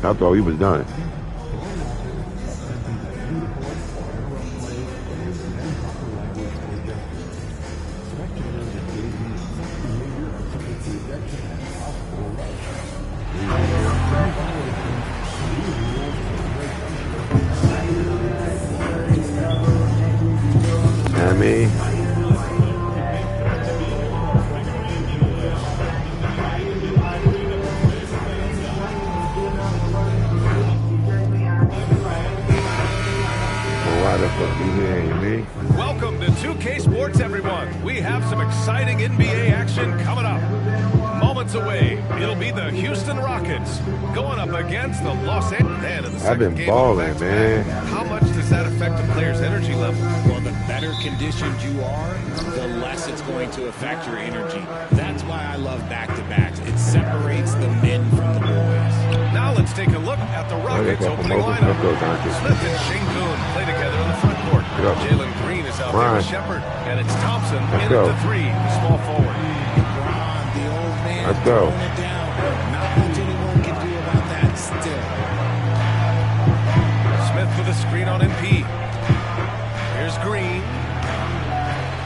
I thought he was done. Welcome to 2K Sports, everyone. We have some exciting NBA action coming up. Moments away, it'll be the Houston Rockets going up against the Los Angeles. Man, in the second game balling, man. How much does that affect a player's energy level? Well, the better conditioned you are, the less it's going to affect your energy. That's why I love back-to-backs. It separates the men from the boys. Now let's take a look at the Rockets opening lineup. Smith and Şengün play together in the front court. Jalen Green is out there with Shepard, and it's Thompson in at the three, the small forward. The old man let's go. It down. Not much anyone can do about that still. Smith with a screen on MP. Here's Green.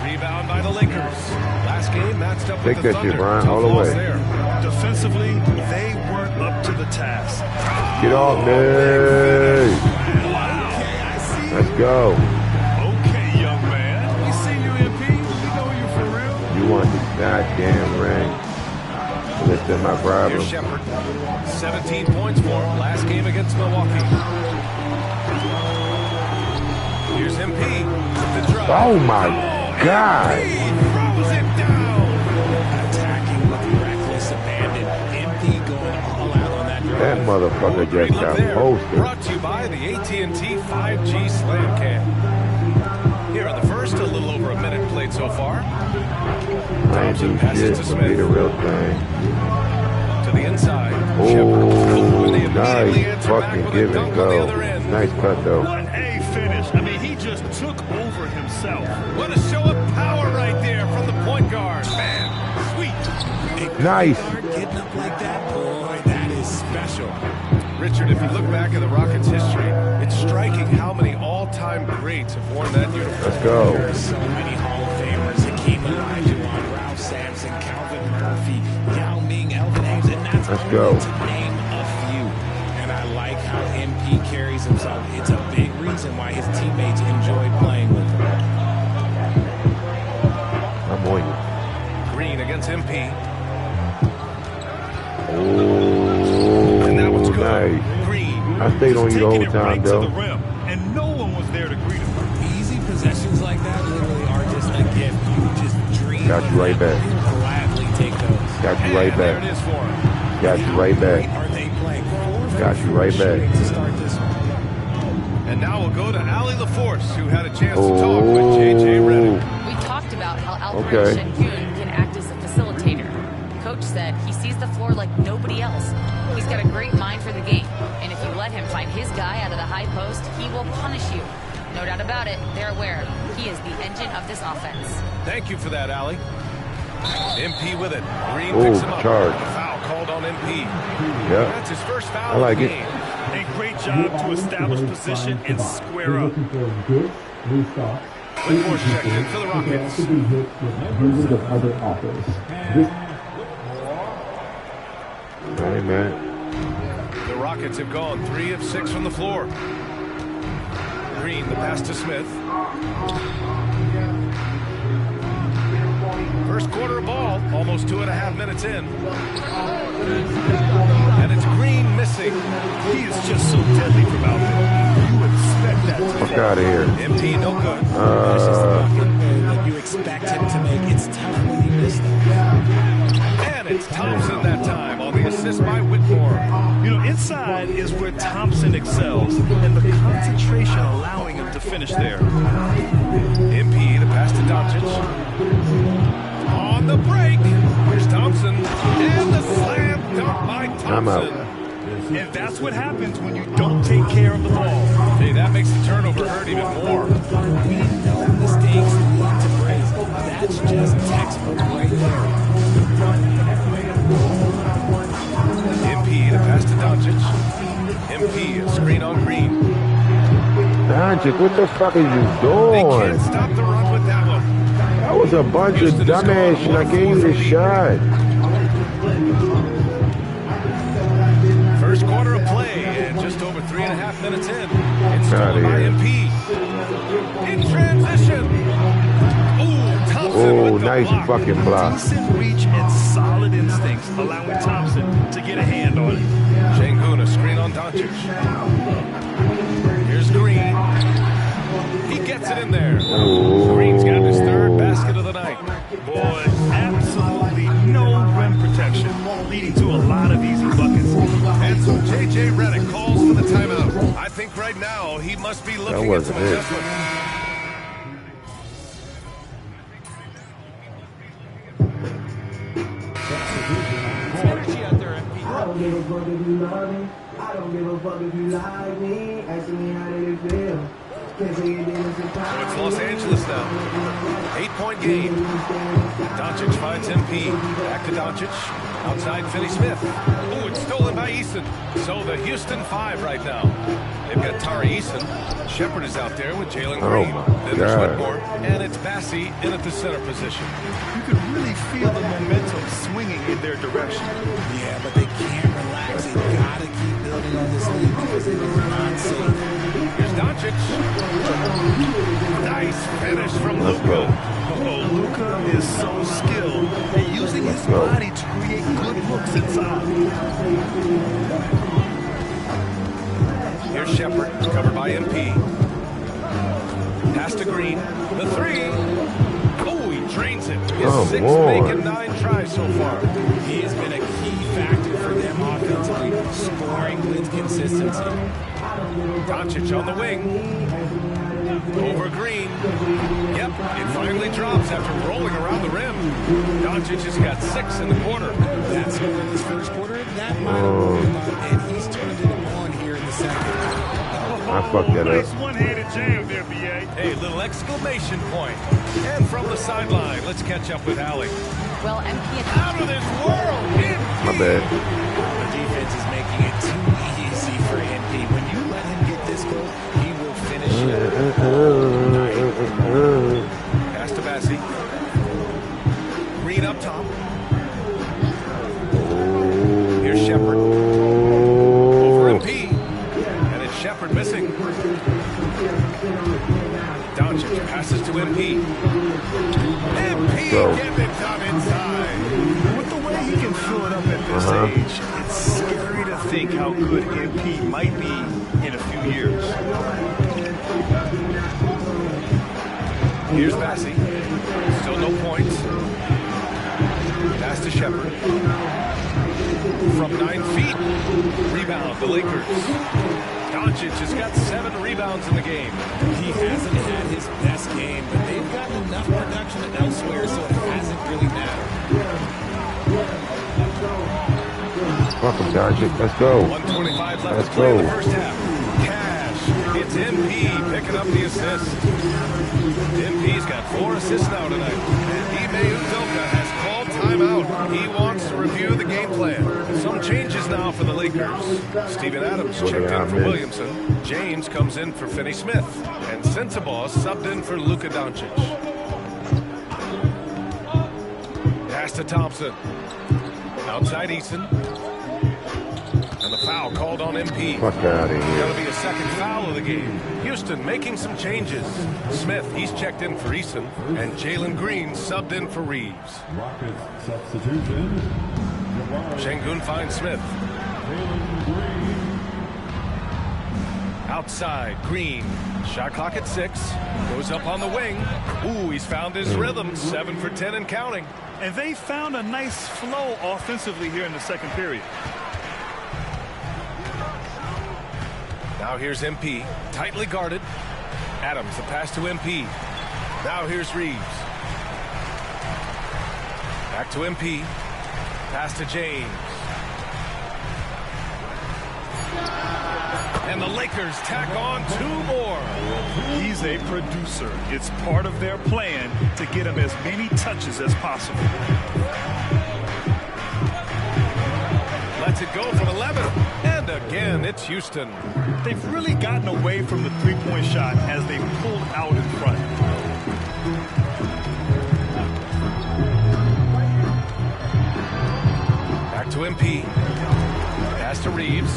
Rebound by the Lakers. Last game matched up with the Thunder. Take that shit, Brian, all the way. Defensively, they weren't up to the task. Get off, Nate. Let's go. Okay, young man. We see you, MP. We know you for real. You want this goddamn ring. Listen, my problem. Here's Shepard. 17 points for him last game against Milwaukee. Here's MP. The drive. Oh, my God. MP throws it down. Attacking with reckless abandon. MP going all out on that drive. That motherfucker just got posted. Brought to you by the AT&T 5G Slam Cam. Here in the first, a little over a minute played so far. Thompson passes to Smith. The real thing. To the inside. Oh, nice fucking give and go. Nice cut, though. What a finish. I mean, he just took over himself. What a show of power right there from the point guard. Man, sweet. Nice. Getting up like that, boy, that is special. Richard, if you look back at the Rockets' history, it's striking how many all-time greats have worn that uniform. Let's go. There are so many Hall of Famers. Hakeem Olajuwon, Ralph Sampson, Calvin Murphy, Yao Ming, Elvin Hayes, and that's Let's only go. to name a few. And I like how MP carries himself. It's a big reason why his teammates enjoy playing with him. I'm on you. Green against MP. Oh, And that was good. nice. Green. I stayed on you the whole Taking it time, right though. to the rim, and no one was there to greet him. Easy possessions like that literally are just a gift. You just dream Got you right back. Gladly take those. Got you right And there it back. is for him. Got you right back. Are they playing? Got you right back. To start this one. And now we'll go to Allie LaForce, who had a chance to talk with J.J. Redick. We talked about how Alperen Şengün can act as a facilitator. Coach said he sees the floor like nobody else. He's got a great mind for the game, and if you let him find his guy out of the high post, he will punish you. No doubt about it, they're aware. He is the engine of this offense. Thank you for that, Allie. MP with it. Green picks him up. Charge. Foul called on MP. Yeah. That's his first foul I like of the it. game. A great job to establish position and square up. Whitmore checked in for the Rockets. Hey, man. The Rockets have gone 3 of 6 from the floor. Green, the pass to Smith. First quarter of ball, almost 2.5 minutes in. And it's Green missing. He is just so deadly from out there. You expect that to Fuck out of here. MP, no good. That's just the that you expect him to make. It's tough when you miss that. And it's Thompson that time on the assist by Whitmore. You know, inside is where Thompson excels, and the concentration allowing him to finish there. MP, the pass to Doncic. On the break, here's Thompson. And the slam dunk by I'm out. Thompson. And that's what happens when you don't take care of the ball. Hey, that makes the turnover hurt even more. We know mistakes lead to breaks. That's just textbook right there. MP, the pass to Doncic. screen on Green. Doncic, what the fuck are you They doing? can't stop the run with that one. That was a bunch of Houston is dumbass gone shit. I gave you 1-4 the from shot. First quarter of play, and just over 3.5 minutes in. It's Outta stolen by here. MP. In transition. Ooh, Thompson Oh, with the nice block. fucking block. Decent reach and solid instincts, allowing Thompson to get a hand on it. Şengün, a screen on Doncic. Here's Green. He gets it in there. Green's got his third basket of the night. Boy, absolutely no rim protection, leading to a lot of easy buckets. And so J.J. Redick calls for the timeout. I think right now he must be looking at wasn't some it. adjustments. Energy out there, MP. I don't give a fuck if you love me. I don't give a fuck if you like me. Asking me how did it feel. Can't say it didn't surprise So it's Los Angeles now. 8-point game. Doncic finds MP. Back to Doncic. Outside Finney-Smith. Oh, it's stolen by Eason. So the Houston 5 right now. They've got Tari Eason. Shepard is out there with Jalen Green. my Then there's God. Whitmore. And it's Bassey in at the center position. You can really feel the momentum swinging in their direction. Yeah, but they can't relax. They gotta keep building on this lead because it is not safe. Here's Doncic. Nice finish from Let's go. Luka. Oh, Luka is so skilled at using his go. body to create good looks inside. Here's Shepard, covered by MP. Pass to Green. The 3. Oh, he drains it. His Oh, 6th boy. make and 9 tries so far. He has been a key factor for them offensively, scoring with consistency. Doncic on the wing. Over Green. Yep, it finally drops after rolling around the rim. Doncic has got 6 in the quarter. That score in this first quarter, that might have worn him out, and he's turned it on here in the second. I fucked that up. Nice one-handed jam there, B.A. Hey, little exclamation point. And from the sideline, let's catch up with Allie. Well, MP and Out of this world! My bad. The defense is making it too easy for MP. When you let him get this goal, he will finish it all night. Pass to Bassey. Green up top. Here's Shepard. Over MP. And it's Shepard missing. Doncic passes to MP. MP Go. getting it done inside. With the way he can fill it up at this age, it's scary to think how good MP might be in a few years. Here's Bassey. Still no points. Pass to Shepard. From 9 feet. Rebound, the Lakers. Doncic has got 7 rebounds in the game. He hasn't had his best game, but they've gotten enough production elsewhere, so it hasn't really mattered. Fuck him, Doncic. Let's go. 1:25 left Let's to play in the go. first half. Cash. It's MP picking up the assist. MP's got 4 assists now tonight. And Ime Udoka has called timeout. He wants to review the game plan. Some changes now for the Lakers. Steven Adams checked in for Williamson. James comes in for Finney-Smith. And Sensabaugh subbed in for Luka Doncic. Pass to Thompson. Outside Eason. And the foul called on MP. Fuck out of Going here. to be a second foul of the game. Houston making some changes. Smith, he's checked in for Eason. And Jalen Green subbed in for Reeves. Rockets substitution. Şengün finds Smith. Outside, Green. Shot clock at 6. Goes up on the wing. Ooh, he's found his rhythm. 7 for 10 and counting. And they found a nice flow offensively here in the second period. Now here's MP. Tightly guarded. Adams, the pass to MP. Now here's Reeves. Back to MP. Pass to James. And the Lakers tack on 2 more. He's a producer. It's part of their plan to get him as many touches as possible. Lets it go from 11. And a again, it's Houston. They've really gotten away from the three-point shot as they pulled out in front. Back to MP. Pass to Reeves.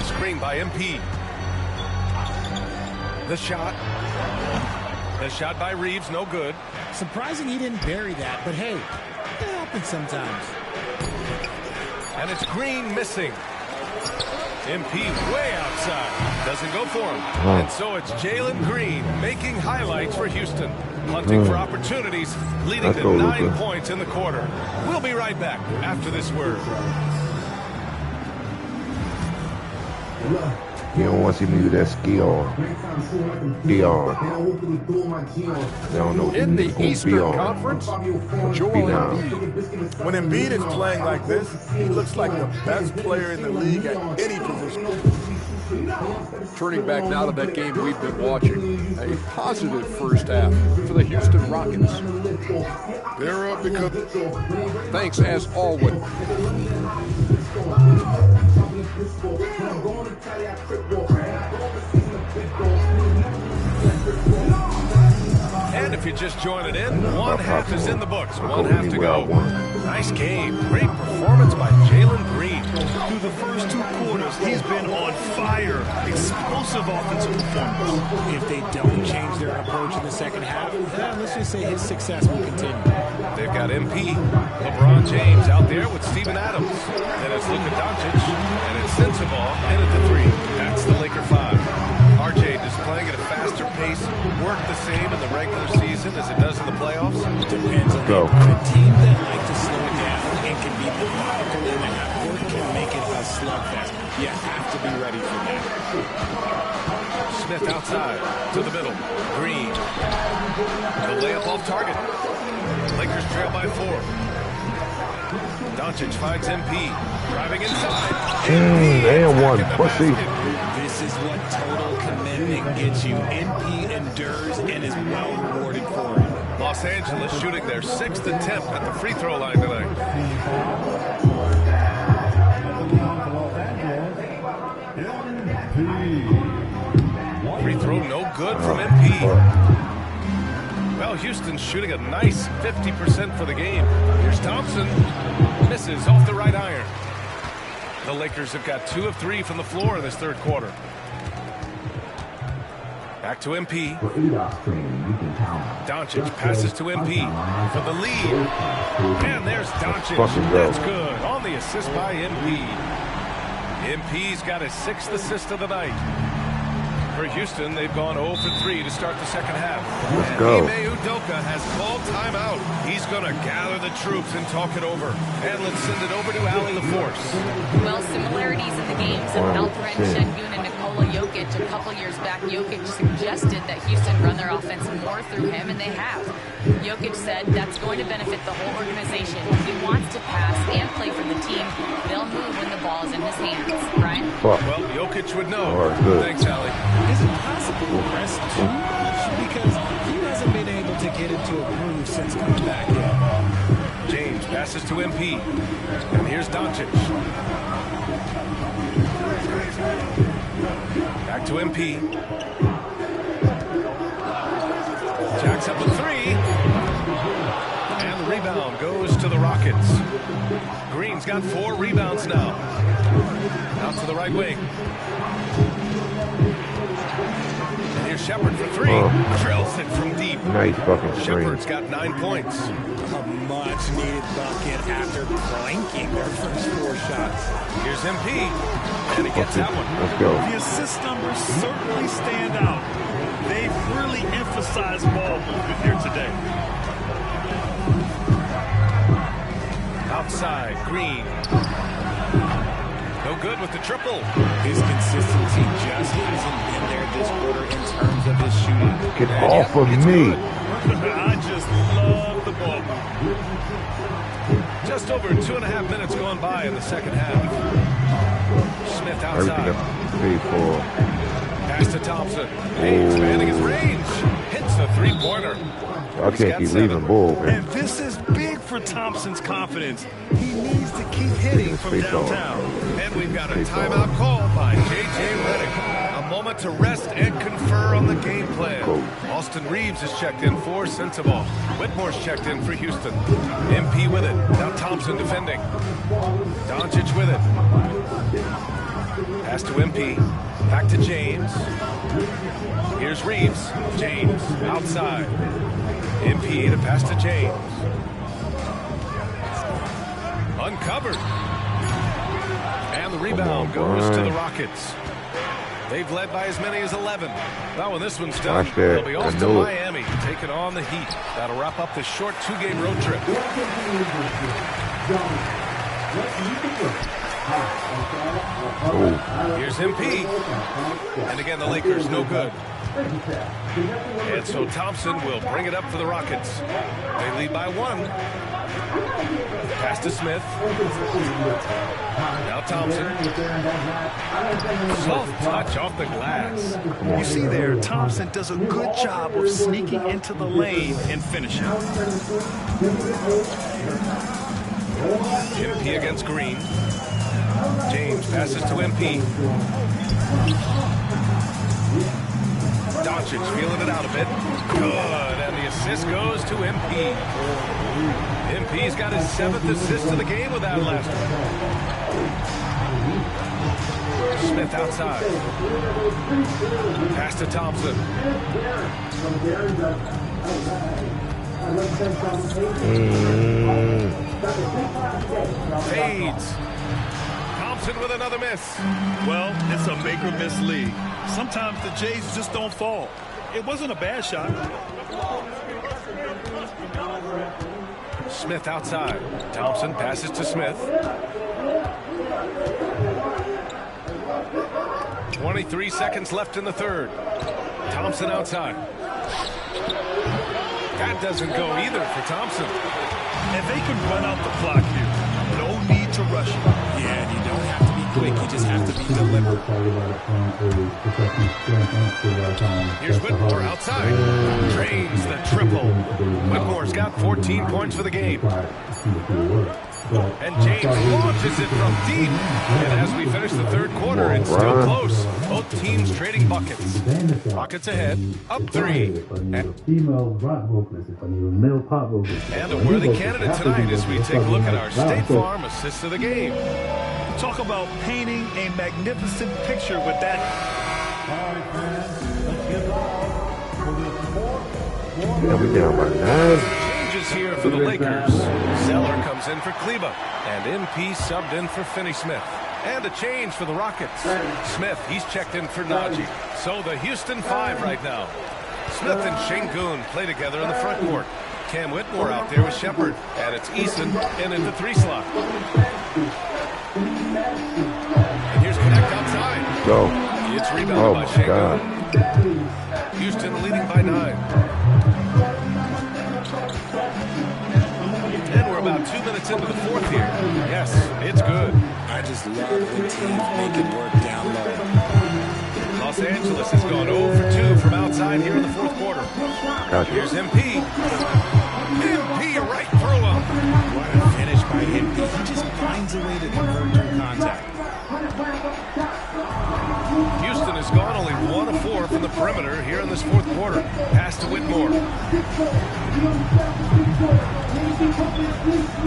Screen by MP. The shot. The shot by Reeves, no good. Surprising he didn't bury that, but hey, it happens sometimes. And it's Green missing. MP way outside. Doesn't go for him. And so it's Jalen Green making highlights for Houston. Hunting for opportunities, leading to 9 points in the quarter. We'll be right back after this word. You don't want to see me do that skill. Beyond. They don't know In the Eastern Conference, Joel Embiid. When Embiid is playing like this, he looks like the best player in the league at any position. Turning back now to that game we've been watching, a positive first half for the Houston Rockets. They're up because... Thanks, as always. And if you're just joining in, one half is in the books, one half to go. Nice game. Great performance by Jalen Green. Through the first 2 quarters, he's been on fire. Explosive offensive performance. If they don't change their approach in the second half, let's just say his success will continue. They've got MP, LeBron James out there with Steven Adams. Then it's Luka Doncic, and it's Sensabaugh in at the 3. That's the Laker 5. RJ displaying at a faster pace, work the same in the regular season as it does in the playoffs. Depends on the opponent. Team that like to slow it down and can be methodical in the half court can make it a slugfest. You have to be ready for that. Smith outside to the middle. Green. The layup off target. Lakers trail by 4. Doncic finds MP. Driving inside. And one pussy. This is what total commitment gets you. MP endures and is well rewarded for it. Los Angeles shooting their 6th attempt at the free throw line tonight. Free throw no good from MP. Well, Houston's shooting a nice 50% for the game. Here's Thompson. Misses off the right iron. The Lakers have got 2 of 3 from the floor in this third quarter. Back to MP. Doncic passes to MP for the lead. And there's Doncic. That's good. On the assist by MP. MP's got his 6th assist of the night. For Houston, they've gone 0 for 3 to start the second half. Let's go. Ime Udoka has called timeout. He's going to gather the troops and talk it over. And let's send it over to Allie LaForce. Well, similarities in the games of Alperen Şengün and Nikola Jokic. A couple years back, Jokic suggested that Houston run their offense more through him, and they have. Jokic said that's going to benefit the whole organization. He wants to pass and play for the team. They'll move when the ball is in his hands. Brian? Well, Jokic would know. Thanks, Allie. Is it possible to rest too much? Because he hasn't been able to get into a groove since coming back in. James passes to MP. And here's Doncic. Back to MP. Jacks up a 3. And the rebound goes to the Rockets. Green's got 4 rebounds now. Out to the right wing. And here's Shepherd for 3. Drills it from deep. Nice fucking screen. Shepherd's got 9 points. A much-needed bucket after blanking their first 4 shots. Here's MP. And he gets that one. Let's go. The assist numbers certainly stand out. They've really emphasized ball movement here today. Outside, Green. No good with the triple. His consistency just hasn't been there this quarter in terms of his shooting. Get off of me. I just love the ball. Just over 2.5 minutes gone by in the second half. Smith outside. Pass to Thompson. Expanding his range. Hits the 3-pointer. I can't keep leaving Bull, man. And this is big for Thompson's confidence. He needs to keep hitting from downtown. And we've got a timeout call by J.J. Redick. A moment to rest and confer on the game plan. Austin Reeves is checked in for Sensabaugh. Whitmore's checked in for Houston. MP with it. Now Thompson defending. Doncic with it. Pass to MP. Back to James. Here's Reeves. James outside. MP to pass to James. Uncovered. And the rebound goes to the Rockets. They've led by as many as 11. Now when this one's done, they'll be off to Miami, taking on the Heat. That'll wrap up this short 2-game road trip. Here's MP. And again, the Lakers no good. And so Thompson will bring it up for the Rockets. They lead by 1. Pass to Smith. Now Thompson. Soft touch off the glass. You see there, Thompson does a good job of sneaking into the lane and finishing. MP against Green. James passes to MP. Doncic feeling it out a bit. Good, and the assist goes to MP. MP's got his 7th assist of the game with that last one. Smith outside. Pass to Thompson. Fades. Thompson with another miss. Well, it's a make or miss league. Sometimes the Jays just don't fall. It wasn't a bad shot. Smith outside. Thompson passes to Smith. 23 seconds left in the third. Thompson outside. That doesn't go either for Thompson. And they can run out the clock here. No need to rush it. Yeah, and you don't have to be quick. You just have to be deliberate. Here's Whitmore outside. Drains the triple. Whitmore's got 14 points for the game. And James launches it from deep. And as we finish the third quarter, it's still close. Both teams trading buckets. Rockets ahead, up 3. And a worthy candidate tonight as we take a look at our State Farm assist of the game. Talk about painting a magnificent picture with that. Yeah, we down by 9. Changes here for the Lakers. Zeller comes in for Kleba. And MP subbed in for Finney-Smith. And a change for the Rockets. Smith, he's checked in for Najee. So the Houston 5 right now. Smith and Şengün play together in the front court. Cam Whitmore out there with Shepard. And it's Eason in the 3 slot. And here's Connect outside. Go. It's rebounded by Şengün. Houston leading by 9. And we're about 2 minutes into the fourth here. Yes, it's good. I just love the team making work down low. Los Angeles has gone 0 for 2 from outside here in the fourth quarter. Gotcha. Here's MP. MP right through him. What a finish by MP. He just finds a way to convert through contact. Houston has gone only 1 of 4 from the perimeter here in this fourth quarter. Pass to Whitmore.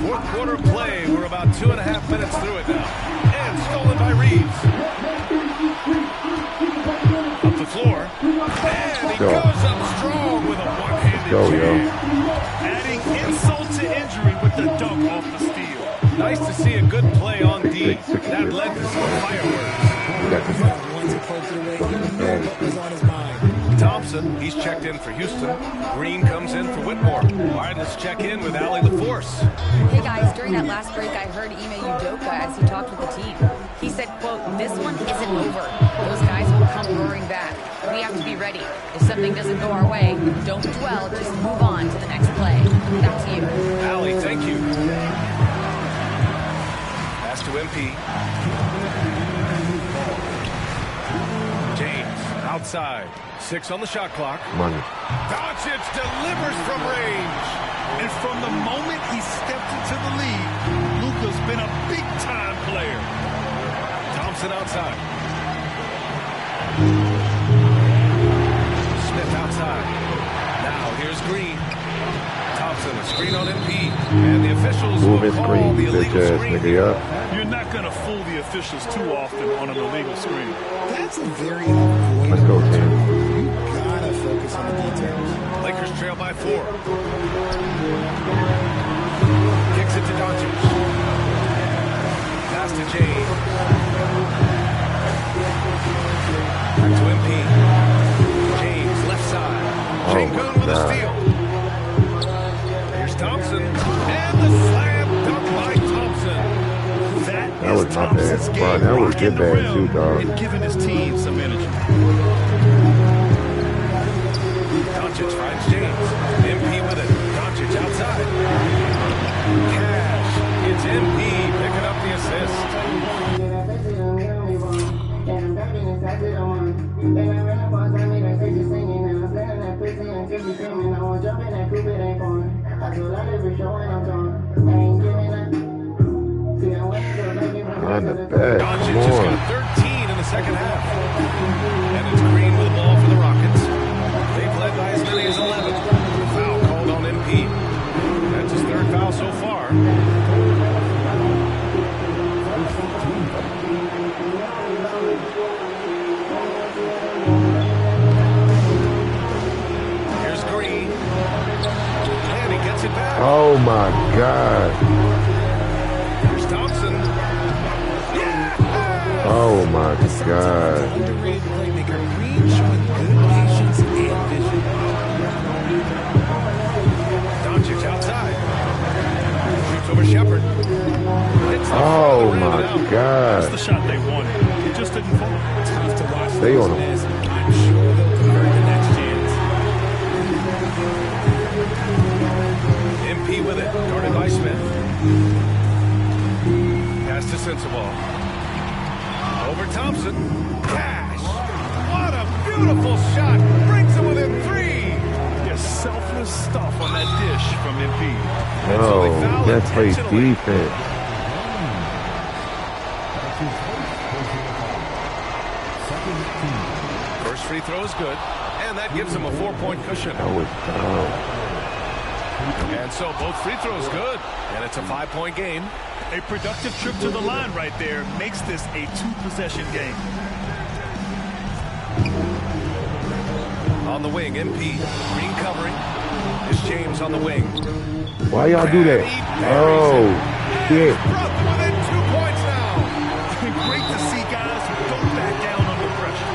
Fourth quarter play. We're about 2.5 minutes through it now. And stolen by Reeves. Up the floor. And he goes up strong with a one-handed jam. Adding insult to injury with the dunk off the steal. Nice to see a good play on D. That led to some fireworks. Once he poked it away, he knew what was on his mind. Thompson, he's checked in for Houston. Green comes in for Whitmore. All right, let's check in with Allie LaForce. Hey guys, during that last break, I heard Ime Udoka as he talked with the team. He said, quote, "This one isn't over. Those guys will come roaring back. We have to be ready. If something doesn't go our way, don't dwell, just move on to the next play." Back to you. Allie, thank you. Pass to MP. James, outside. 6 on the shot clock. Money. Doncic delivers from range. And from the moment he stepped into the league, Luka Luka's been a big-time player. Thompson outside. Smith outside. Now here's Green. Thompson, a screen on MP. And the officials will call the illegal screen. You're not going to fool the officials too often on an illegal screen. That's a very avoidable. Let's go, Tim. You gotta focus on the details. Lakers trail by 4. Kicks it to Doncic. Pass to James. Back to MP. James, left side. Sengun with a steal. Here's Thompson. And the slam dunk by Thompson. That was not bad. Wow, that was good bad too, dog. And giving his team some energy. Doncic finds James. MP with it. Doncic outside. Cash. It's MP picking up the assist. On the back. Doncic just got 13 in the second half. And it's Green with the ball for the Rockets. They've led by as many as 11. Foul called on MP. That's his 3rd foul so far. Here's Green. And he gets it back. Oh my God. Here's Thompson. Oh my God. Underrated playmaker. Green showing good patience and vision. Doncic outside. Shoots over Shepherd. Oh my God. That's the shot they wanted. It just didn't fall. Tough to watch. Stay on him. I'm sure they'll convert the next chance. MP with it. Guarded by Smith. Pass to Sensabaugh. Over Thompson. Cash. What a beautiful shot. Brings it within 3. Just selfless stuff on that dish from MP. Oh, that plays defense. First free throw is good. And that gives him a 4-point cushion. That was down. And so both free throws good. And it's a 5-point game. A productive trip to the line right there makes this a 2-possession game. On the wing, MP. Green covering. Is James on the wing. Why y'all do that? Oh, shit. Brooklyn within 2 points now. Great to see guys who don't back down under pressure.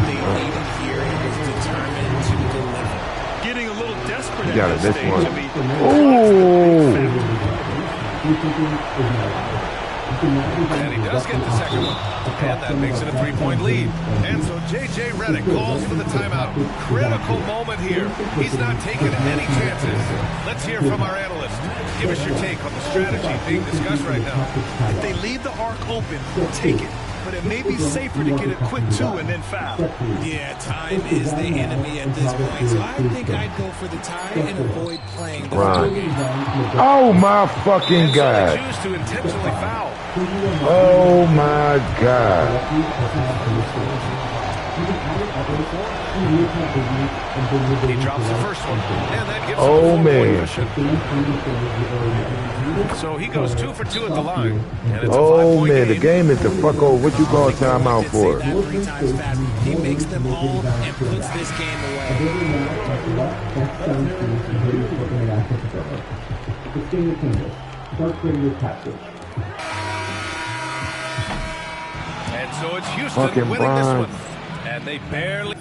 They needed here and was determined to deliver. Getting a little desperate You at got it, this this stage. one. I mean, Oh. And he does get the second one. And that makes it a 3-point lead. And so J.J. Redick calls for the timeout. Critical moment here. He's not taking any chances. Let's hear from our analyst. Give us your take on the strategy being discussed right now. if they leave the arc open, take it. But it may be safer to get a quick 2 and then foul. Yeah, time is the enemy at this point, so I think I'd go for the tie and avoid playing the full game. Oh my fucking And so they God. choose to intentionally foul. Oh my God. He drops the first one. And that gives Oh, him a 4-point man. cushion. So he goes 2 for 2 at the line. And it's a Oh 5-point man, the game is the fuck over. What you call timeout for? That 3 times fast. He makes them all and puts this game away. And so it's Houston Fucking winning this Bron. one. And they barely...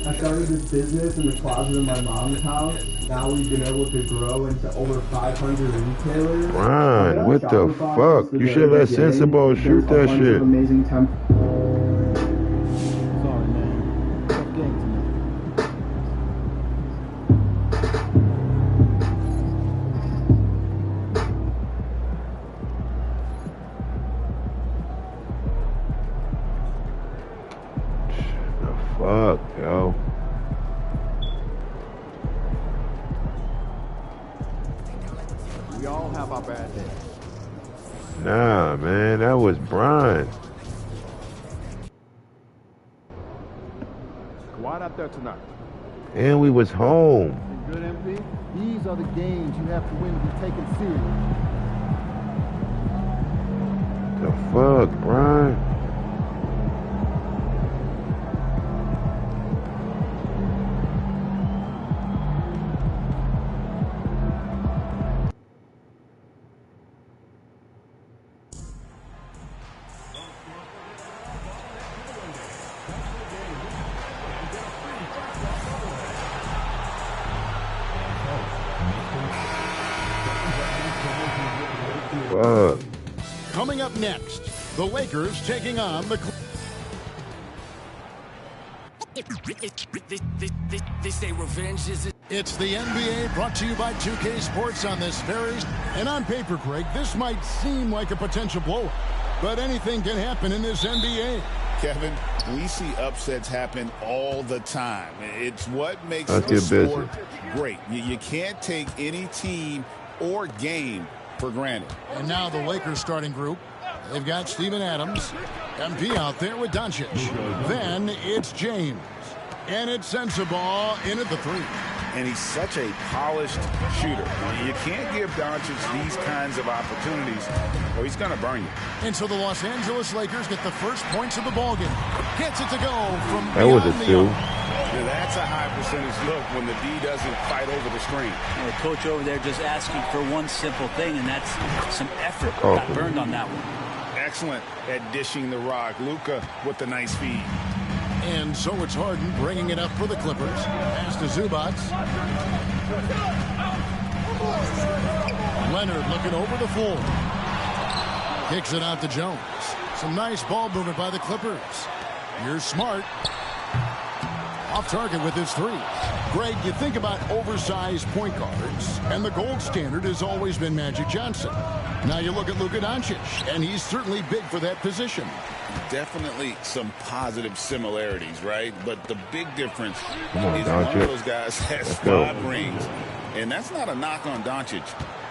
I started this business in the closet of my mom's house. Now we've been able to grow into over 500 retailers. Ron, what the fuck? You should let Sensible shoot that shit. Amazing time. Sorry, man. Tough game tonight. The fuck, yo. That was Brian. Kawhi out there tonight. And we was home. Good, MP. These are the games you have to win to be taken serious. The fuck, Brian? Fuck. Coming up next, the Lakers taking on the... They say revenge is... It's the NBA brought to you by 2K Sports on this very... And on paper, Craig, this might seem like a potential blowout, but anything can happen in this NBA. Kevin, we see upsets happen all the time. It's what makes That's the your sport business. great. You can't take any team or game for granted. And now the Lakers starting group. They've got Steven Adams, MP out there with Doncic. Then it's James. And it's Sensabaugh in at the three. And he's such a polished shooter. You can't give Doncic these kinds of opportunities or he's going to burn you. And so the Los Angeles Lakers get the first points of the ballgame. Gets it to go from That was a beyond the steal. Yeah, that's a high percentage look when the D doesn't fight over the screen. The coach over there just asking for one simple thing, and that's some effort. Oh. Got burned on that one. Excellent at dishing the rock. Luka with the nice feed. And so it's Harden bringing it up for the Clippers. Pass to Zubac. Leonard looking over the floor. Kicks it out to Jones. Some nice ball movement by the Clippers. Here's Smart. Off target with his three. Greg, you think about oversized point guards, and the gold standard has always been Magic Johnson. Now you look at Luka Doncic, and he's certainly big for that position. Definitely some positive similarities, right? But the big difference Come on, is one Doncic. of those guys has Let's go. 5 rings. And that's not a knock on Doncic.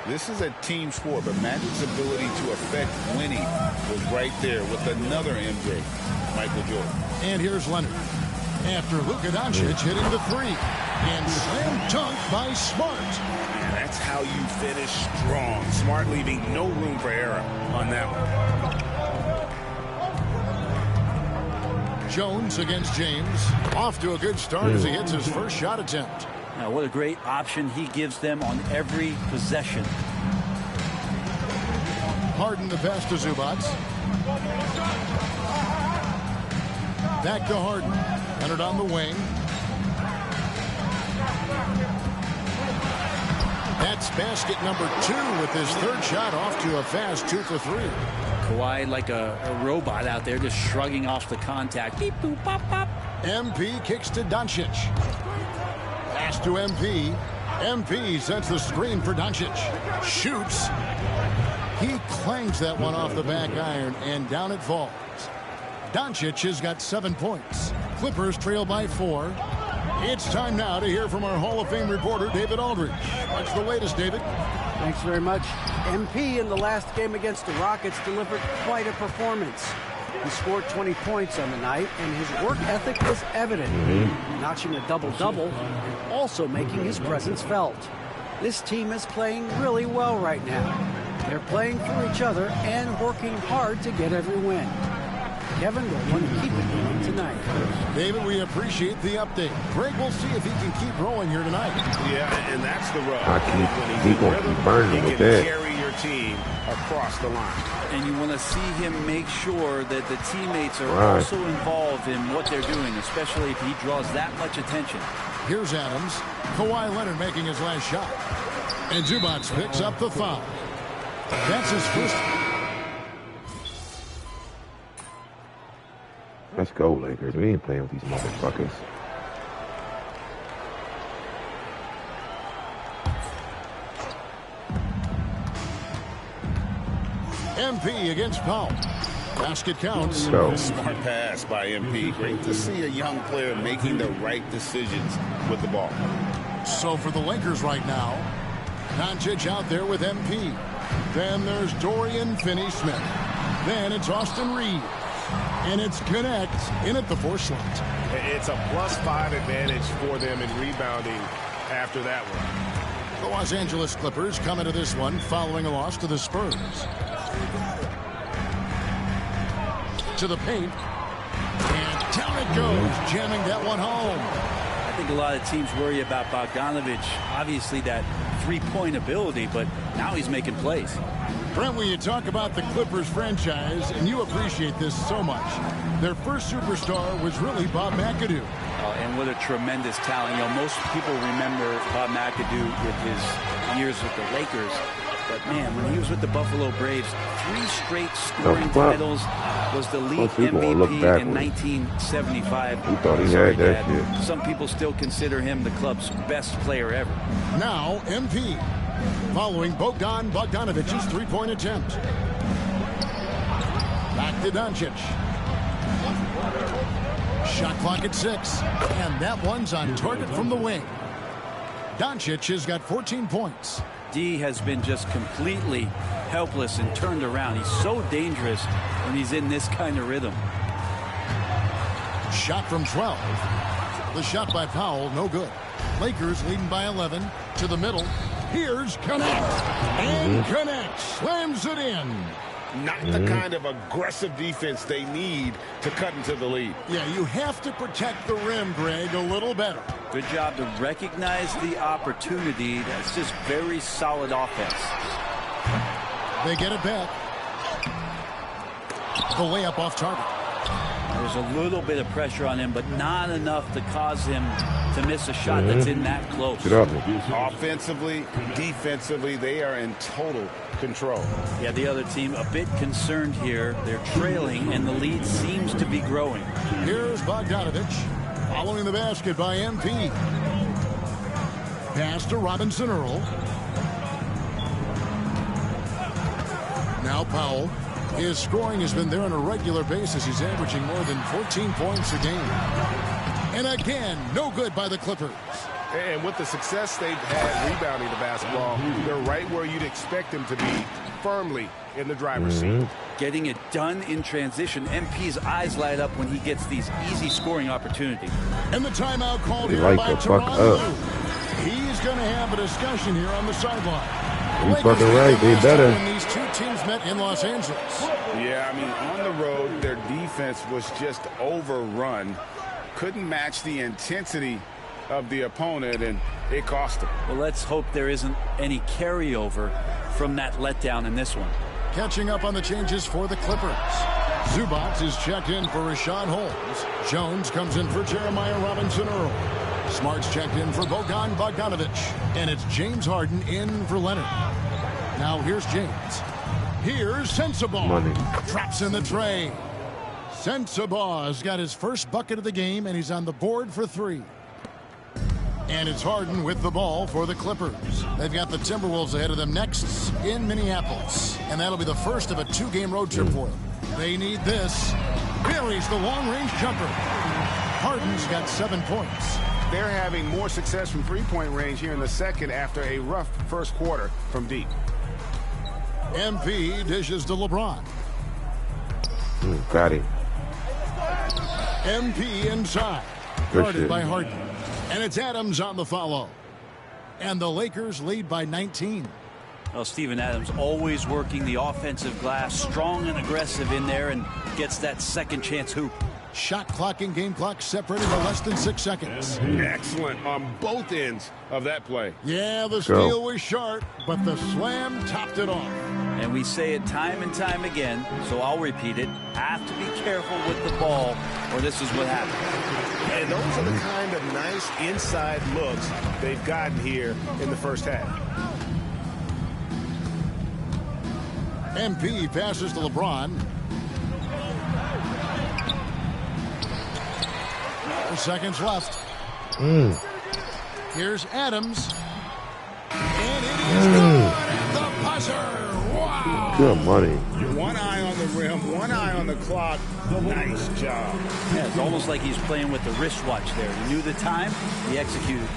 This is a team sport, but Magic's ability to affect winning was right there with another MJ, Michael Jordan. And here's Leonard. After Luka Doncic hitting the three. And slam dunk by Smart. And that's how you finish strong. Smart leaving no room for error on that one. Jones against James. Off to a good start as he hits his first shot attempt. Now, what a great option he gives them on every possession. Harden the pass to Zubac. Back to Harden. Leonard on the wing. That's basket number 2 with his third shot off to a fast 2 for 3. Kawhi like a robot out there just shrugging off the contact. Beep, boop, pop, pop. MP kicks to Doncic. Pass to MP. MP sets the screen for Doncic. Shoots. He clangs that one off the back iron, and down it falls. Doncic has got 7 points. Clippers trail by 4. It's time now to hear from our Hall of Fame reporter, David Aldridge. What's the latest, David? Thanks very much. MP in the last game against the Rockets delivered quite a performance. He scored 20 points on the night, and his work ethic was evident, notching a double-double, and also making his presence felt. This team is playing really well right now. They're playing for each other and working hard to get every win. Kevin will want to keep it going tonight. David, we appreciate the update. Greg will see if he can keep rolling here tonight. Yeah, and that's the rub. He's going to keep burning with that. Carry your team across the line. And you want to see him make sure that the teammates are also involved in what they're doing, especially if he draws that much attention. Here's Adams. Kawhi Leonard making his last shot. And Zubac picks up the foul. That's his first. Let's go, Lakers. We ain't playing with these motherfuckers. MP against Powell. Basket counts. Smart pass by MP. Great to see a young player making the right decisions with the ball. So for the Lakers right now, Doncic out there with MP. Then there's Dorian Finney-Smith. Then it's Austin Reed. And it's Connect in at the 4 slot. It's a +5 advantage for them in rebounding after that one. The Los Angeles Clippers come into this one following a loss to the Spurs. To the paint. And down it goes, jamming that one home. I think a lot of teams worry about Bogdanovic. Obviously that three-point ability, but now he's making plays. Brent, when you talk about the Clippers franchise, and you appreciate this so much, their first superstar was really Bob McAdoo. And what a tremendous talent. You know, most people remember Bob McAdoo with his years with the Lakers. But, man, when he was with the Buffalo Braves, 3 straight scoring titles, was the league MVP in 1975. He thought he had that shit. Some people still consider him the club's best player ever. Now, MP. Following Bogdan Bogdanovic's 3-point attempt. Back to Doncic. Shot clock at 6. And that one's on target from the wing. Doncic has got 14 points. D has been just completely helpless and turned around. He's so dangerous when he's in this kind of rhythm. Shot from 12. The shot by Powell, no good. Lakers leading by 11. To the middle. Here's Connect. And Connect slams it in. Not the kind of aggressive defense they need to cut into the lead. Yeah, you have to protect the rim, Greg, a little better. Good job to recognize the opportunity. That's just very solid offense. They get it back. The layup off target. There's a little bit of pressure on him, but not enough to cause him to miss a shot that's in that close. Offensively, defensively, they are in total control. Yeah, the other team a bit concerned here. They're trailing, and the lead seems to be growing. Here's Bogdanovic, following the basket by MP. Pass to Robinson Earl. Now Powell. His scoring has been there on a regular basis. He's averaging more than 14 points a game. And again, no good by the Clippers. And with the success they've had rebounding the basketball, they're right where you'd expect them to be, firmly in the driver's seat. Getting it done in transition. MP's eyes light up when he gets these easy scoring opportunities. And the timeout called here by Toronto. He's going to have a discussion here on the sideline. He's fucking right. They better. When these two teams met in Los Angeles. Yeah, I mean, on the road, their defense was just overrun. Couldn't match the intensity of the opponent, and it cost them. Well, let's hope there isn't any carryover from that letdown in this one. Catching up on the changes for the Clippers. Zubac is checked in for Rashawn Holmes. Jones comes in for Jeremiah Robinson Earl. Smart's checked in for Bogdan Bogdanovic. And it's James Harden in for Leonard. Now here's James. Here's Sensabaugh. Drops in the tray. Sensabaugh has got his first bucket of the game, and he's on the board for 3. And it's Harden with the ball for the Clippers. They've got the Timberwolves ahead of them next in Minneapolis. And that'll be the first of a 2-game road trip for them. They need this. Buries the long-range jumper. Harden's got 7 points. They're having more success from three-point range here in the second after a rough first quarter from deep. MP dishes to LeBron. Got it. MP inside. Guarded by Harden. And it's Adams on the follow. And the Lakers lead by 19. Well, Steven Adams always working the offensive glass, strong and aggressive in there, and gets that second chance hoop. Shot clock and game clock separated to less than 6 seconds. Excellent on both ends of that play. Yeah, the steal was sharp, but the slam topped it off. And we say it time and time again, so I'll repeat it. Have to be careful with the ball, or this is what happens. And those are the kind of nice inside looks they've gotten here in the first half. MP passes to LeBron. 4 seconds left. Here's Adams. And it is good at the buzzer. Wow. Good money. One eye on the rim, one eye on the clock. Nice job. Yeah, it's almost like he's playing with the wristwatch there. He knew the time, he executed.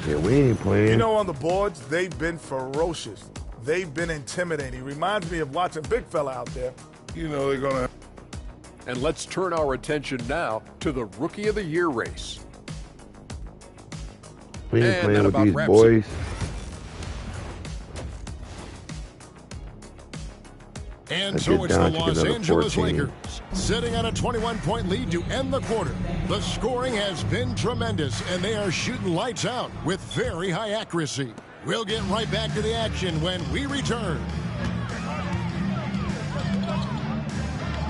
Yeah, we ain't playing. You know, on the boards, they've been ferocious. They've been intimidating. He reminds me of watching big fella out there. You know, they're going to... And let's turn our attention now to the Rookie of the Year race. We ain't playing with these boys. And so it's the Los Angeles Lakers sitting on a 21-point lead to end the quarter. The scoring has been tremendous, and they are shooting lights out with very high accuracy. We'll get right back to the action when we return.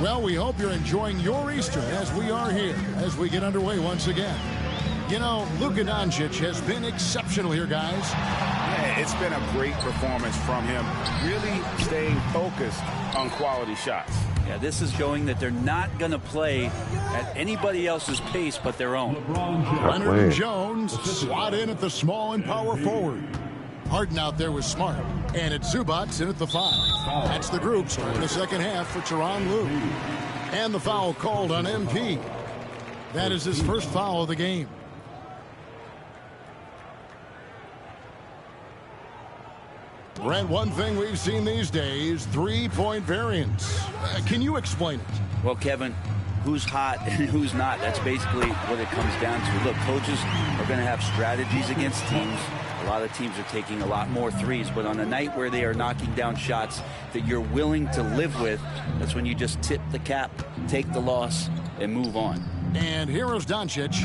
Well, we hope you're enjoying your Easter as we are here, as we get underway once again. You know, Luka Doncic has been exceptional here, guys. Yeah, it's been a great performance from him, really staying focused on quality shots. Yeah, this is showing that they're not going to play at anybody else's pace but their own. Leonard Jones slot in at the small and power forward. Harden out there with Smart. And it's Zubac in at the 5. That's the group starting the second half for Tyronn Lue. And the foul called on MP. That is his first foul of the game. Brent, one thing we've seen these days, three-point variance. Can you explain it? Well, Kevin, who's hot and who's not, that's basically what it comes down to. Look, coaches are going to have strategies against teams. A lot of teams are taking a lot more threes, but on a night where they are knocking down shots that you're willing to live with, that's when you just tip the cap, take the loss, and move on. And here is Doncic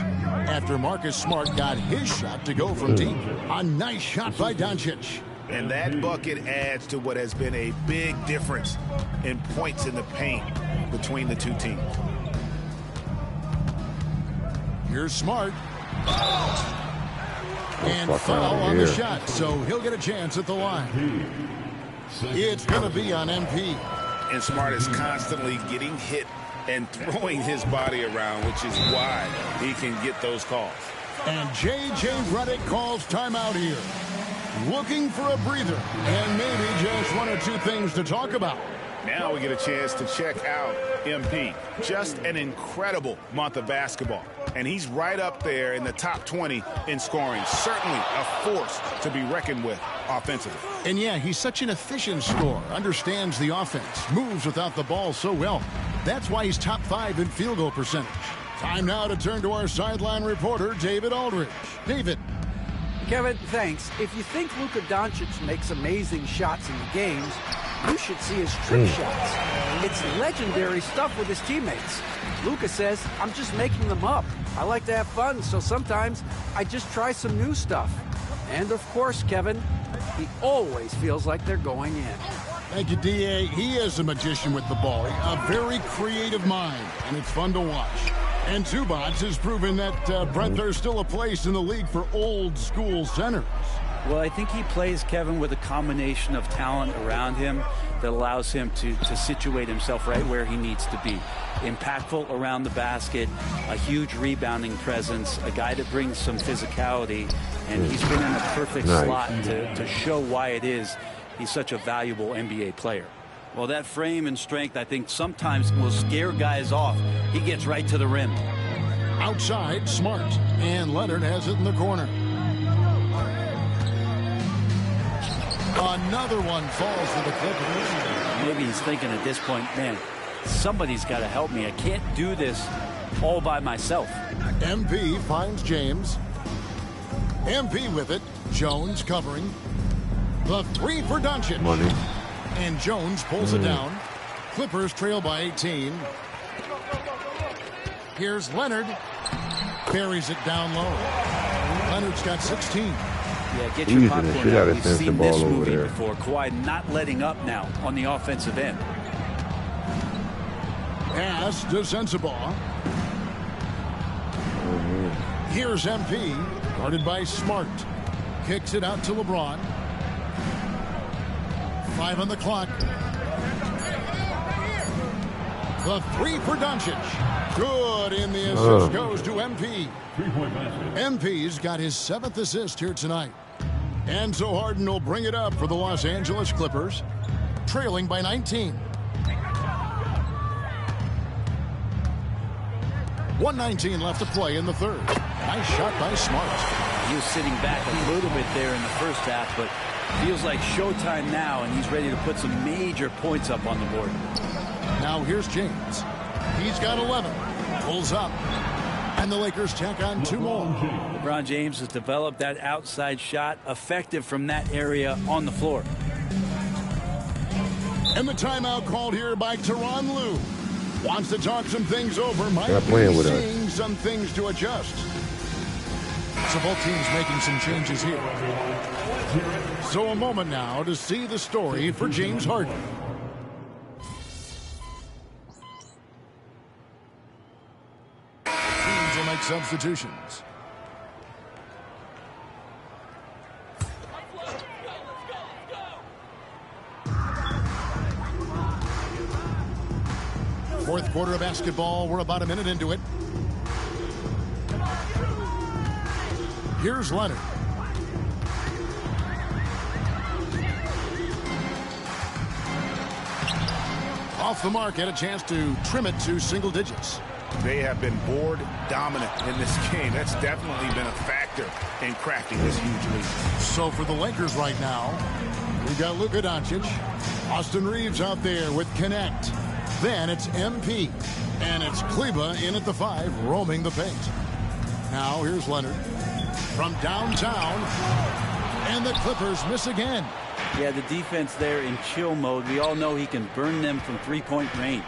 after Marcus Smart got his shot to go from deep. A nice shot by Doncic. And that bucket adds to what has been a big difference in points in the paint between the two teams. Here's Smart. And foul on the shot, so he'll get a chance at the line. It's going to be on MP. And Smart is constantly getting hit and throwing his body around, which is why he can get those calls. And J.J. Redick calls timeout here. Looking for a breather and maybe just one or two things to talk about. Now we get a chance to check out MP. Just an incredible month of basketball. And he's right up there in the top 20 in scoring. Certainly a force to be reckoned with offensively. And yeah, he's such an efficient scorer. Understands the offense. Moves without the ball so well. That's why he's top 5 in field goal percentage. Time now to turn to our sideline reporter, David Aldridge. David. Kevin, thanks. If you think Luka Doncic makes amazing shots in the games, you should see his trick shots. It's legendary stuff with his teammates. Luka says, I'm just making them up. I like to have fun, so sometimes I just try some new stuff. And of course, Kevin, he always feels like they're going in. Thank you, D.A. He is a magician with the ball. A very creative mind, and it's fun to watch. And Zubac has proven that, Brent, there's still a place in the league for old-school centers. Well, I think he plays, Kevin, with a combination of talent around him that allows him to situate himself right where he needs to be. Impactful around the basket, a huge rebounding presence, a guy that brings some physicality, and he's been in a perfect slot to show why it is he's such a valuable NBA player. Well, that frame and strength, I think, sometimes will scare guys off. He gets right to the rim. Outside, Smart. And Leonard has it in the corner. Another one falls for the Clippers. Maybe he's thinking at this point, man, somebody's got to help me. I can't do this all by myself. MP finds James. MP with it. Jones covering. The three for Doncic. Money. And Jones pulls it down. Clippers trail by 18. Here's Leonard. Buries it down low. Leonard's got 16. Yeah, get your popcorn out. We've seen this movie before. Kawhi not letting up now on the offensive end. Pass to Sensabaugh. Here's MP. Guarded by Smart. Kicks it out to LeBron. 5 on the clock. The three for Doncic. Good, in the assist goes to MP. MP's got his 7th assist here tonight. And so Harden will bring it up for the Los Angeles Clippers, trailing by 19. 1:19 left to play in the third. Nice shot by Smart. He was sitting back a little bit there in the first half, but feels like showtime now, and he's ready to put some major points up on the board. Now here's James. He's got 11. Pulls up. And the Lakers tack on 2 more. LeBron James has developed that outside shot, effective from that area on the floor. And the timeout called here by Tyronn Lue. Wants to talk some things over. Might be seeing some things to adjust. So both teams making some changes here. So a moment now to see the story for James Harden. Teams will make substitutions. Fourth quarter of basketball. We're about a minute into it. Here's Leonard. Off the mark, had a chance to trim it to single digits. They have been board dominant in this game. That's definitely been a factor in crafting this huge lead. So for the Lakers right now, we've got Luka Doncic. Austin Reeves out there with Connect. Then it's MP. And it's Kleba in at the 5, roaming the paint. Now here's Leonard from downtown. And the Clippers miss again. Yeah, the defense there in chill mode. We all know he can burn them from three-point range.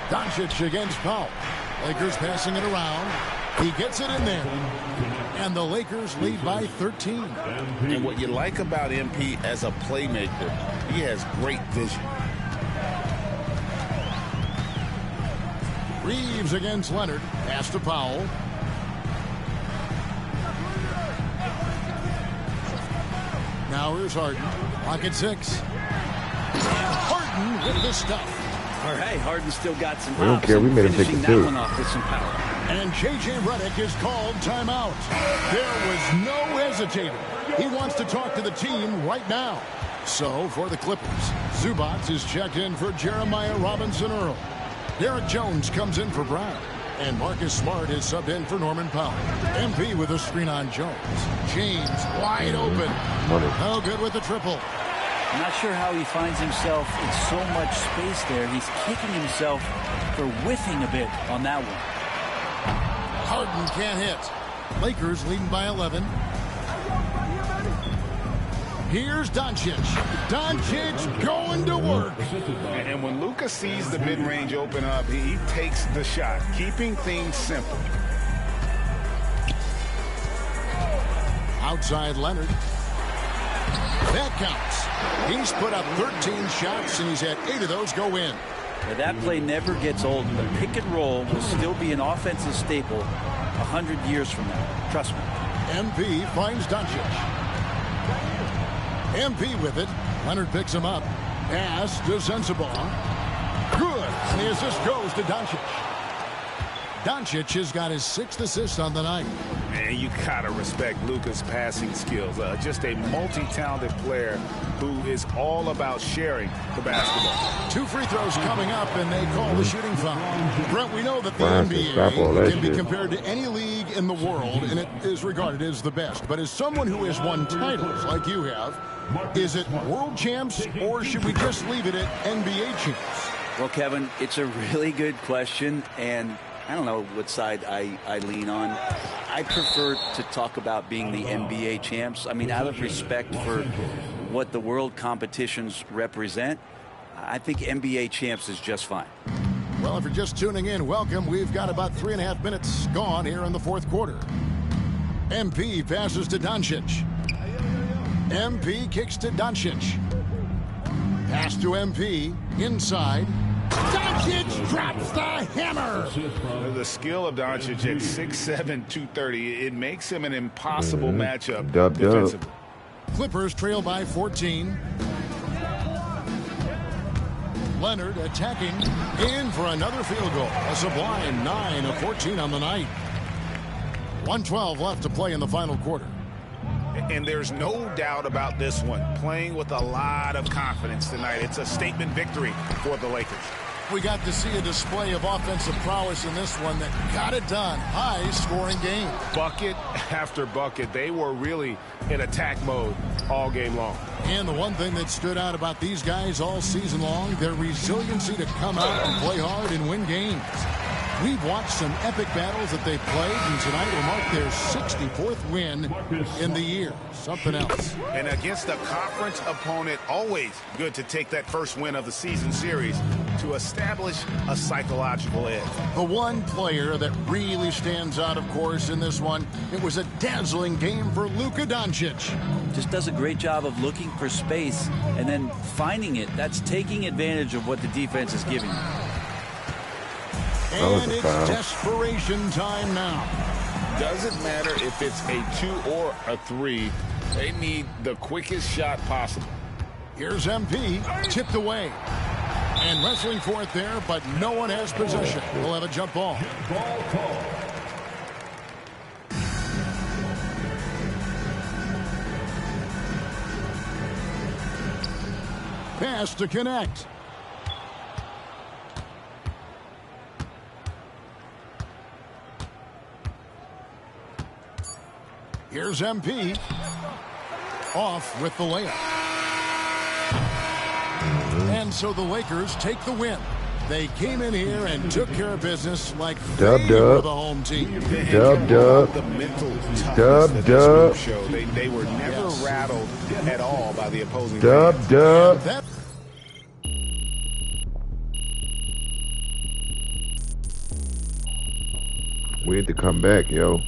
Doncic against Powell. Lakers passing it around. He gets it in there. And the Lakers lead by 13. And what you like about MP as a playmaker, he has great vision. Reeves against Leonard. Pass to Powell. Now here's Harden. Clock at 6. And Harden with the stuff. All right, Harden still got some. We don't care. We made him take the 2. With some power. And J.J. Redick is called timeout. There was no hesitating. He wants to talk to the team right now. So for the Clippers, Zubac is checked in for Jeremiah Robinson-Earl. Derek Jones comes in for Brown. And Marcus Smart is subbed in for Norman Powell. MP with a screen on Jones. James wide open. No good with the triple. I'm not sure how he finds himself in so much space there. He's kicking himself for whiffing a bit on that one. Harden can't hit. Lakers leading by 11. Here's Doncic. Doncic going to work. And when Luka sees the mid-range open up, he takes the shot, keeping things simple. Outside Leonard. That counts. He's put up 13 shots, and he's had 8 of those go in. Now that play never gets old. The pick and roll will still be an offensive staple 100 years from now. Trust me. MP finds Doncic. MP with it. Leonard picks him up. Pass to Sensabaugh. Good. And the assist goes to Doncic. Doncic has got his 6th assist on the night. And you gotta respect Luka's passing skills. Just a multi-talented player who is all about sharing the basketball. 2 free throws coming up, and they call the shooting foul. Brent, we know that the NBA can be compared to any league in the world, and it is regarded as the best. But as someone who has won titles like you have, is it world champs, or should we just leave it at NBA champs? Well, Kevin, it's a really good question, and I don't know what side I lean on. I prefer to talk about being the NBA champs. I mean, out of respect for what the world competitions represent, I think NBA champs is just fine. Well, if you're just tuning in, welcome. We've got about 3.5 minutes gone here in the 4th quarter. MP passes to Doncic. MP kicks to Doncic. Pass to MP. Inside. Doncic drops the hammer. The skill of Doncic at 6'7", 230, it makes him an impossible matchup defensively. Clippers trail by 14. Leonard attacking in for another field goal. A sublime 9 of 14 on the night. 1:12 left to play in the final quarter. And there's no doubt about this one. Playing with a lot of confidence tonight. It's a statement victory for the Lakers. we got to see a display of offensive prowess in this one that got it done. High-scoring game. Bucket after bucket. They were really in attack mode all game long. And the one thing that stood out about these guys all season long, their resiliency to come out and play hard and win games. We've watched some epic battles that they've played, and tonight will mark their 64th win in the year. Something else. And against a conference opponent, always good to take that first win of the season series to establish a psychological edge. The one player that really stands out, of course, in this one, it was a dazzling game for Luka Doncic. Just does a great job of looking for space and then finding it. That's taking advantage of what the defense is giving you. And it's desperation time now. Doesn't matter if it's a 2 or a 3. They need the quickest shot possible. Here's MP, tipped away. And wrestling for it there, but no one has possession. We'll have a jump ball. Ball call. Pass to connect. Here's MP. Off with the layup. And so the Lakers take the win. They came in here and took care of business like they were the home team. Dub. The mental toughness that this group showed. They were never rattled at all by the opposing team. Dub. We had to come back, yo.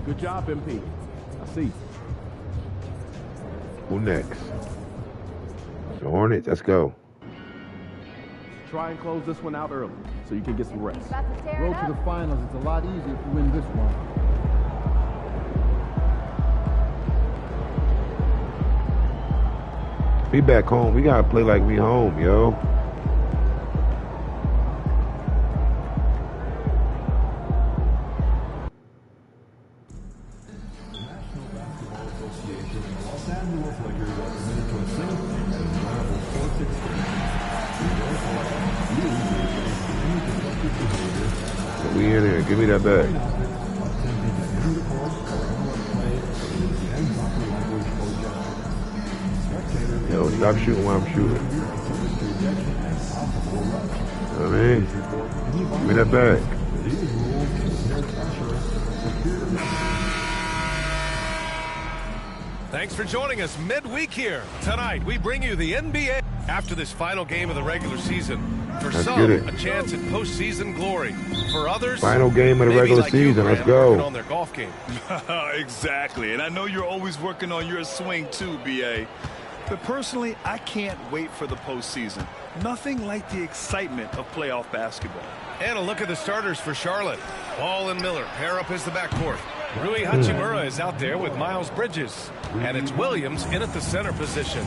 Good job, MP. I see. Who next? The Hornets. Let's go. Try and close this one out early so you can get some rest. Road to the finals. It's a lot easier if you win this one. We back home. We gotta play like we home, yo. We in here. Give me that back. Yo, stop shooting while I'm shooting. You know what I mean? Give me that back. Thanks for joining us midweek here. Tonight, we bring you the NBA after this final game of the regular season. For some, a chance at postseason glory. For others, final game of the regular season. Let's go. On their golf game. Exactly. And I know you're always working on your swing too, BA. But personally, I can't wait for the postseason. Nothing like the excitement of playoff basketball. And a look at the starters for Charlotte. Ball and Miller pair up as the backcourt. Rui Hachimura is out there with Miles Bridges. And it's Williams in at the center position.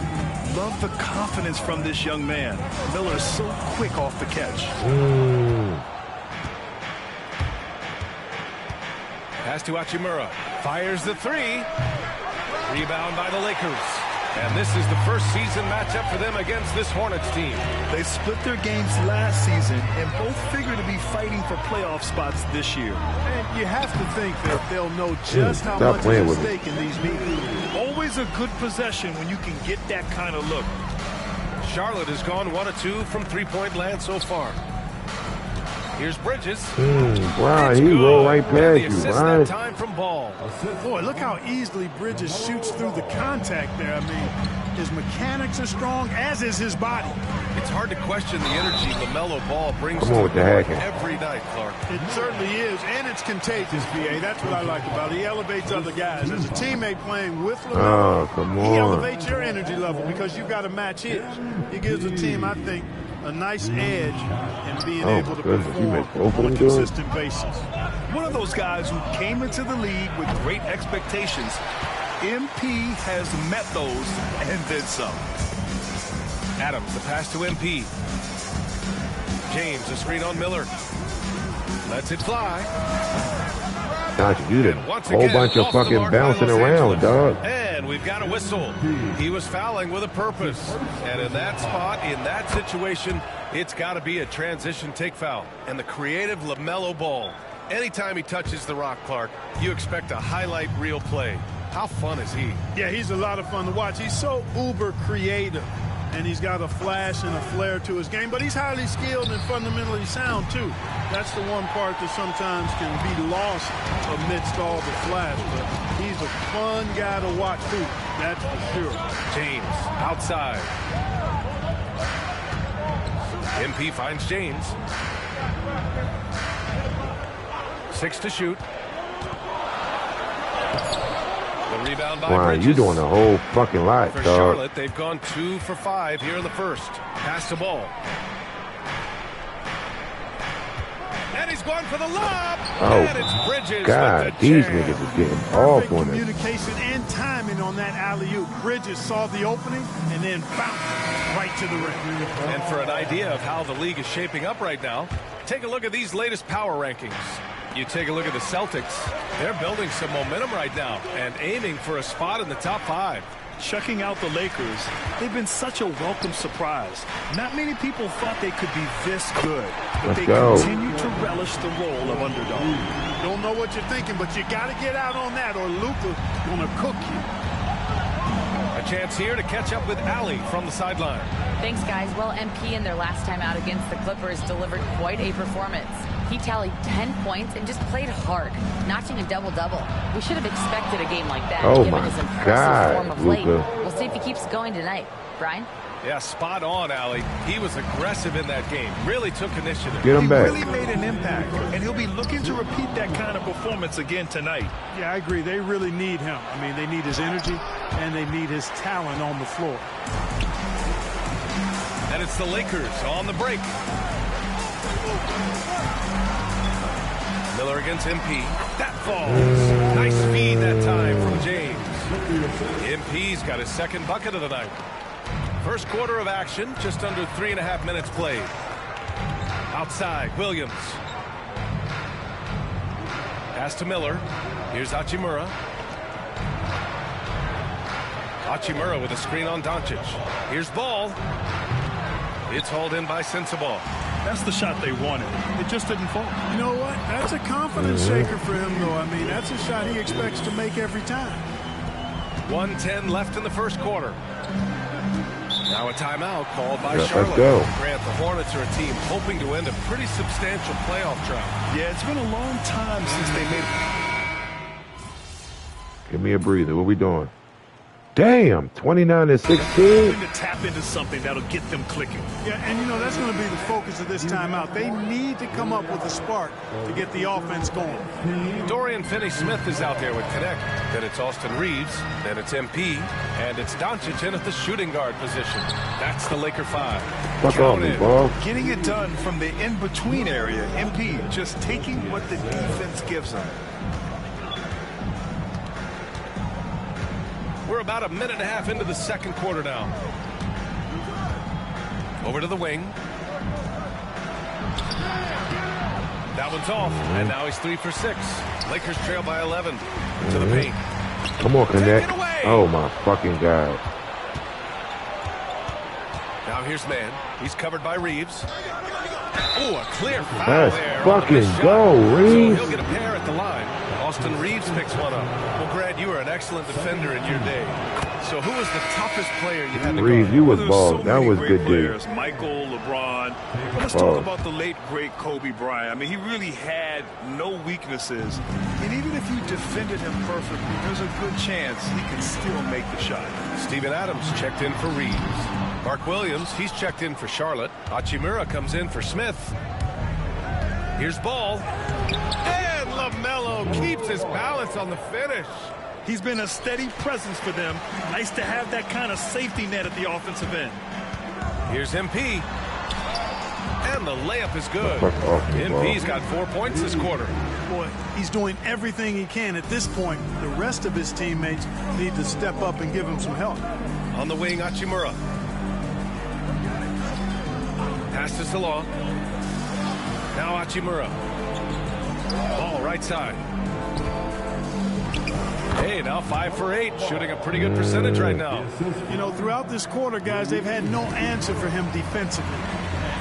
Love the confidence from this young man. Miller is so quick off the catch. Pass to Hachimura. Fires the three. Rebound by the Lakers. And this is the first season matchup for them against this Hornets team. They split their games last season and both figure to be fighting for playoff spots this year. And you have to think that they'll know just how much is at stake in these meetings. Always a good possession when you can get that kind of look. Charlotte has gone 1 of 2 from three-point land so far. Here's Bridges. Wow, he rolled right past you, right? Time from Ball. Boy, look how easily Bridges shoots through the contact there. I mean, his mechanics are strong, as is his body. It's hard to question the energy LaMelo Ball brings to the court every night, Clark. It certainly is, and it's contagious, BA. That's what I like about it. He elevates other guys. As a teammate playing with LaMelo, he elevates your energy level because you've got to match his. He gives the team, I think, a nice edge in being able to perform on a consistent basis. One of those guys who came into the league with great expectations. MP has met those and then some. Adams, the pass to MP. James, a screen on Miller. Lets it fly. Doncic, you did a whole bunch of fucking bouncing around, dog. And we've got a whistle. He was fouling with a purpose. And in that spot, in that situation, it's got to be a transition take foul. And the creative LaMelo Ball. Anytime he touches the rock, Clark, you expect a highlight reel play. How fun is he? Yeah, he's a lot of fun to watch. He's so uber creative, and he's got a flash and a flair to his game, but he's highly skilled and fundamentally sound, too. That's the one part that sometimes can be lost amidst all the flash, but he's a fun guy to watch, too. That's for sure. James, outside. MP finds James. 6 to shoot. The rebound by Bridges. You doing a whole fucking lot, For dog. Charlotte, they've gone 2 for 5 here in the first. Pass the ball. And he's going for the lob. Oh, and it's Bridges God, with the these jam. niggas are getting off on it. Communication and timing on that alley-oop. Bridges saw the opening and then bounced right to the rim. And for an idea of how the league is shaping up right now, take a look at these latest power rankings. You take a look at the Celtics. They're building some momentum right now and aiming for a spot in the top 5. Checking out the Lakers, they've been such a welcome surprise. Not many people thought they could be this good, but they continue to relish the role of underdog. Don't know what you're thinking, but you got to get out on that or Luka's going to cook you. A chance here to catch up with Allie from the sideline. Thanks, guys. Well, MP in their last time out against the Clippers delivered quite a performance. He tallied 10 points and just played hard, notching a double-double. We should have expected a game like that, given his impressive form of late. We'll see if he keeps going tonight. Brian? Yeah, spot on, Allie. He was aggressive in that game. Really took initiative. Get him back. He really made an impact, and he'll be looking to repeat that kind of performance again tonight. Yeah, I agree. They really need him. I mean, they need his energy, and they need his talent on the floor. And it's the Lakers on the break. Miller against MP. That falls. Nice feed that time from James. MP's got his second bucket of the night. First quarter of action, just under 3.5 minutes played. Outside, Williams. Pass to Miller. Here's Hachimura. Hachimura with a screen on Doncic. Here's Ball. It's hauled in by Sensabaugh. That's the shot they wanted. It just didn't fall. You know what? That's a confidence shaker for him, though. I mean, that's a shot he expects to make every time. 1:10 left in the first quarter. Now a timeout called by Charlotte. Let's go. Grant, the Hornets are a team hoping to end a pretty substantial playoff drought. Yeah, it's been a long time since they made it. Give me a breather. What we doing? Damn, 29-16. To tap into something that'll get them clicking. Yeah, and you know, that's going to be the focus of this timeout. They need to come up with a spark to get the offense going. Dorian Finney-Smith is out there with Connect. Then it's Austin Reeves. Then it's MP. And it's Doncic in at the shooting guard position. That's the Laker 5. Fuck off me, ball. Getting it done from the in-between area. MP just taking what the defense gives them. We're about a minute and a half into the second quarter now. Over to the wing. That one's off, and now he's 3 for 6. Lakers trail by 11 to the paint. Come on, Connect. Oh, my fucking God. Now here's Mann. He's covered by Reeves. Oh, a clear foul Let's there. fucking go, Reeves. So he'll get a pair at the line. Austin Reeves picks one up. Well, Grant, you were an excellent defender in your day. So who was the toughest player you had to Reeves, guard? you was There's bald. so That many was great good, dude. players, Michael, LeBron. But let's Bald. talk about the late, great Kobe Bryant. I mean, he really had no weaknesses. And even if you defended him perfectly, there's a good chance he can still make the shot. Steven Adams checked in for Reeves. Mark Williams, he's checked in for Charlotte. Hachimura comes in for Smith. Here's Ball. And LaMelo keeps his balance on the finish. He's been a steady presence for them. Nice to have that kind of safety net at the offensive end. Here's MP. And the layup is good. Fuck off me, MP's ball. got 4 points this quarter. Boy, he's doing everything he can. At this point, the rest of his teammates need to step up and give him some help. On the wing, Hachimura. Pass to Salah. Now Hachimura. Ball right side. Hey, now 5 for 8, shooting a pretty good percentage right now. You know, throughout this quarter, guys, they've had no answer for him defensively.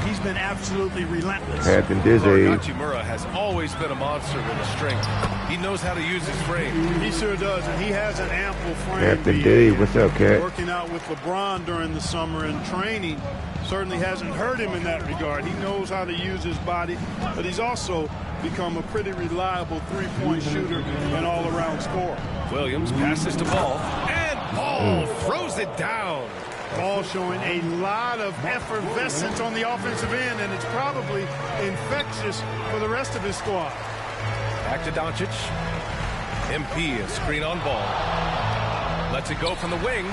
He's been absolutely relentless. Captain Dizzy. Hachimura has always been a monster with a strength. He knows how to use his frame. He sure does, and he has an ample frame. Captain D, what's up, Cap? Working out with LeBron during the summer and training certainly hasn't hurt him in that regard. He knows how to use his body, but he's also become a pretty reliable three-point shooter and all-around scorer. Williams passes to Ball, and Ball throws it down. Ball showing a lot of effervescence on the offensive end, and it's probably infectious for the rest of his squad. Back to Doncic. MP, a screen on Ball. Lets it go from the wing.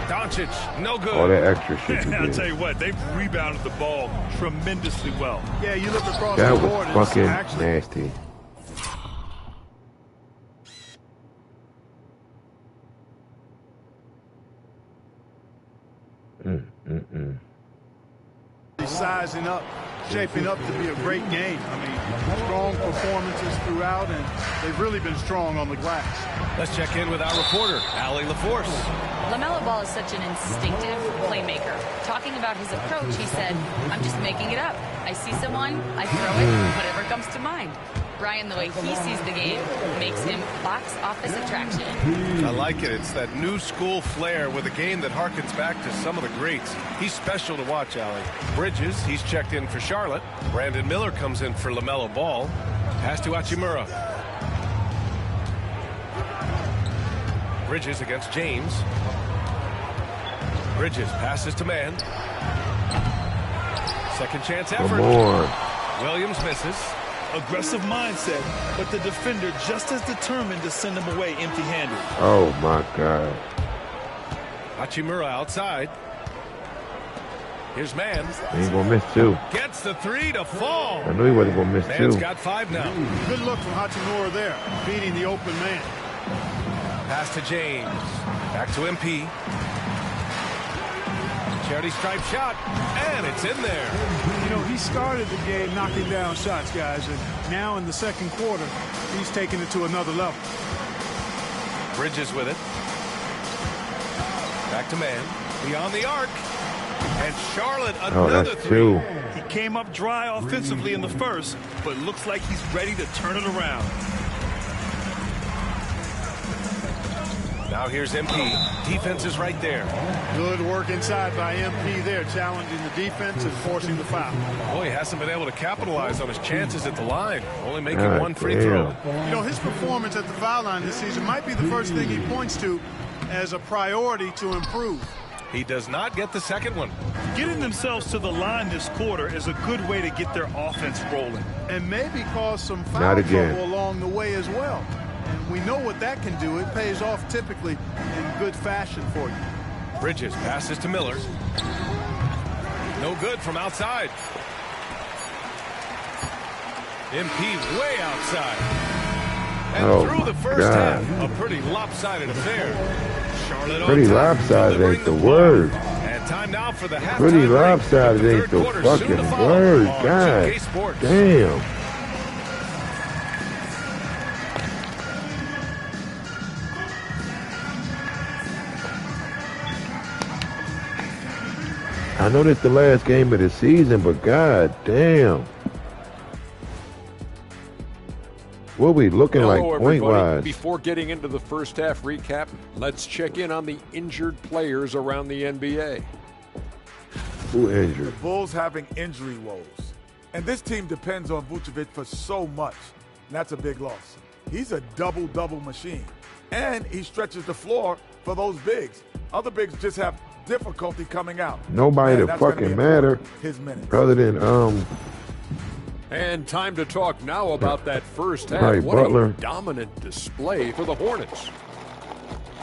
Doncic, no good. All that extra shit. I'll tell you what, they've rebounded the ball tremendously well. Yeah, you look across that the board. That was fucking nasty. Sizing up, shaping up to be a great game. I mean, strong performances throughout, and they've really been strong on the glass. Let's check in with our reporter, Allie LaForce. LaMelo Ball is such an instinctive playmaker. Talking about his approach, he said, "I'm just making it up. I see someone, I throw it, whatever comes to mind." Brian, the way he sees the game makes him box office attraction. I like it. It's that new school flair with a game that harkens back to some of the greats. He's special to watch, Allie. Bridges, he's checked in for Charlotte. Brandon Miller comes in for LaMelo Ball. Pass to Hachimura. Bridges against James. Bridges passes to Mann. Second chance effort. Williams misses. Aggressive mindset, but the defender just as determined to send him away empty-handed. Oh, my God. Hachimura outside. Here's Mann. He ain't going to miss two. Gets the three to fall. I knew he wasn't going to miss two. Mann's got 5 now. Good look from Hachimura there, beating the open man. Pass to James. Back to MP. Charity stripe shot, and it's in there. You know, he started the game knocking down shots, guys, and now in the second quarter, he's taking it to another level. Bridges with it. Back to Mann. Beyond the arc. And Charlotte, another three. He came up dry offensively in the first, but looks like he's ready to turn it around. Now here's MP. Defense is right there. Good work inside by MP there, challenging the defense and forcing the foul. Boy, he hasn't been able to capitalize on his chances at the line. Only making one free throw. You know, his performance at the foul line this season might be the first thing he points to as a priority to improve. He does not get the second one. Getting themselves to the line this quarter is a good way to get their offense rolling. And maybe cause some foul trouble along the way as well. And we know what that can do. It pays off typically in good fashion for you. Bridges passes to Miller. No good from outside. MP way outside. And through the first half, a pretty lopsided affair. Charlotte pretty lopsided ain't the word. And time now for the halftime. Pretty lopsided ain't the fucking word. God damn. I know this is the last game of the season, but god damn. What are we looking like point-wise? Before getting into the first half recap, let's check in on the injured players around the NBA. Who injured? The Bulls having injury woes. And this team depends on Vucevic for so much. And that's a big loss. He's a double-double machine. And he stretches the floor for those bigs. Other bigs just have difficulty coming out. Nobody to fucking matter other than And time to talk now about that first half. Right, what Butler. a dominant display for the Hornets.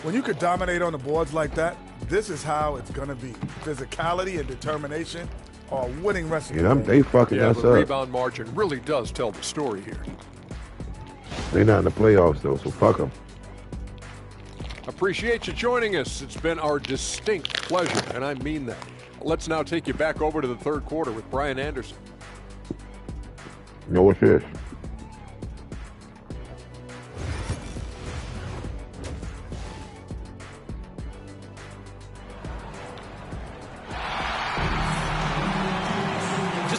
When you could dominate on the boards like that, this is how it's going to be. Physicality and determination are a winning recipe. Yeah, they fucking us the up. rebound margin really does tell the story here. They're not in the playoffs, though, so fuck them. Appreciate you joining us. It's been our distinct pleasure, and I mean that. Let's now take you back over to the third quarter with Brian Anderson. You know what's this?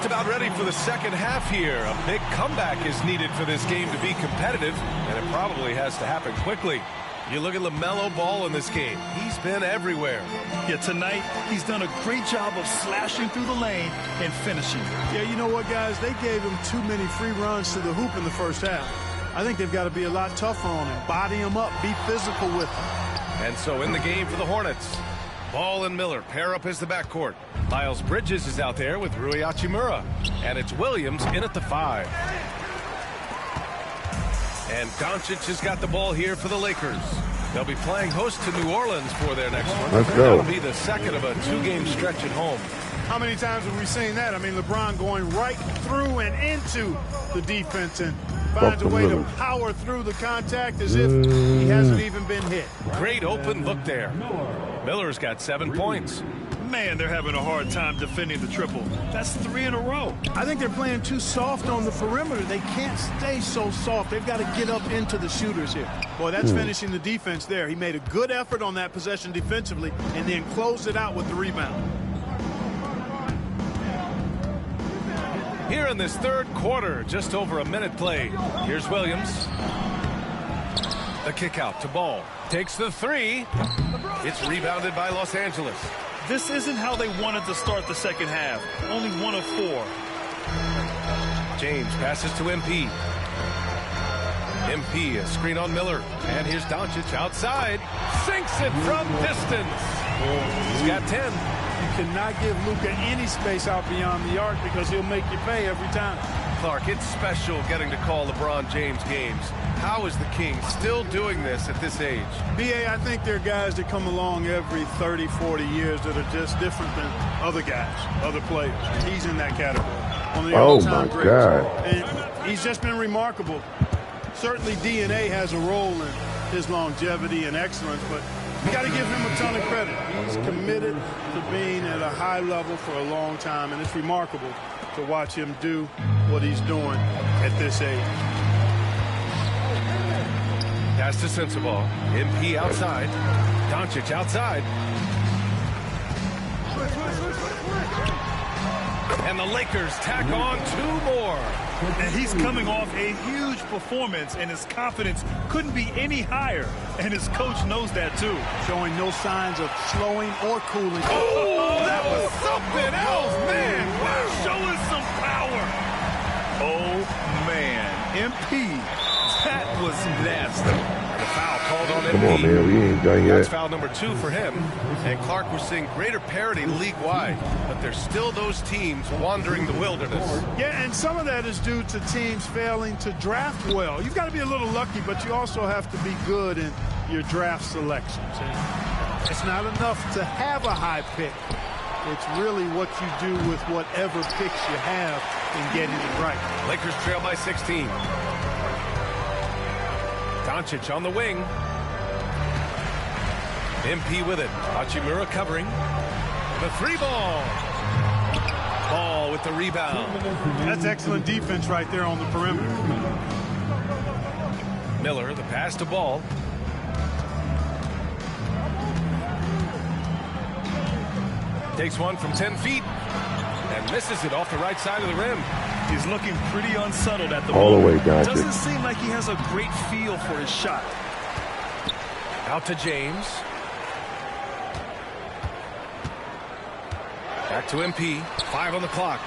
just about ready for the second half here. A big comeback is needed for this game to be competitive, and it probably has to happen quickly. You look at LaMelo Ball in this game. He's been everywhere. Yeah, tonight he's done a great job of slashing through the lane and finishing. Yeah, you know what, guys? They gave him too many free runs to the hoop in the first half. I think they've got to be a lot tougher on him. Body him up. Be physical with him. And so in the game for the Hornets, Ball and Miller pair up as the backcourt. Miles Bridges is out there with Rui Hachimura. And it's Williams in at the 5. And Doncic has got the ball here for the Lakers. They'll be playing host to New Orleans for their next one. Let's go. That'll be the second of a 2-game stretch at home. How many times have we seen that? I mean, LeBron going right through and into the defense and finds a way to power through the contact as if he hasn't even been hit. Great open look there. Miller's got 7 points. Man, they're having a hard time defending the triple. That's 3 in a row. I think they're playing too soft on the perimeter. They can't stay so soft. They've got to get up into the shooters here. Boy, that's finishing the defense there. He made a good effort on that possession defensively and then closed it out with the rebound. Here in this third quarter, just over a minute played. Here's Williams. The kick out to Ball. Takes the 3. It's rebounded by Los Angeles. This isn't how they wanted to start the second half. Only 1 of 4. James passes to MP. MP, a screen on Miller. And here's Doncic outside. Sinks it from distance. He's got 10. You cannot give Luka any space out beyond the arc because he'll make you pay every time. Clark, it's special getting to call LeBron James games. How is the King still doing this at this age? B.A., I think there are guys that come along every 30, 40 years that are just different than other guys, other players. He's in that category. One of the all-time greats. God. And he's just been remarkable. Certainly DNA has a role in his longevity and excellence, but you got to give him a ton of credit. He's committed to being at a high level for a long time, and it's remarkable to watch him do what he's doing at this age. Pass to Sensabaugh. MP outside. Doncic outside. And the Lakers tack on 2 more. And he's coming off a huge performance, and his confidence couldn't be any higher. And his coach knows that, too. Showing no signs of slowing or cooling. Oh, that was something else, man. Wow, showing some power. Oh, man. MP, that was nasty. The foul called on MP. Come on, man. We ain't done yet. That's foul number 2 for him. And Clark, we're seeing greater parity league-wide. But there's still those teams wandering the wilderness. Yeah, and some of that is due to teams failing to draft well. You've got to be a little lucky, but you also have to be good in your draft selections. And it's not enough to have a high pick. It's really what you do with whatever picks you have in getting it right. Lakers trail by 16. Doncic on the wing. MP with it. Hachimura covering. The 3-ball. Ball with the rebound. That's excellent defense right there on the perimeter. Miller, the pass to Ball. Takes one from 10 feet and misses it off the right side of the rim. He's looking pretty unsettled at the all moment. The way, guys. Doesn't seem like he has a great feel for his shot. Out to James. Back to MP. 5 on the clock.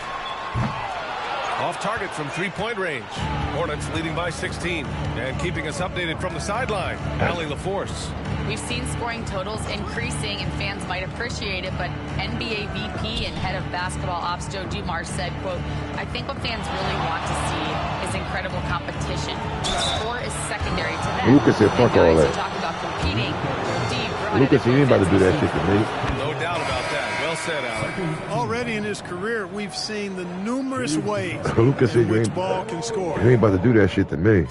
Off target from 3-point range. Hornets leading by 16. And keeping us updated from the sideline, Allie LaForce. We've seen scoring totals increasing, and fans might appreciate it, but NBA VP and head of basketball ops Joe Dumars said, quote, I think what fans really want to see is incredible competition. The score is secondary to that. Lucas said, fuck all that. Talk about competing. Lucas, he ain't about to do that shit to me. No doubt about that. Well said, Alec. Already in his career, we've seen the numerous ways Lucas in which Ball can score. He ain't about to do that shit to me.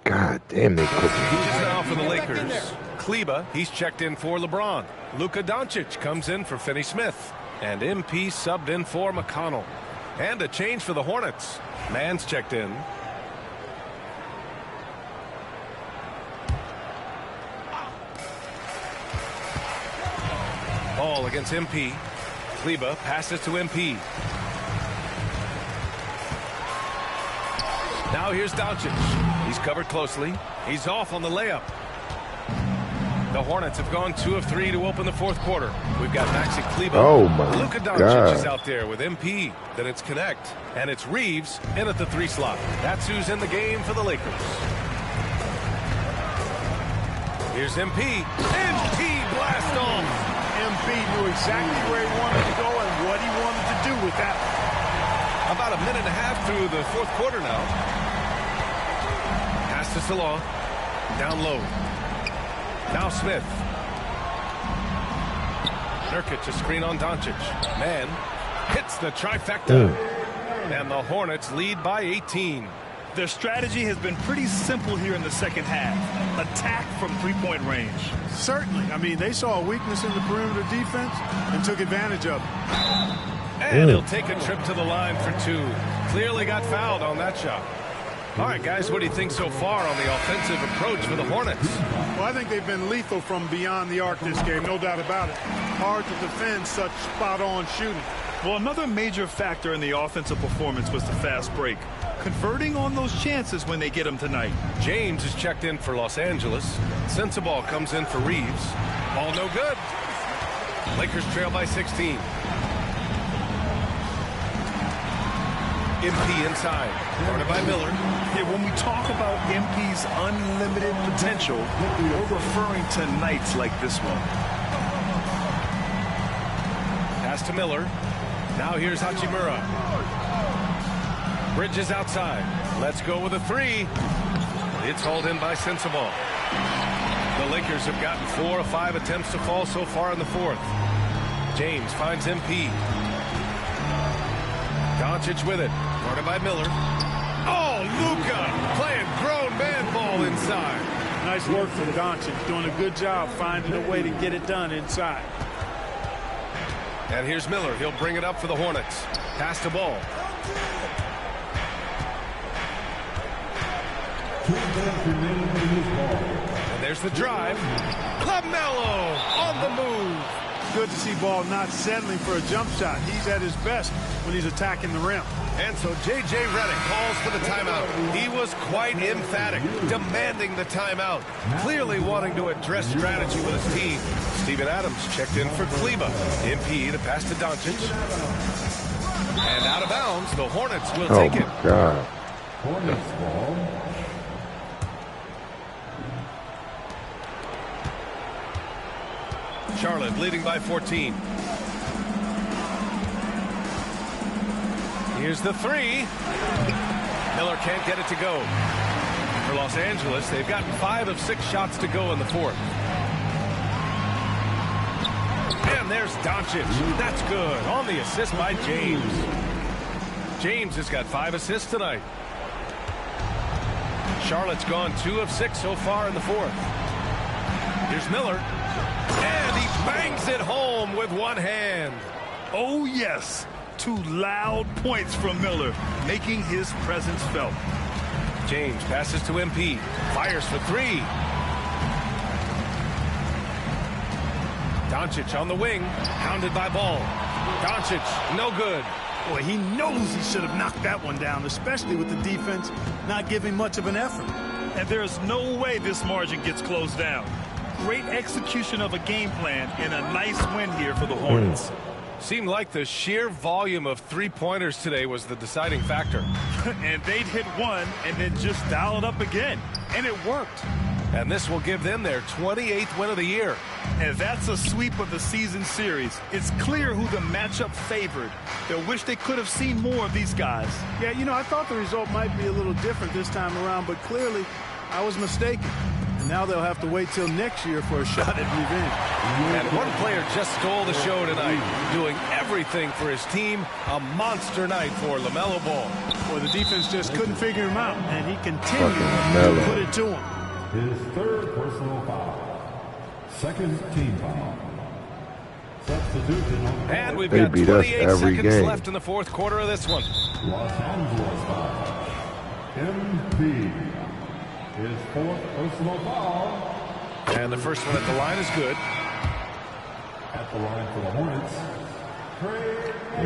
God damn, they cooking. Just now for the Lakers. Kleba, he's checked in for LeBron. Luka Doncic comes in for Finney Smith. And MP subbed in for McConnell. And a change for the Hornets. Mann's checked in. Ball against MP. Kleber passes to MP. Now here's Doncic. He's covered closely. He's off on the layup. The Hornets have gone 2 of 3 to open the fourth quarter. We've got Maxi Kleber. Oh, my Luka Doncic God. is out there with MP. Then it's Connect. And it's Reeves in at the 3 slot. That's who's in the game for the Lakers. Here's MP. MP blast off. MP knew exactly where he wanted to go and what he wanted to do with that. About a minute and a half through the fourth quarter now. Pass to Salah. Down low. Now Smith. Nurkic a screen on Doncic. Man hits the trifecta. And the Hornets lead by 18. Their strategy has been pretty simple here in the second half. Attack from three-point range. Certainly. I mean, they saw a weakness in the perimeter defense and took advantage of it. And he'll take a trip to the line for 2. Clearly got fouled on that shot. All right, guys, what do you think so far on the offensive approach for the Hornets? Well, I think they've been lethal from beyond the arc this game, no doubt about it. Hard to defend such spot-on shooting. Well, another major factor in the offensive performance was the fast break. Converting on those chances when they get them tonight. James is checked in for Los Angeles. Sensabaugh comes in for Reeves. Ball no good. Lakers trail by 16. MP inside. Guarded by Miller. Yeah, when we talk about MP's unlimited potential, we're referring to nights like this one. Pass to Miller. Now here's Hachimura. Bridges outside. Let's go with a 3. It's hauled in by Sensabaugh. The Lakers have gotten 4 of 5 attempts to fall so far in the fourth. James finds MP. Doncic with it. Guarded by Miller. Oh, Luka playing grown man ball inside. Nice work from Doncic. Doing a good job finding a way to get it done inside. And here's Miller. He'll bring it up for the Hornets. Pass to Ball. And there's the drive. LaMelo on the move. Good to see Ball not settling for a jump shot. He's at his best when he's attacking the rim. And so J.J. Redick calls for the timeout. He was quite emphatic, demanding the timeout, clearly wanting to address strategy with his team. Steven Adams checked in for Kleber. MP, the pass to Doncic. And out of bounds, the Hornets will take it. Oh, my God. Hornets ball. Charlotte leading by 14. Here's the 3. Miller can't get it to go. For Los Angeles, they've gotten 5 of 6 shots to go in the fourth. And there's Doncic. That's good. On the assist by James. James has got 5 assists tonight. Charlotte's gone 2 of 6 so far in the fourth. Here's Miller. And he bangs it home with one hand. Oh, yes. 2 loud points from Miller, making his presence felt. James passes to MP. Fires for 3. Doncic on the wing. Pounded by Ball. Doncic, no good. Boy, he knows he should have knocked that one down, especially with the defense not giving much of an effort. And there's no way this margin gets closed down. Great execution of a game plan and a nice win here for the Hornets. Seemed like the sheer volume of 3-pointers today was the deciding factor. And they'd hit one and then just dial it up again. And it worked. And this will give them their 28th win of the year. And that's a sweep of the season series. It's clear who the matchup favored. They'll wish they could have seen more of these guys. Yeah, you know, I thought the result might be a little different this time around, but clearly I was mistaken. And now they'll have to wait till next year for a shot at revenge. And one player just stole the show tonight, doing everything for his team. A monster night for LaMelo Ball. Well, the defense just couldn't figure him out, and he continued to put it to him. His 3rd personal foul. 2nd team foul. Substitution. And we've got 28 seconds left in the fourth quarter of this one. Los Angeles foul. MP. His 4th personal foul. And the first one at the line is good. At At the line for the Hornets,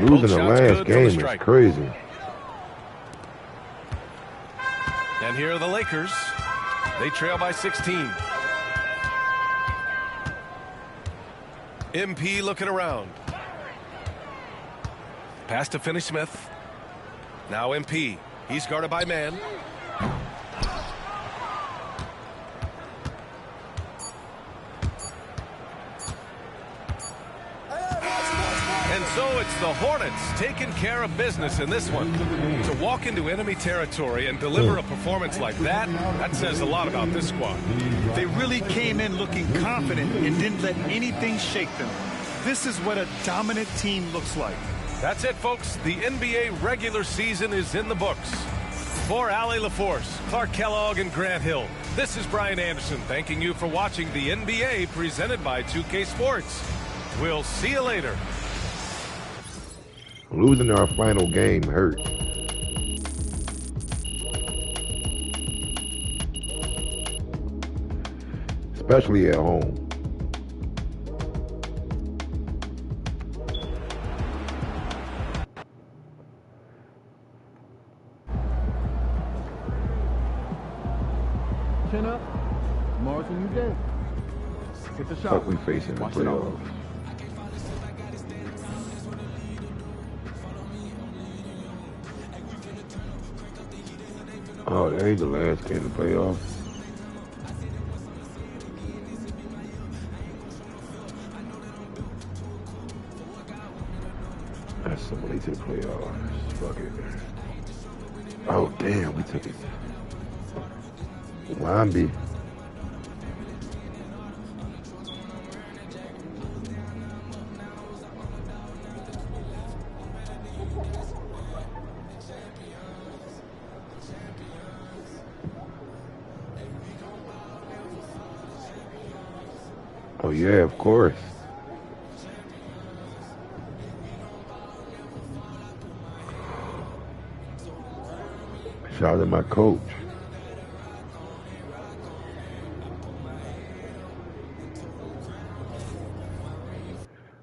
Losing the last game is crazy. And here are the Lakers. They trail by 16. MP looking around. Pass to Finney-Smith. Now MP. He's guarded by man. And so it's the Hornets taking care of business in this one. To walk into enemy territory and deliver a performance like that, that says a lot about this squad. They really came in looking confident and didn't let anything shake them. This is what a dominant team looks like. That's it, folks. The NBA regular season is in the books. For Allie LaForce, Clark Kellogg, and Grant Hill, this is Brian Anderson thanking you for watching the NBA presented by 2K Sports. We'll see you later. Losing our final game hurt. Especially at home. Chin up. Mars when you dead. Get the shot. Fuck we facing the playoffs. Oh, that ain't the last game of the playoffs. That's somebody to the playoffs. Fuck it. Oh, damn, we took it. Wambi. Oh yeah, of course. Shout out to my coach.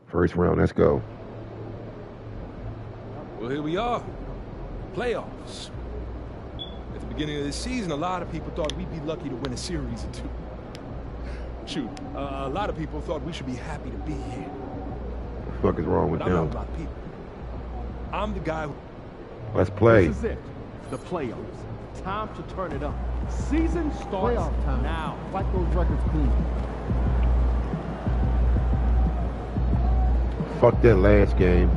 First round, let's go. Well, here we are. Playoffs. At the beginning of the season, a lot of people thought we'd be lucky to win a series or two. Shoot, a lot of people thought we should be happy to be here. What the fuck is wrong with But I'm not them? a lot of people. I'm the guy who... Let's play. This is it. The playoffs. Time to turn it up. Season starts playoff time now. Fight those records clean. Fuck that last game.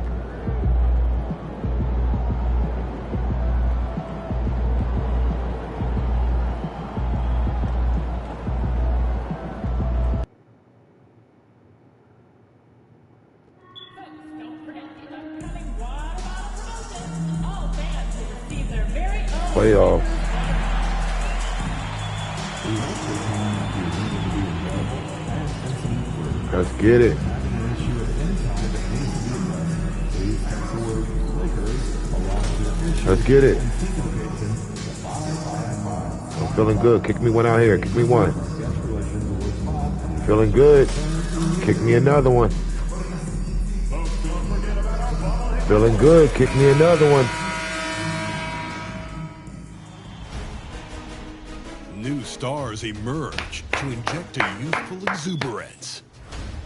Playoffs. Let's get it. Let's get it. I'm feeling good. Kick me one out here. Kick me one. Feeling good. Kick me another one. Feeling good. Kick me another one. New stars emerge to inject a youthful exuberance.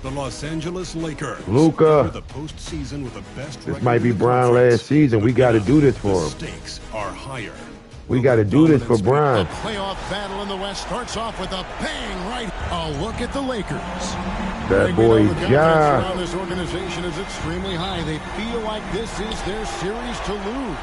The Los Angeles Lakers. Luka. The postseason with the best. This might be Brian last season. We got to do this for him. Stakes are higher. We got to do this for Brian. The playoff battle in the West starts off with a bang right. A look at the Lakers. That boy Ja. Around this organization is extremely high. They feel like this is their series to lose.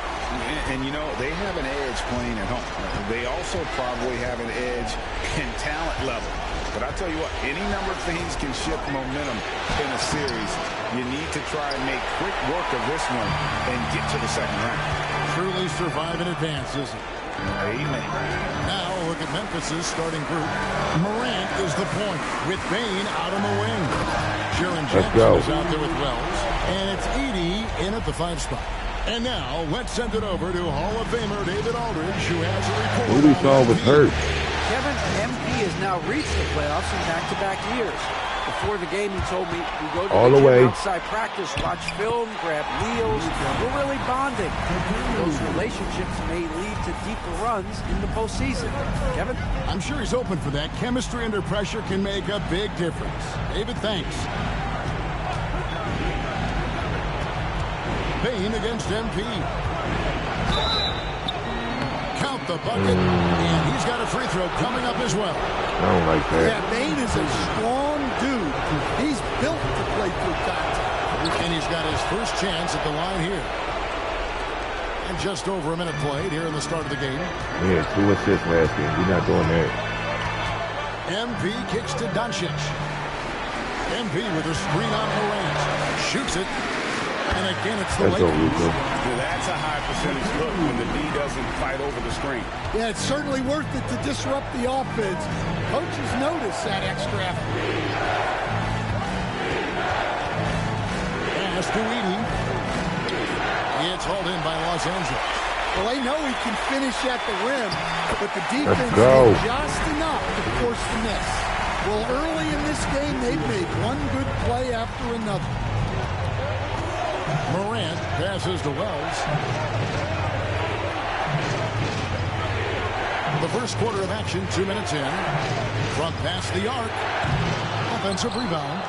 And you know, they have an edge playing at home. They also probably have an edge in talent level. But I tell you what, any number of things can shift momentum in a series. You need to try and make quick work of this one and get to the second round. Truly survive in advance, isn't it? Amen. Now look at Memphis's starting group. Morant is the point with Bane out on the wing. Jaren Jackson is out there with Wells. And it's Edey in at the 5 spot. And now let's send it over to Hall of Famer David Aldridge, who has a report. Who we saw was hurt. Kevin, MP has now reached the playoffs in back-to-back years. Before the game, he told me, we go to all the the way outside practice, watch film, grab meals. We're really bonding. Those relationships may lead to deeper runs in the postseason. Kevin? I'm sure he's open for that. Chemistry under pressure can make a big difference. David, thanks. Bane against MP. Count the bucket, and he's got a free throw coming up as well. I don't like that. Yeah, Bane is a strong dude. He's built to play through contact. And he's got his first chance at the line here. And just over a minute played here in the start of the game. Yeah, 2 assists last game. We're not doing that. MP kicks to Doncic. MP with a screen on Morant. Shoots it. And again, it's the Lakers. That's a high percentage look when the D doesn't fight over the screen. Yeah, it's certainly worth it to disrupt the offense. Coaches notice that extra effort. Pass to Edey. It's hauled in by Los Angeles. Well, they know he can finish at the rim, but the defense did just enough to force the miss. Well, early in this game, they've made one good play after another. Morant passes to Wells. The first quarter of action, 2 minutes in. Front past the arc. Offensive rebound.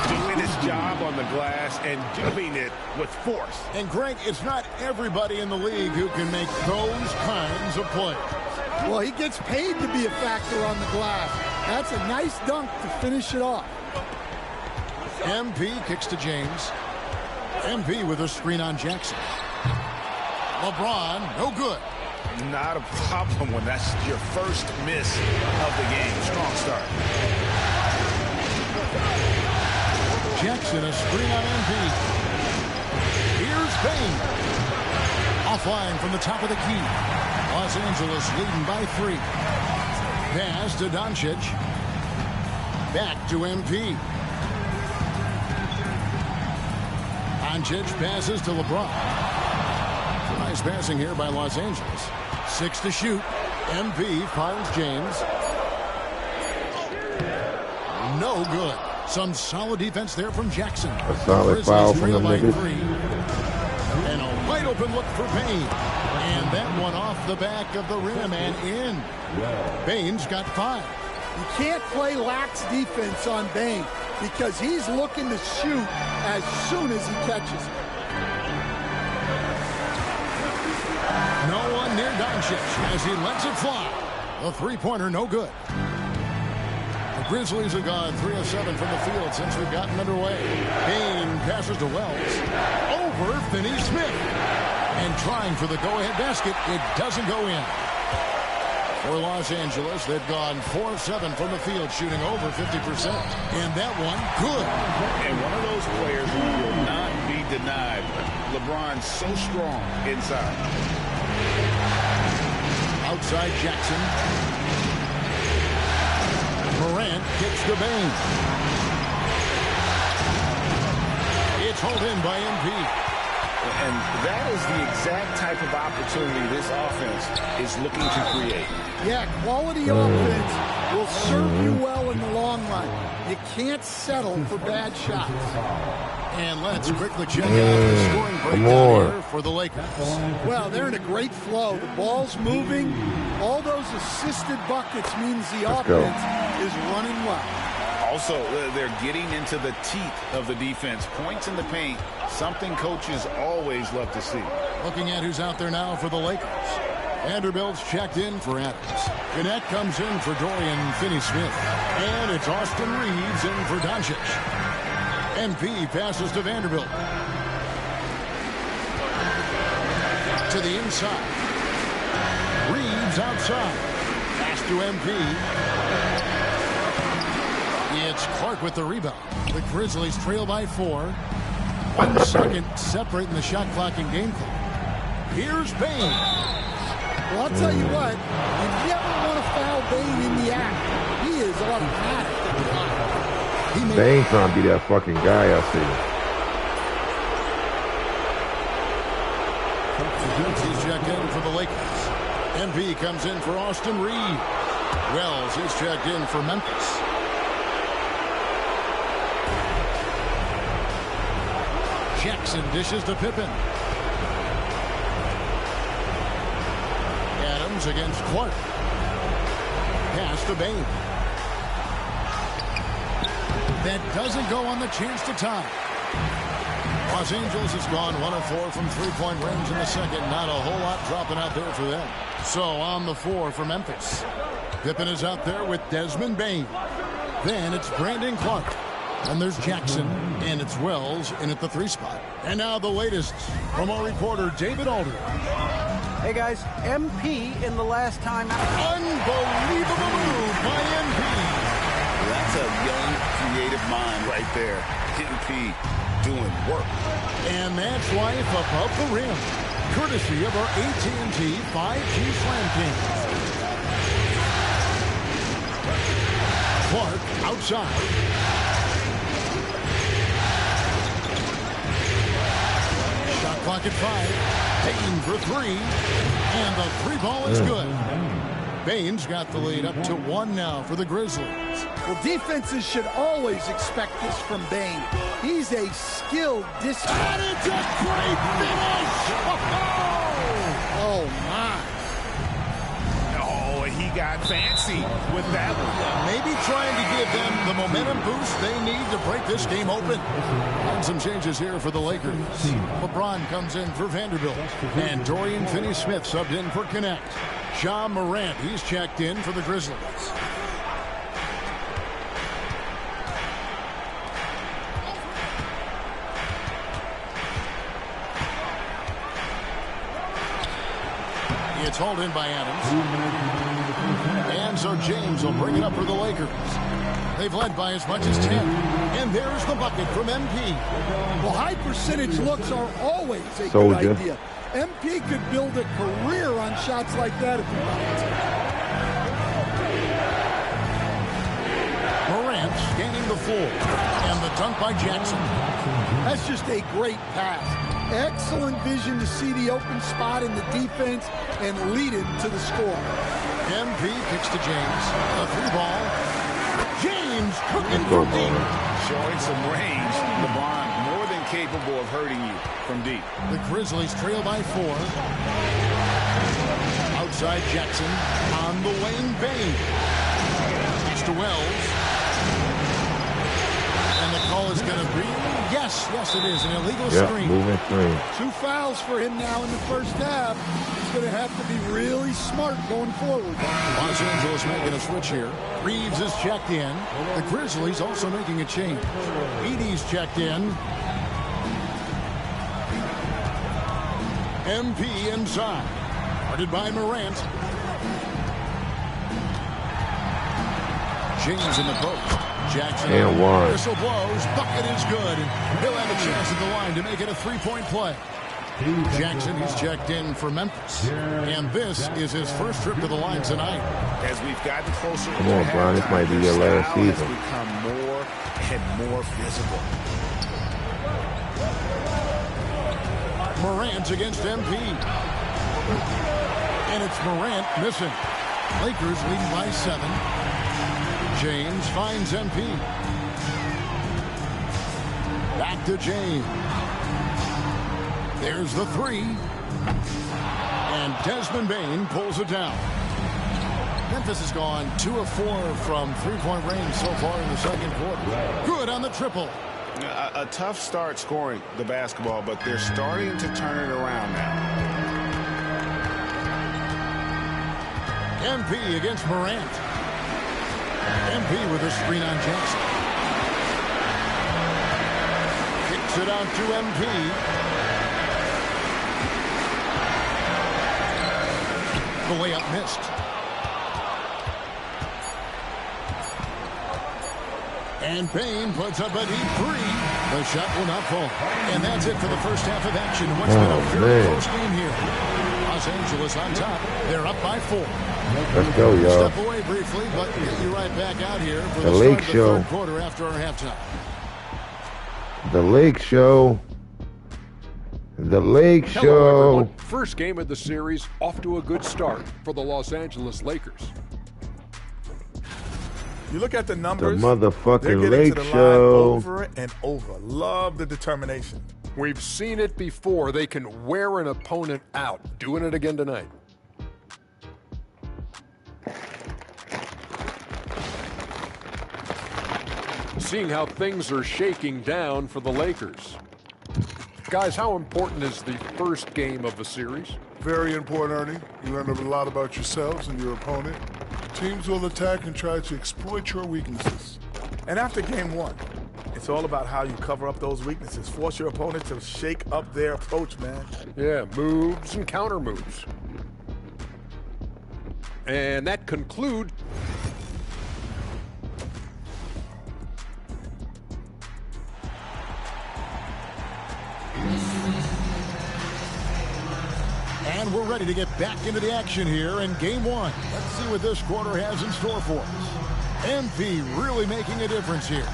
Doing his job on the glass and doing it with force. And Greg, it's not everybody in the league who can make those kinds of plays. Well, he gets paid to be a factor on the glass. That's a nice dunk to finish it off. MP kicks to James. MP with a screen on Jackson. LeBron, no good. Not a problem when that's your first miss of the game. Strong start. Jackson, a screen on MP. Here's Bane. Offline from the top of the key. Los Angeles leading by 3. Pass to Doncic. Back to MP. Doncic passes to LeBron. Nice passing here by Los Angeles. 6 to shoot. MP finds James. No good. Some solid defense there from Jackson. A solid foul from the niggas. 3. And a wide open look for Bane. And that one off the back of the rim and in. Bane's got 5. You can't play lax defense on Bane because he's looking to shoot as soon as he catches it. No one near Doncic as he lets it fly. The three-pointer no good. The Grizzlies have gone 3 of 7 from the field since we've gotten underway. Bane passes to Wells. Over Finney-Smith. And trying for the go-ahead basket. It doesn't go in. For Los Angeles, they've gone 4 of 7 from the field, shooting over 50%. And that one, good. And one of those players who will not be denied. LeBron's so strong inside. Outside Jackson. Morant kicks to Bane. It's hauled in by MP. And that is the exact type of opportunity this offense is looking to create. Yeah, quality offense will serve you well in the long run. You can't settle for bad shots. And let's quickly check out the scoring breakdown here for the Lakers. Well, they're in a great flow. The ball's moving. All those assisted buckets means the offense is running well. Also, they're getting into the teeth of the defense. Points in the paint, something coaches always love to see. Looking at who's out there now for the Lakers. Vanderbilt's checked in for Adams. Gannett comes in for Dorian Finney-Smith. And it's Austin Reeves in for Doncic. MP passes to Vanderbilt. To the inside. Reeves outside. Pass to MP. It's Clark with the rebound. The Grizzlies trail by 4. 1 second separating the shot clock and game clock. Here's Bane. Well, I'll tell you what, if you ever want to foul Bane in the act, he is automatic at the line. Bane trying to be that fucking guy, I see. He's checked in for the Lakers. MP comes in for Austin Reeves. Wells is checked in for Memphis. Jackson dishes to Pippen. Adams against Clark. Pass to Bain. That doesn't go on the chance to tie. Los Angeles has gone 1 of 4 from three-point range in the second. Not a whole lot dropping out there for them. So on the 4 for Memphis. Pippen is out there with Desmond Bain. Then it's Brandon Clark. And there's Jackson, and it's Wells in at the 3 spot. And now the latest from our reporter, David Alder. Hey, guys, MP in the last time out. Unbelievable move by MP. That's a young, creative mind right there. MP doing work. And that's life above the rim, courtesy of our AT&T 5G Slam King. Clark outside. Shot clock at 5. Payton for 3. And the 3 ball is good. Bain's got the lead up to 1 now for the Grizzlies. Well, defenses should always expect this from Bain. He's a skilled distance. And it's a great finish! Oh, my. Oh, he got fancy with that one. Maybe trying to give them the momentum boost they need to break this game open. And some changes here for the Lakers. LeBron comes in for Vanderbilt. And Dorian Finney-Smith subbed in for Connect. Ja Morant, he's checked in for the Grizzlies. It's hauled in by Adams. And so James will bring it up for the Lakers. They've led by as much as 10. And there's the bucket from MP. Well, high percentage looks are always a good idea. MP could build a career on shots like that if he wanted to. Morant scanning the floor. And the dunk by Jackson. That's just a great pass. Excellent vision to see the open spot in the defense and lead it to the score. MP kicks to James. A 3 ball. James cooking from deep. Showing some range. LeBron more than capable of hurting you from deep. The Grizzlies trail by 4. Outside Jackson. On the lane, Bain. It's to Wells. And the call is going to be... Yes, it is. An illegal screen. Moving 3. 2 fouls for him now in the first half. He's going to have to be really smart going forward. Los Angeles making a switch here. Reeves is checked in. The Grizzlies also making a change. Edey's checked in. MP inside. Guarded by Morant. James in the post. Jackson and 1. Whistle blows. Bucket is good. He'll have a chance at the line to make it a 3-point play. Jackson, he's checked in for Memphis. And this is his first trip to the line tonight. As we've gotten closer, come on, Brian, this might be your last season. Has become more and more visible. Morant against MP. And it's Morant missing. Lakers leading by 7. James finds MP. Back to James. There's the 3. And Desmond Bain pulls it down. Memphis has gone 2 of 4 from 3-point range so far in the second quarter. Good on the triple. A tough start scoring the basketball, but they're starting to turn it around now. MP against Morant. MP with a screen on Jackson. Kicks it out to MP. The layup missed. And Bain puts up a deep 3. The shot will not fall. And that's it for the first half of action. What's been a very close game here. Los Angeles on top. They're up by 4. Let's go, y'all. Step away briefly, but get you right back out here for the the Lake start Show. Of the third quarter after our halftime. The Lake Show. The Lake Hello, Show. everyone. First game of the series, off to a good start for the Los Angeles Lakers. You look at the numbers. The motherfucking they're getting Lake to the Show. line over and over. Love the determination. We've seen it before. They can wear an opponent out. Doing it again tonight. Seeing how things are shaking down for the Lakers. Guys, how important is the first game of the series? Very important, Ernie. You learn a lot about yourselves and your opponent. Teams will attack and try to exploit your weaknesses. And after game one, it's all about how you cover up those weaknesses. Force your opponent to shake up their approach, man. Yeah, moves and counter moves. And that concludes. And we're ready to get back into the action here in game one. Let's see what this quarter has in store for us. MP really making a difference here.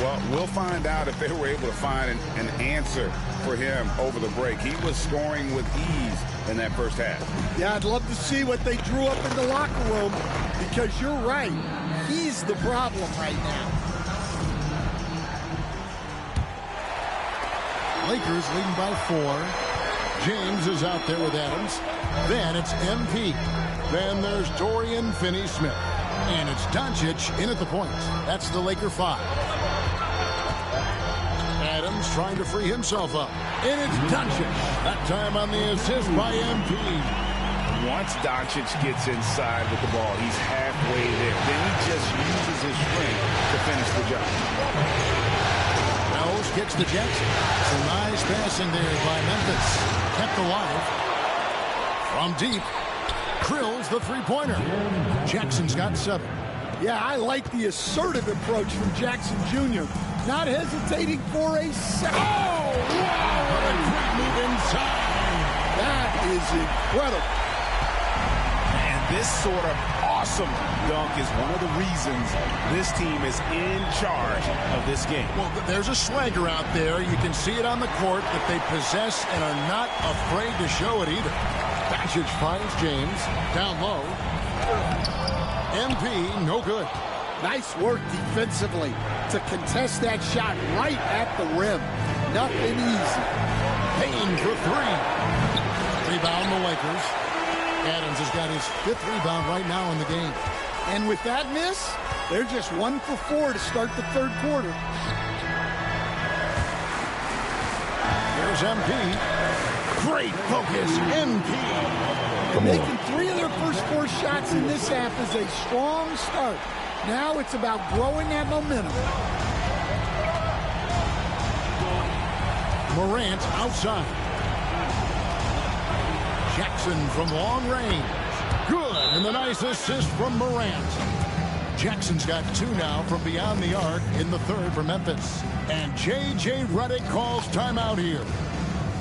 Well, we'll find out if they were able to find an answer for him over the break. He was scoring with ease in that first half. Yeah, I'd love to see what they drew up in the locker room, because you're right. He's the problem right now. Lakers leading by 4. James is out there with Adams. Then it's MP. Then there's Dorian Finney-Smith. And it's Doncic in at the point. That's the Laker 5. Adams trying to free himself up. And it's Doncic. That time on the assist by MP. Once Doncic gets inside with the ball, he's halfway there. Then he just uses his strength to finish the job. Wells gets to Jackson. Some nice passing there by Memphis. Kept alive. From deep. Krills the three-pointer. Jackson's got 7. Yeah, I like the assertive approach from Jackson Jr. Not hesitating for a second. Oh, wow, what a great move inside. That is incredible. And this sort of awesome dunk is one of the reasons this team is in charge of this game. Well, there's a swagger out there. You can see it on the court that they possess and are not afraid to show it either. Doncic finds James down low. MP, no good. Nice work defensively to contest that shot right at the rim. Nothing easy. Payne for 3. Rebound the Lakers. Adams has got his 5th rebound right now in the game. And with that miss, they're just 1 for 4 to start the third quarter. Here's MP. Great focus, MP. Making 3 of their first 4 shots in this half is a strong start. Now it's about growing that momentum. Morant outside. Jackson from long range. Good, and the nice assist from Morant. Jackson's got 2 now from beyond the arc in the third for Memphis. And J.J. Redick calls timeout here.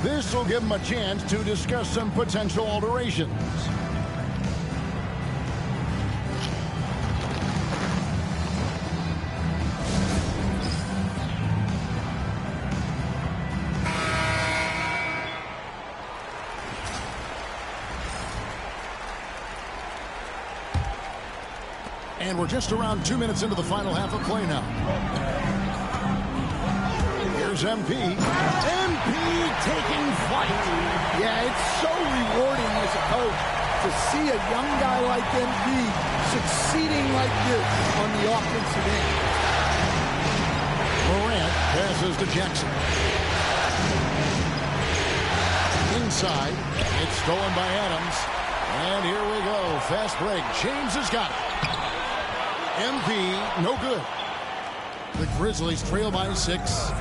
This will give him a chance to discuss some potential alterations. And we're just around 2 minutes into the final half of play now. Here's MP. MP taking flight. Yeah, it's so rewarding as a coach to see a young guy like MP succeeding like this on the offensive end. Morant passes to Jackson. Inside. It's stolen by Adams. And here we go. Fast break. James has got it. MP, no good. The Grizzlies trail by 6.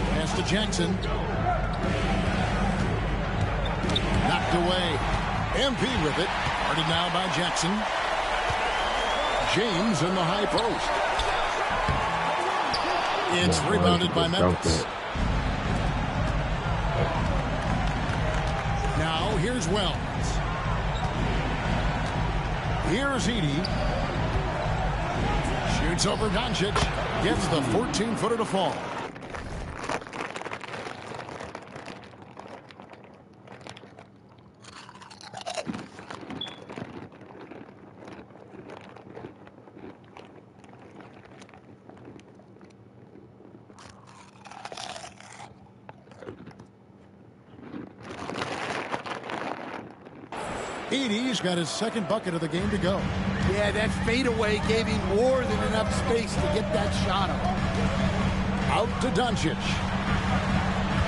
Pass to Jackson. Knocked away. MP with it. Guarded now by Jackson. James in the high post. It's rebounded by Memphis. Now here's Wells. Here's Edey. Shoots over Doncic. Gets the 14-footer to fall. Edey's got his second bucket of the game to go. Yeah, that fadeaway gave him more than enough space to get that shot up. Out to Doncic.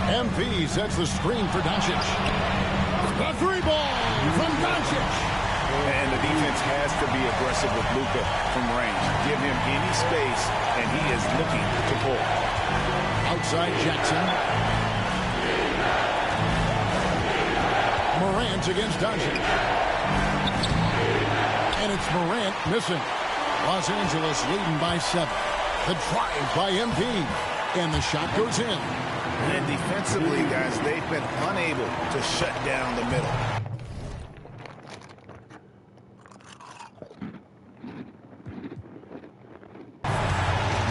MP sets the screen for Doncic. The three ball from Doncic. And the defense has to be aggressive with Luka from range. Give him any space, and he is looking to pull. Outside Jackson. Morant against Doncic. And it's Morant missing. Los Angeles leading by 7. The drive by MP. And the shot goes in. And defensively, guys, they've been unable to shut down the middle.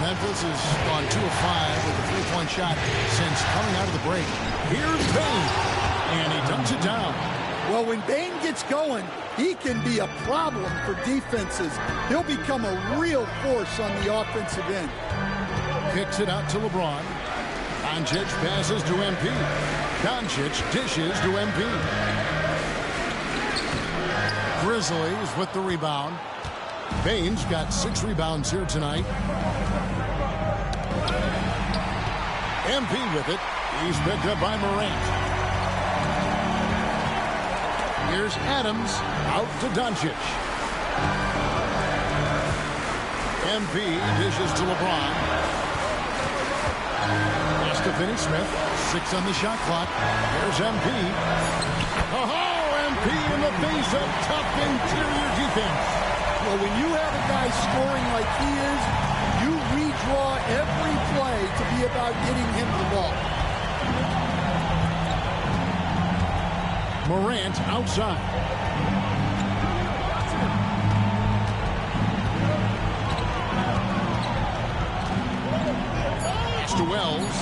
Memphis has gone 2 of 5 with a three-point shot since coming out of the break. Here's Bane, and he dumps it down. Well, when Bane gets going, he can be a problem for defenses. He'll become a real force on the offensive end. Kicks it out to LeBron. Doncic passes to MP. Doncic dishes to MP. Grizzlies with the rebound. Bane's got 6 rebounds here tonight. MP with it. He's picked up by Morant. Here's Adams out to Doncic. MP dishes to LeBron. Pass to Finney-Smith. 6 on the shot clock. Here's MP. Oh, MP in the face of tough interior defense. Well, when you have a guy scoring like he is, you redraw every play to be about getting him the ball. Morant outside. It's to Wells.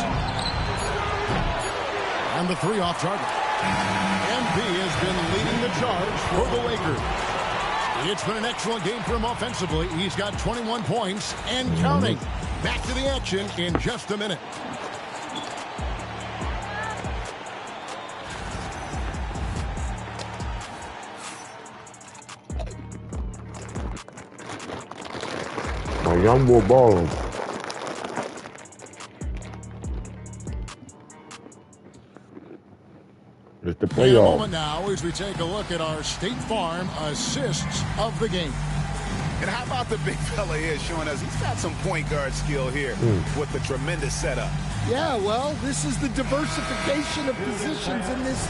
And the 3 off target. MP has been leading the charge for the Lakers. It's been an excellent game for him offensively. He's got 21 points and counting. Back to the action in just a minute. My young boy balling. It's the In a playoff. moment now as we take a look at our State Farm assists of the game. And how about the big fella here showing us he's got some point guard skill here with the tremendous setup. Yeah, well, this is the diversification of positions in this.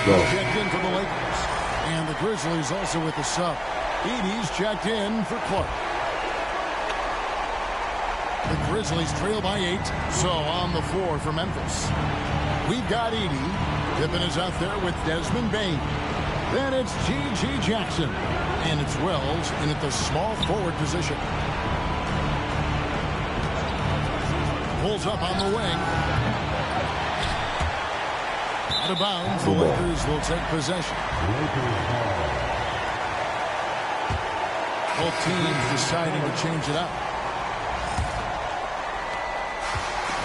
Checked in for the Lakers. And the Grizzlies also with the sub. Edey's checked in for Clark. The Grizzlies trail by 8, so on the floor for Memphis. We've got Edey. Pippen is out there with Desmond Bane. Then it's G.G. Jackson. And it's Wells in at the small forward position. Pulls up on the wing. Out of bounds, the Lakers will take possession. Both teams deciding to change it up.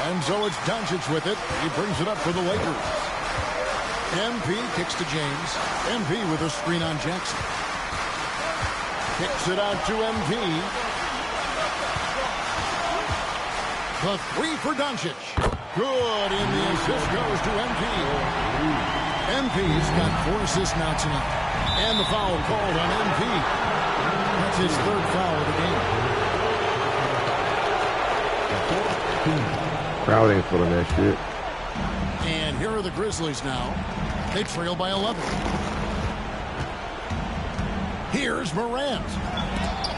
And so it's Doncic with it. He brings it up for the Lakers. MP kicks to James. MP with a screen on Jackson. Kicks it out to MP. The 3 for Doncic. Good, and the assist goes to MP. MP's got 4 assists now tonight. And the foul called on MP. That's his 3rd foul of the game. Crowd ain't feeling that shit. And here are the Grizzlies now. They trail by 11. Here's Morant.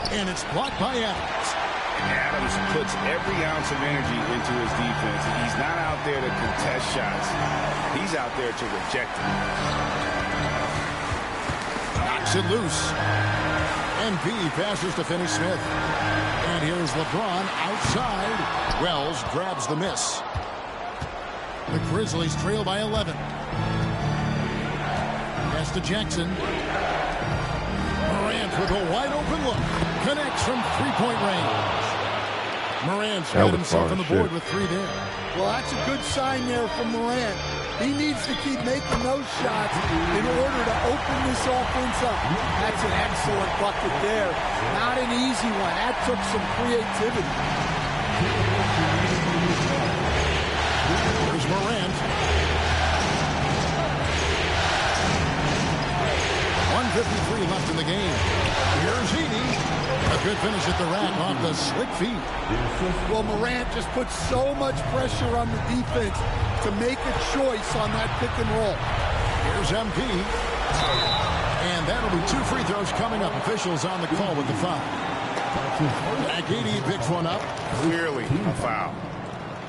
And it's blocked by Adams. Adams puts every ounce of energy into his defense. He's not out there to contest shots. He's out there to reject them. Knocks it loose. MP passes to Finney-Smith. And here's LeBron outside. Wells grabs the miss. The Grizzlies trail by 11. Pass to Jackson. Morant with a wide open look. Connects from 3-point range. Morant's got himself on the board with 3 there. Well, that's a good sign there from Morant. He needs to keep making those shots in order to open this offense up. That's an excellent bucket there. Not an easy one. That took some creativity. Here's Morant. 1:53 left in the game. Here's Heaney. A good finish at the rack off the slick feet. Well, Morant just puts so much pressure on the defense to make a choice on that pick and roll. Here's MP. And that'll be 2 free throws coming up. Officials on the call with the foul. Agidi picks one up. Clearly a foul.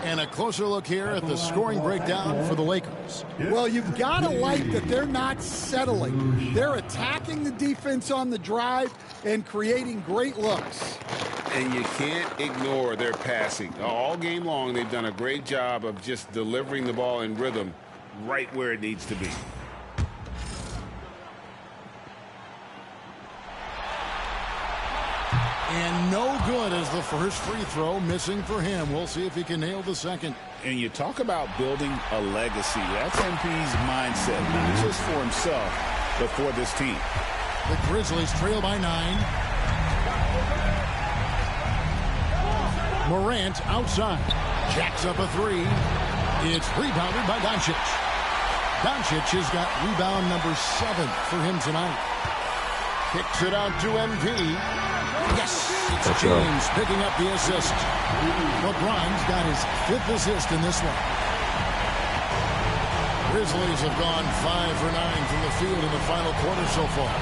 And a closer look here at the scoring breakdown for the Lakers. Well, you've got to like that they're not settling. They're attacking the defense on the drive and creating great looks. And you can't ignore their passing. All game long, they've done a great job of just delivering the ball in rhythm right where it needs to be. And no good as the first free throw missing for him. We'll see if he can nail the second. And you talk about building a legacy. That's MP's mindset, not just for himself, but for this team. The Grizzlies trail by 9. Morant outside. Jacks up a 3. It's rebounded by Doncic. Doncic has got rebound number 7 for him tonight. Kicks it out to MP. Yes, it's James picking up the assist. LeBron's got his 5th assist in this one. Grizzlies have gone 5 for 9 from the field in the final quarter so far.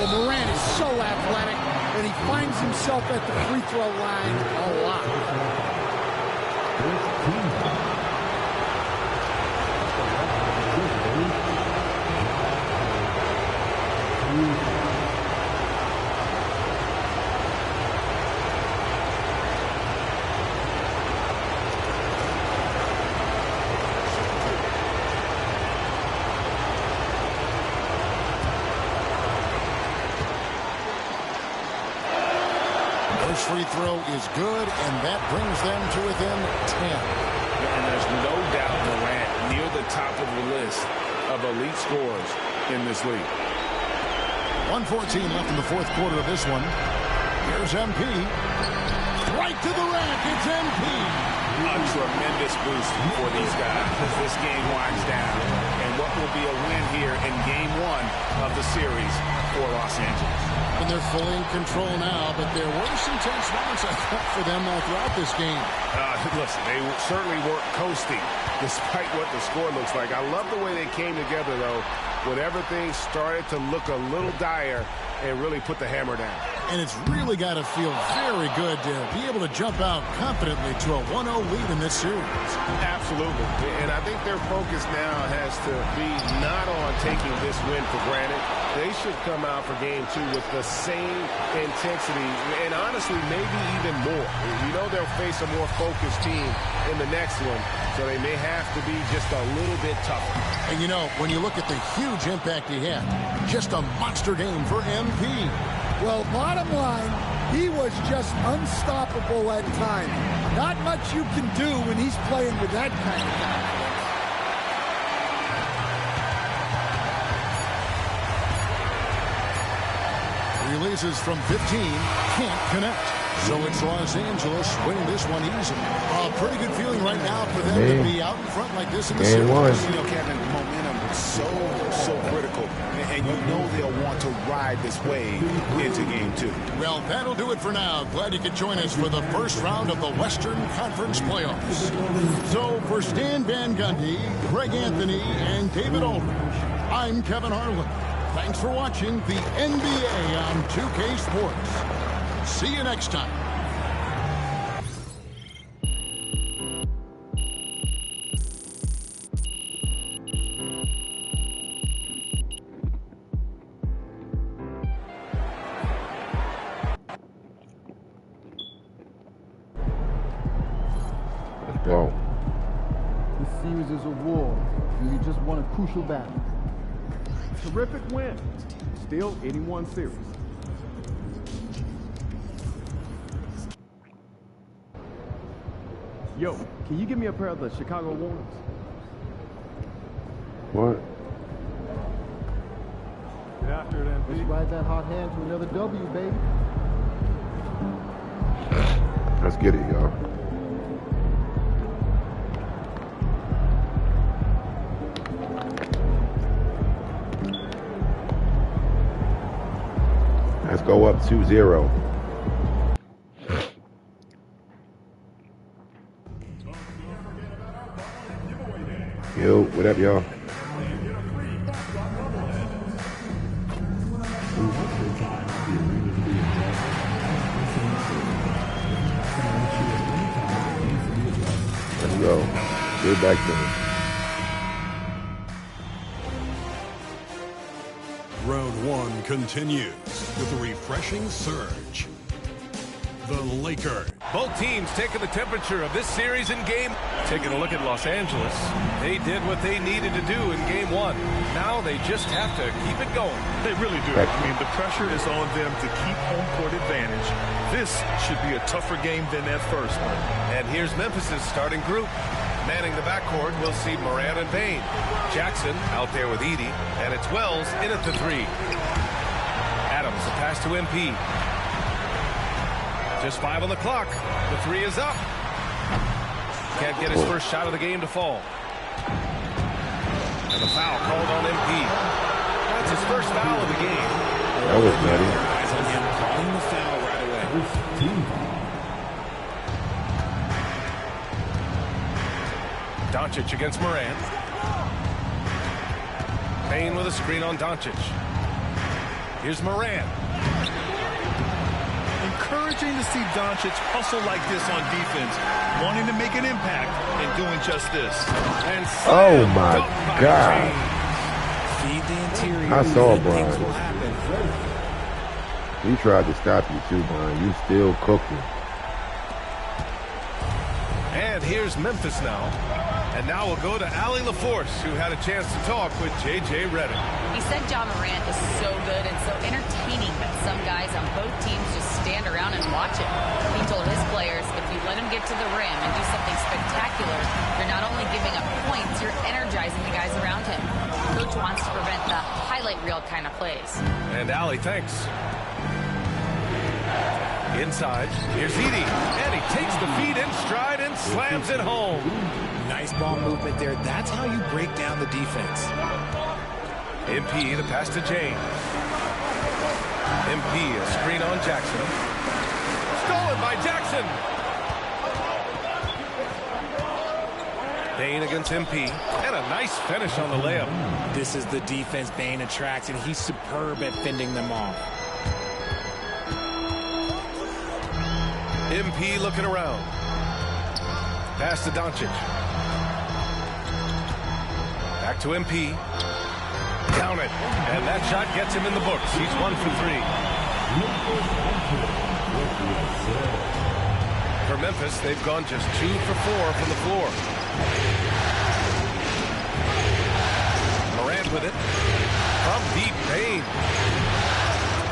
Well, Morant is so athletic, and he finds himself at the free throw line a lot. Free throw is good, and that brings them to within 10. And there's no doubt Morant near the top of the list of elite scorers in this league. 1:14 left in the 4th quarter of this one. Here's MP. Right to the rack. It's MP. A tremendous boost for these guys as this game winds down. And what will be a win here in Game 1 of the series for Los Angeles. And they're fully in control now, but there were some tense moments, I thought, for them throughout this game. Listen, they certainly weren't coasting, despite what the score looks like. I love the way they came together, though, when everything started to look a little dire and really put the hammer down. And it's really got to feel very good to be able to jump out confidently to a 1-0 lead in this series. Absolutely. And I think their focus now has to be not on taking this win for granted. They should come out for Game 2 with the same intensity and honestly maybe even more. You know they'll face a more focused team in the next one, so they may have to be just a little bit tougher. And you know, when you look at the huge impact he had, just a monster game for MP. Well, bottom line, he was just unstoppable at times. Not much you can do when he's playing with that kind of guy. Releases from 15, can't connect. So it's Los Angeles winning this one easily. A pretty good feeling right now for them to be out in front like this in the series. You know, Kevin, momentum is so critical. And you know they'll want to ride this wave into Game 2. Well, that'll do it for now. Glad you could join us for the first round of the Western Conference playoffs. So for Stan Van Gundy, Greg Anthony, and David Aldridge, I'm Kevin Harlan. Thanks for watching the NBA on 2K Sports. See you next time. Let's go. This series is a war, and you just won a crucial battle. Terrific win. Still 81 series. Yo, can you give me a pair of the Chicago ones? What? Get after it, MP. Let's ride that hot hand to another W, baby. Let's get it, y'all. Let's go up 2-0. Yo, what up, y'all? Let's go. Get back to me. Round one continues with a refreshing surge. The Lakers. Both teams taking the temperature of this series in game. Taking a look at Los Angeles. They did what they needed to do in game one. Now they just have to keep it going. They really do. I mean, the pressure is on them to keep home court advantage. This should be a tougher game than that first one. And here's Memphis's starting group. Manning the backcourt, we'll see Morant and Bane. Jackson out there with Edey. And it's Wells in at the three. Adams, the pass to MP. Just 5 on the clock. The three is up. Can't get his first shot of the game to fall. And the foul called on MP. That's his first foul of the game. That was nutty. Eyes on him calling the foul right away. Doncic against Morant. Bane with a screen on Doncic. Here's Morant. Encouraging to see Doncic hustle like this on defense, wanting to make an impact and doing just this. And oh my God. Feed the interior. I saw Brian. He tried to stop you too, Brian. You still cooking. And here's Memphis now. And now we'll go to Allie LaForce, who had a chance to talk with J.J. Redick. He said Ja Morant is so good and so entertaining that some guys on both teams just stand around and watch him. He told his players, if you let him get to the rim and do something spectacular, you're not only giving up points, you're energizing the guys around him. Coach wants to prevent the highlight reel kind of plays. And Allie, thanks. Inside, here's Edey, and he takes the feed in stride and slams it home. Nice ball movement there. That's how you break down the defense. MP, the pass to James. MP, a screen on Jackson. Stolen by Jackson. Bane against MP, and a nice finish on the layup. This is the defense Bane attracts, and he's superb at fending them off. MP looking around. Pass to Doncic. Back to MP. Count it. And that shot gets him in the books. He's 1 for 3. For Memphis, they've gone just 2 for 4 from the floor. Morant with it. From deep, Bane.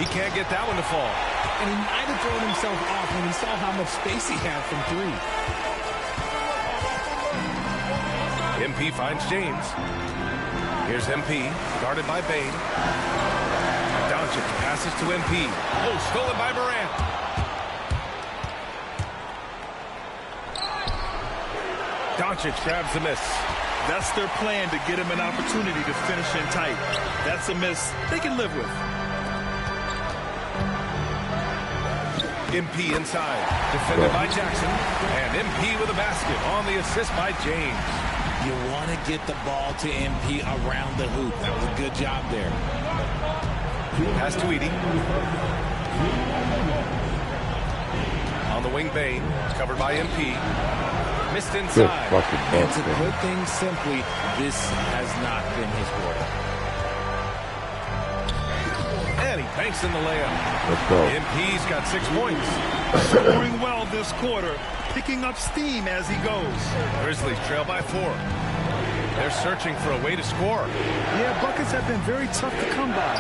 He can't get that one to fall. And he might have thrown himself off when he saw how much space he had from 3. MP finds James. Here's MP, guarded by Bane. Doncic passes to MP. Oh, stolen by Morant. Doncic grabs the miss. That's their plan, to get him an opportunity to finish in tight. That's a miss they can live with. MP inside, defended by Jackson, and MP with a basket on the assist by James. You want to get the ball to MP around the hoop. That was a good job there. Pass to Edey. On the wing, Bane, covered by MP. Missed inside. And to put things simply, this has not been his quarter. And he banks in the layup. Let's go. MP's got 6 points. Scoring well this quarter, picking up steam as he goes. Grizzlies trail by 4. They're searching for a way to score. Yeah, buckets have been very tough to come by.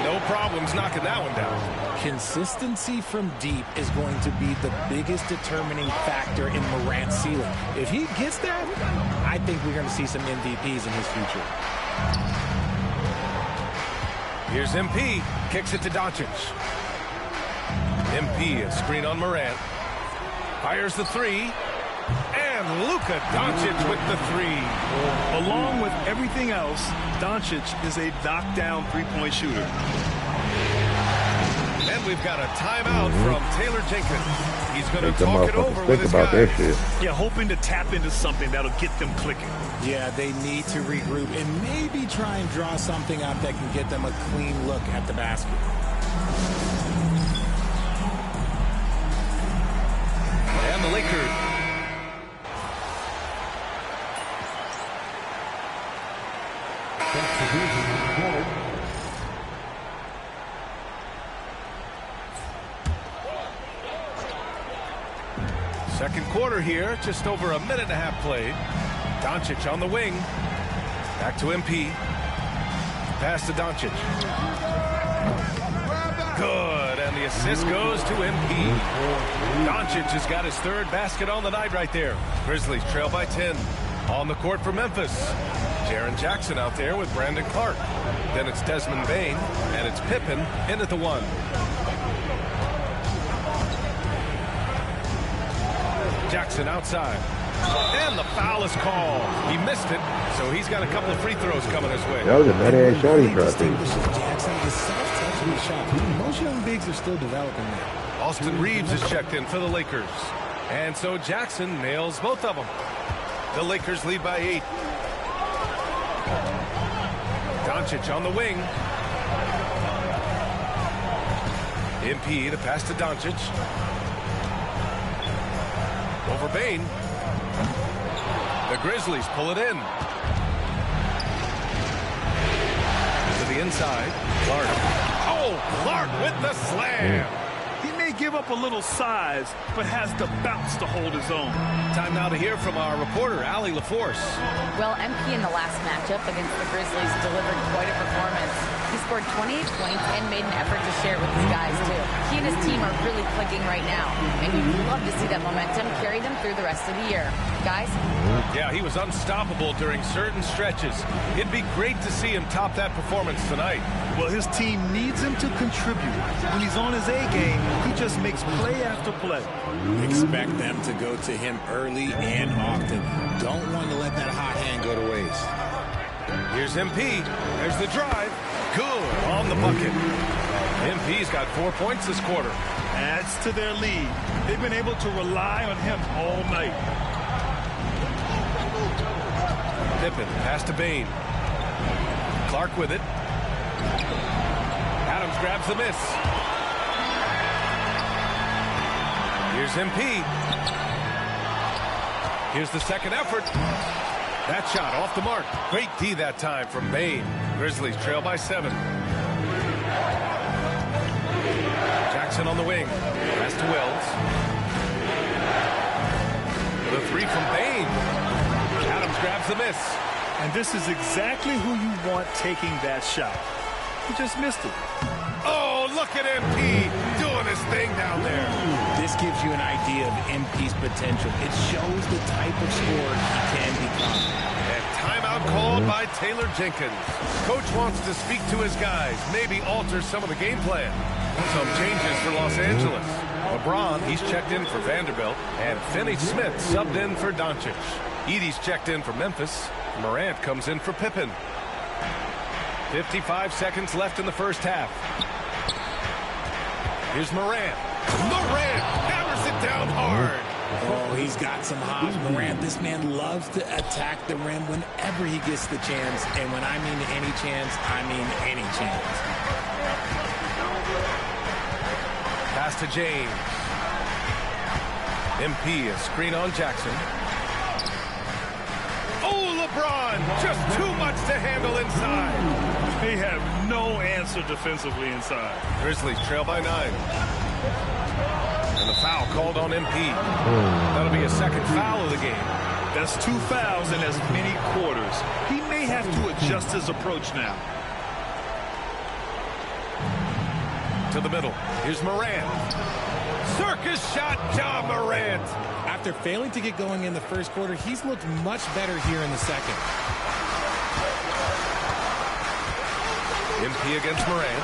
No problems knocking that one down. Consistency from deep is going to be the biggest determining factor in Morant's ceiling. If he gets that, I think we're going to see some MVPs in his future. Here's MP. Kicks it to Doncic. MP, a screen on Morant. Fires the three. And Luka Doncic with the three. Along with everything else, Doncic is a knockdown three-point shooter. And we've got a timeout from Taylor Jenkins. He's going to talk it over with his guys. Yeah, hoping to tap into something that'll get them clicking. Yeah, they need to regroup and maybe try and draw something up that can get them a clean look at the basket. And the Lakers. Second quarter here, just over a minute and a half played. Doncic on the wing. Back to MP. Pass to Doncic. Good, and the assist goes to MP. Doncic has got his third basket on the night right there. Grizzlies trail by 10. On the court for Memphis. Jaren Jackson out there with Brandon Clark. Then it's Desmond Bane, and it's Pippen in at the one. Jackson outside. And the foul is called. He missed it, so he's got a couple of free throws coming his way. That was a bad-ass shot he tried to. Jackson is soft-touching shot. Most young bigs are still developing that. Austin Reeves is checked in for the Lakers. And so Jackson nails both of them. The Lakers lead by 8. Doncic on the wing. MP, the pass to Doncic. Over Bane. The Grizzlies pull it in. To the inside. Clark. Oh, Clark with the slam. He may give up a little size, but has the bounce to hold his own. Time now to hear from our reporter, Allie LaForce. Well, MP in the last matchup against the Grizzlies delivered quite a performance. He scored 28 points and made an effort to share it with his guys, too. He and his team are really clicking right now, and we'd love to see that momentum carry them through the rest of the year. Guys? Yeah, he was unstoppable during certain stretches. It'd be great to see him top that performance tonight. Well, his team needs him to contribute. When he's on his A game, he just makes play after play. Expect them to go to him early and often. Don't want to let that hot hand go to waste. Here's MP. There's the drive. Good on the bucket. MP's got 4 points this quarter. Adds to their lead. They've been able to rely on him all night. Pippen, pass to Bane. Clark with it. Adams grabs the miss. Here's MP. Here's the second effort. That shot off the mark. Great D that time from Bane. Grizzlies trail by 7. Jackson on the wing. Pass to Wells. The three from Bane. Adams grabs the miss. And this is exactly who you want taking that shot. He just missed it. Oh, look at MP doing his thing down there. This gives you an idea of MP's potential. It shows the type of scorer he can become. And timeout called by Taylor Jenkins. Coach wants to speak to his guys, maybe alter some of the game plan. Some changes for Los Angeles. LeBron, he's checked in for Vanderbilt, and Finney Smith subbed in for Doncic. Edey's checked in for Memphis. Morant comes in for Pippen. 55 seconds left in the first half. Here's Morant. Morant hammers it down hard. Oh, he's got some hops, Morant. This man loves to attack the rim whenever he gets the chance. And when I mean any chance, I mean any chance. Pass to James. MP, a screen on Jackson. Oh, LeBron, just too much to handle inside. They have no answer defensively inside. Grizzlies trail by 9. And the foul called on MP. That'll be a second foul of the game. That's 2 fouls in as many quarters. He may have to adjust his approach now. to the middle. Here's Morant. Circus shot, Ja Morant. After failing to get going in the first quarter, he's looked much better here in the second. MP against Morant.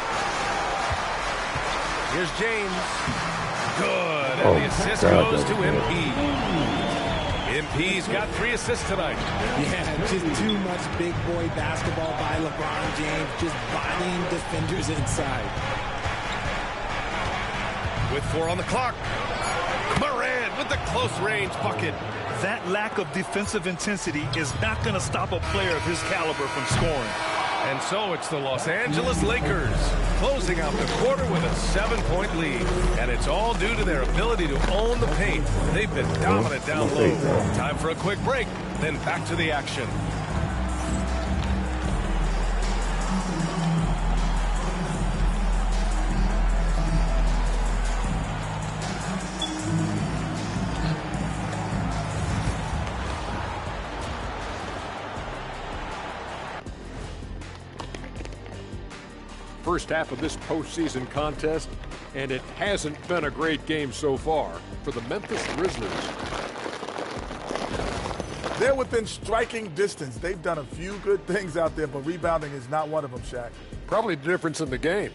Here's James. Good. And the assist goes to MP. MP's got 3 assists tonight. Yeah, just too much big boy basketball by LeBron James, just bodying defenders inside. With 4 on the clock. Morant with the close range bucket. That lack of defensive intensity is not going to stop a player of his caliber from scoring. And so it's the Los Angeles Lakers closing out the quarter with a 7-point lead. And it's all due to their ability to own the paint. They've been dominant down low. Time for a quick break, then back to the action. First half of this postseason contest, and it hasn't been a great game so far for the Memphis Grizzlies. They're within striking distance. They've done a few good things out there, but rebounding is not one of them, Shaq. Probably the difference in the game.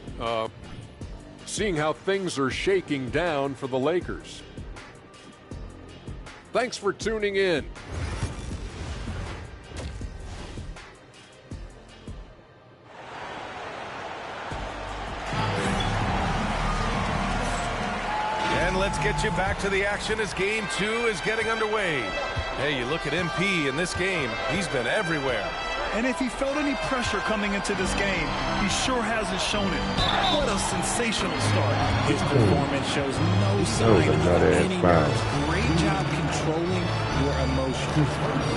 Seeing how things are shaking down for the Lakers. Thanks for tuning in. And let's get you back to the action as game 2 is getting underway. Hey, you look at MP in this game, he's been everywhere. And if he felt any pressure coming into this game, he sure hasn't shown it. What a sensational start. His performance shows no sign of any nerves. Great job controlling your emotions.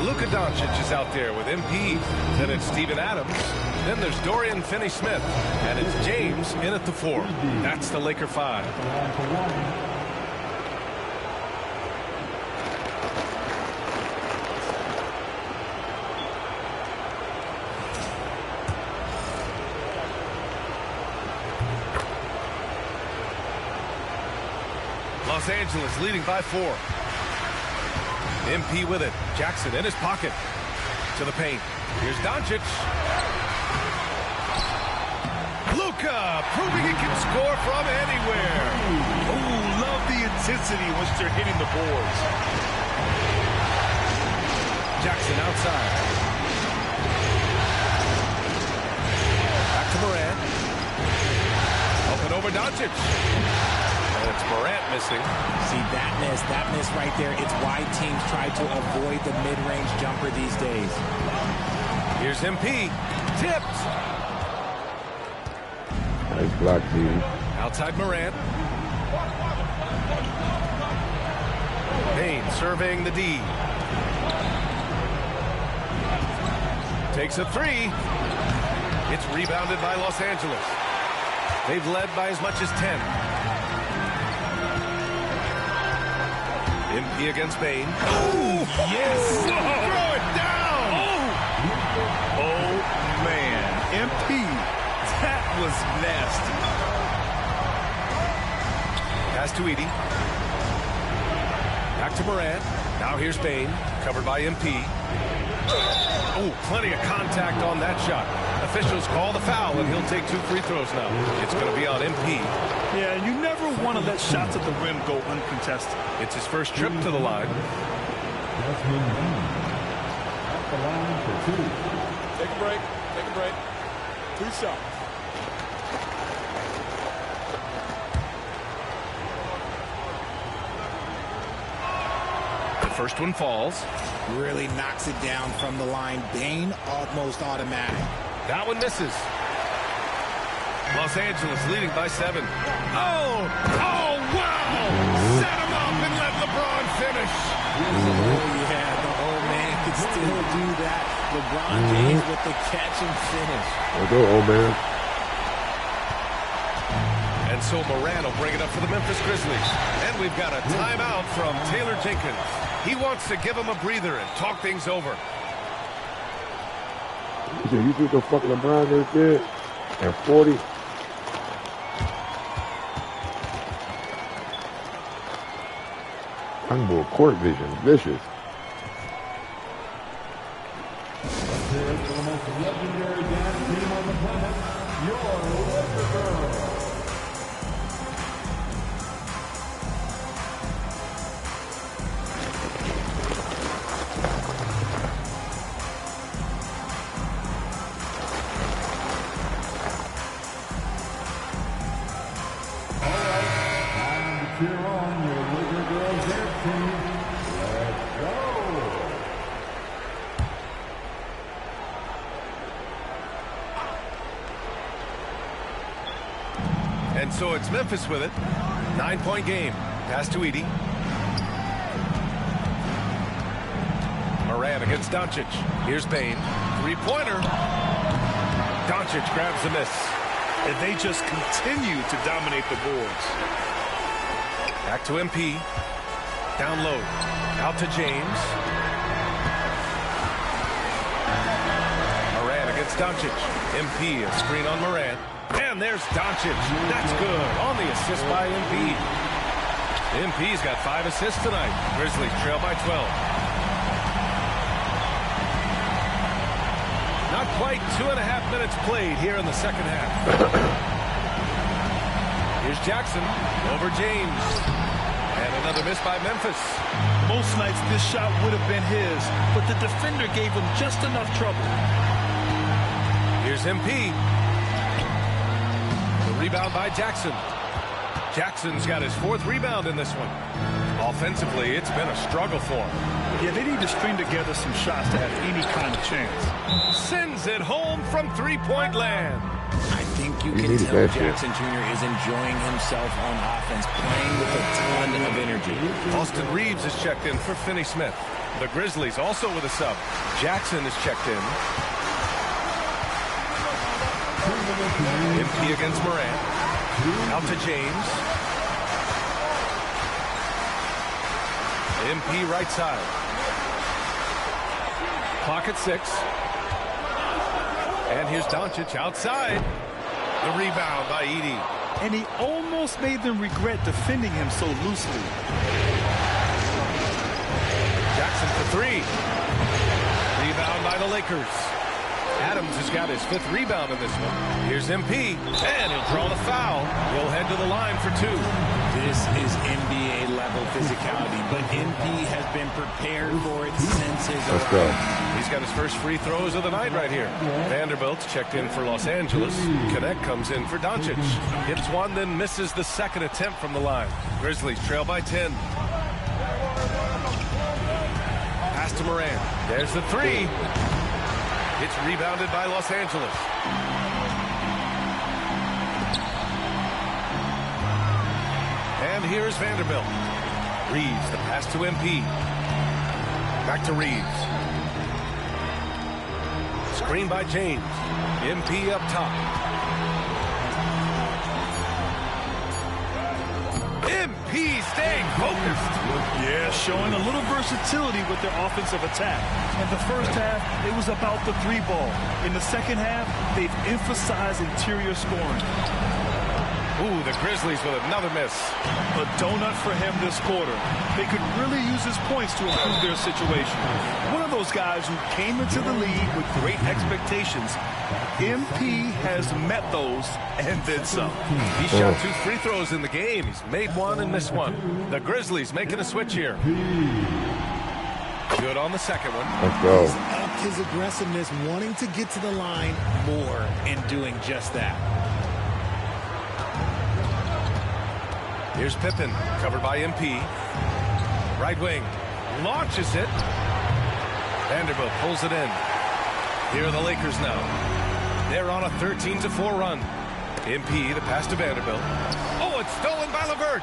Luka Doncic is out there with MP. Then it's Steven Adams. Then there's Dorian Finney-Smith. And it's James in at the 4. That's the Laker 5. Los Angeles leading by 4. MP with it. Jackson in his pocket. To the paint. Here's Doncic. Luka proving he can score from anywhere. Oh, love the intensity once they're hitting the boards. Jackson outside. Back to Morant. Up and over Doncic. And it's Morant missing. See, that miss right there. It's why teams try to avoid the mid-range jumper these days. Here's MP. Tipped. Nice block, dude. Outside Morant. Payne surveying the D. Takes a 3. It's rebounded by Los Angeles. They've led by as much as 10. MP against Payne. Oh, yes! Throw it down! Oh, man. MP, that was nasty. Pass to Edey. Back to Morant. Now here's Payne, covered by MP. Oh, plenty of contact on that shot. Officials call the foul, and he'll take 2 free throws now. It's going to be on MP. Yeah, and you never want to let shots at the rim go uncontested. It's his first trip to the line. Take a break. Take a break. 2 shots. The first one falls. Really knocks it down from the line. Bane almost automatic. That one misses. Los Angeles leading by 7. Oh, wow! Set him up and let LeBron finish. Oh, yeah, the old man can still do that. LeBron James with the catch and finish. Let's go, old man. And so Morant will bring it up for the Memphis Grizzlies. And we've got a timeout from Taylor Jenkins. He wants to give him a breather and talk things over. You think the fucking LeBron just did? And 40? Young bull, court vision, vicious. And so it's Memphis with it. 9-point game. Pass to Edey. Moran against Doncic. Here's Bane. Three-pointer. Doncic grabs the miss. And they just continue to dominate the boards. Back to MP. Down low. Out to James. Moran against Doncic. MP, a screen on Moran. And there's Doncic. That's good. On the assist by MP. MP's got 5 assists tonight. Grizzlies trail by 12. Not quite 2.5 minutes played here in the second half. Here's Jackson over James. And another miss by Memphis. Most nights this shot would have been his, but the defender gave him just enough trouble. Here's MP. Rebound by Jackson. Jackson's got his 4th rebound in this one. Offensively, it's been a struggle for him. Yeah, they need to string together some shots to have any kind of chance. Sends it home from three-point land. I think you can tell Jackson Jr. is enjoying himself on offense, playing with a ton of energy. Austin Reeves is checked in for Finney Smith. The Grizzlies also with a sub. Jackson is checked in. MP against Moran. Out to James. MP right side. Clock at 6. And here's Doncic outside. The rebound by Edey. And he almost made them regret defending him so loosely. Jackson for 3. Rebound by the Lakers. Adams has got his 5th rebound in this one. Here's MP, and he'll draw the foul. He'll head to the line for 2. This is NBA-level physicality, but MP has been prepared for it since his opening. He's got his first free throws of the night right here. Vanderbilt's checked in for Los Angeles. Connect comes in for Doncic. Hits one, then misses the 2nd attempt from the line. Grizzlies trail by 10. Pass to Moran. There's the 3. It's rebounded by Los Angeles. And here's Vanderbilt. Reeves, the pass to MP. Back to Reeves. Screen by James. MP up top. MP staying focused. Yeah, showing a little versatility with their offensive attack. In the first half, it was about the 3 ball. In the second half, they've emphasized interior scoring. Ooh, the Grizzlies with another miss. A donut for him this quarter. They could really use his points to improve their situation. One of those guys who came into the league with great expectations. MP has met those and then some. He shot 2 free throws in the game. He's made 1 and missed 1. The Grizzlies making a switch here. Good on the second one. Let's go. He's upped his aggressiveness, wanting to get to the line more and doing just that. Here's Pippen, covered by MP. Right wing, launches it. Vanderbilt pulls it in. Here are the Lakers now. They're on a 13-4 run. MP, the pass to Vanderbilt. Oh, it's stolen by LeVert.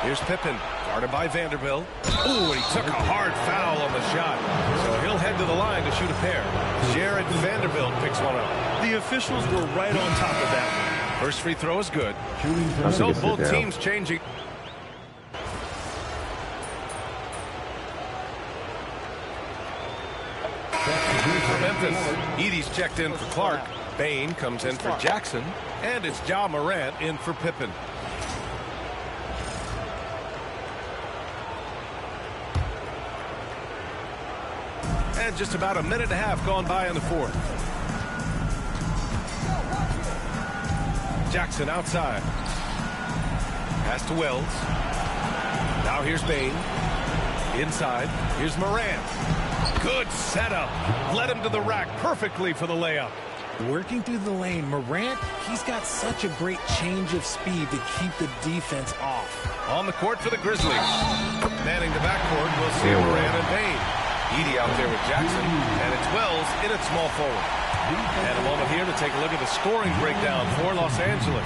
Here's Pippen, guarded by Vanderbilt. Oh, he took a hard foul on the shot. So he'll head to the line to shoot a pair. Jared Vanderbilt picks one up. The officials were right on top of that one. First free throw is good. So both teams changing. For Memphis, Edey's checked in for Clark. Bane comes in for Jackson. And it's Ja Morant in for Pippen. And just about a minute and a half gone by in the fourth. Jackson outside. Pass to Wells. Now here's Bain. Inside. Here's Morant. Good setup. Led him to the rack perfectly for the layup. Working through the lane, Morant, he's got such a great change of speed to keep the defense off. On the court for the Grizzlies. Manning the backcourt, we'll see Morant and Bain. Edey out there with Jackson, and it's Wells in at small forward. And a moment here to take a look at the scoring breakdown for Los Angeles.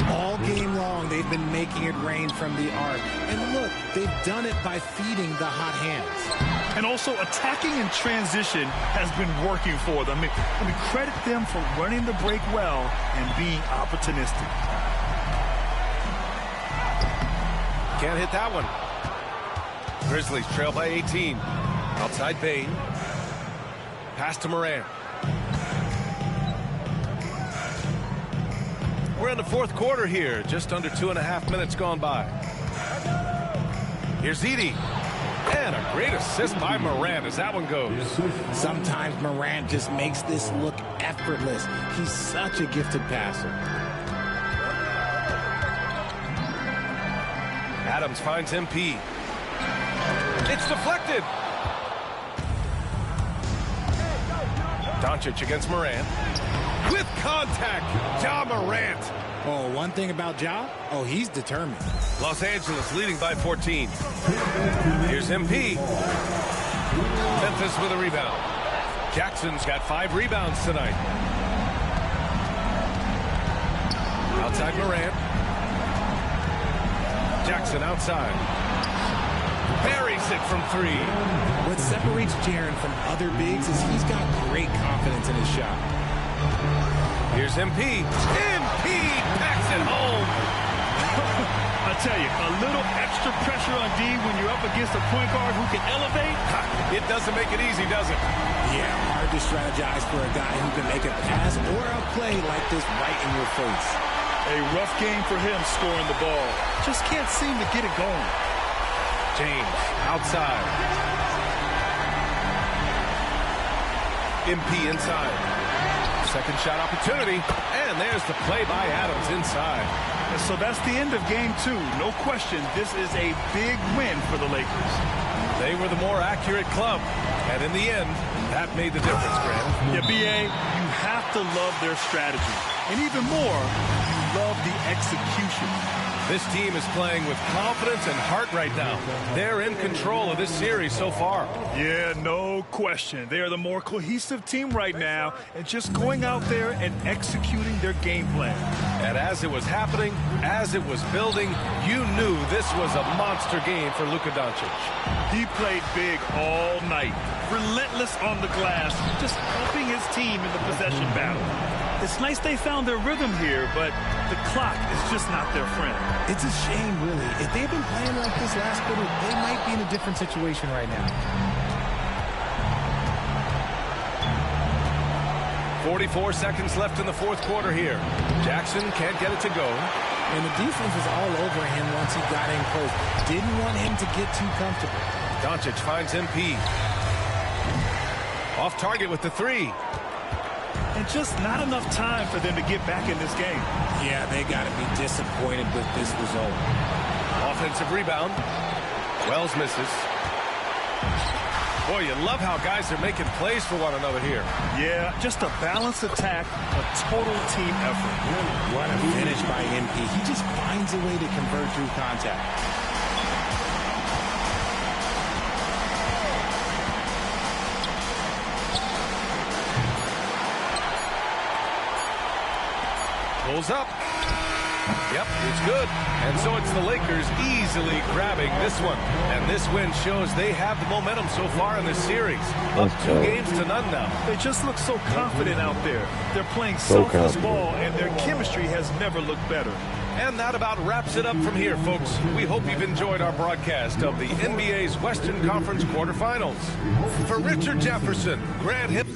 All game long, they've been making it rain from the arc. And look, they've done it by feeding the hot hands. And also attacking in transition has been working for them. I mean, credit them for running the break well and being opportunistic. Can't hit that one. Grizzlies trail by 18. Outside Bain. Pass to Morant. We're in the fourth quarter here. Just under 2.5 minutes gone by. Here's Edey. And a great assist by Morant as that one goes. Sometimes Morant just makes this look effortless. He's such a gifted passer. Adams finds MP. It's deflected. Doncic against Morant. With contact, Ja Morant. Oh, one thing about Ja, oh, he's determined. Los Angeles leading by 14. Here's MP. Memphis with a rebound. Jackson's got 5 rebounds tonight. Outside Morant. Jackson outside. Buries it from 3. What separates Jaren from other bigs is he's got great confidence in his shot. Here's MP. MP packs it home. I tell you, a little extra pressure on D when you're up against a point guard who can elevate. It doesn't make it easy, does it? Yeah, hard to strategize for a guy who can make a pass or a play like this right in your face. A rough game for him scoring the ball. Just can't seem to get it going. James outside. MP inside. Second shot opportunity. And there's the play by Adams inside. And so that's the end of game 2. No question, this is a big win for the Lakers. They were the more accurate club. And in the end, that made the difference, Grant. Yeah, B.A., you have to love their strategy. And even more, you love the execution. This team is playing with confidence and heart right now. They're in control of this series so far. Yeah, no question. They are the more cohesive team right now and just going out there and executing their game plan. And as it was happening, as it was building, you knew this was a monster game for Luka Doncic. He played big all night, relentless on the glass, just helping his team in the possession battle. It's nice they found their rhythm here, but the clock is just not their friend. It's a shame, really. If they've been playing like this last quarter, they might be in a different situation right now. 44 seconds left in the fourth quarter here. Jackson can't get it to go. And the defense was all over him once he got in close. Didn't want him to get too comfortable. Doncic finds MP. Off target with the 3. And just not enough time for them to get back in this game. Yeah, they got to be disappointed with this result. Offensive rebound. Wells misses. Boy, you love how guys are making plays for one another here. Yeah, just a balanced attack, a total team effort. What a finish by MP. He just finds a way to convert through contact. Pulls up. Yep, it's good. And so it's the Lakers easily grabbing this one. And this win shows they have the momentum so far in this series. Up 2 games to none now. They just look so confident out there. They're playing selfless ball, and their chemistry has never looked better. And that about wraps it up from here, folks. We hope you've enjoyed our broadcast of the NBA's Western Conference quarterfinals. For Richard Jefferson, Grant Hill.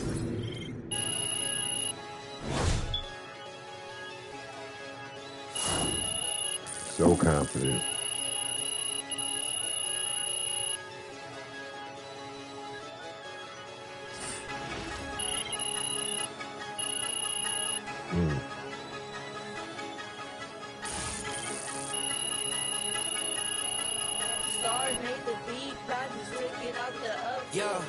So confident. Yeah.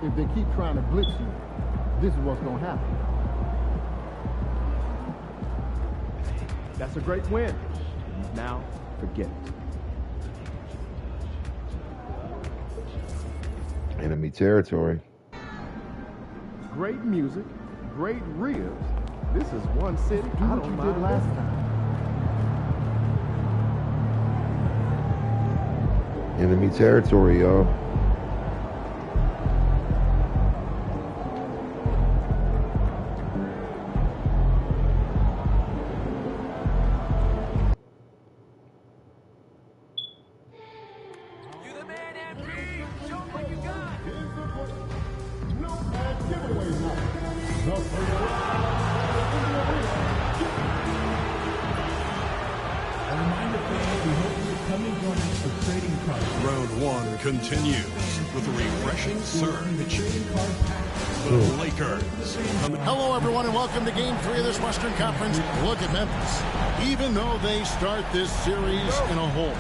If they keep trying to blitz you, this is what's going to happen. That's a great win. Now, forget it. Enemy territory. Great music, great ribs. This is one city. Do what you did last time. Enemy territory, y'all. Round one continues with a refreshing surge. The Lakers. Hello, everyone, and welcome to Game 3 of this Western Conference. Look at Memphis. Even though they start this series in a hole,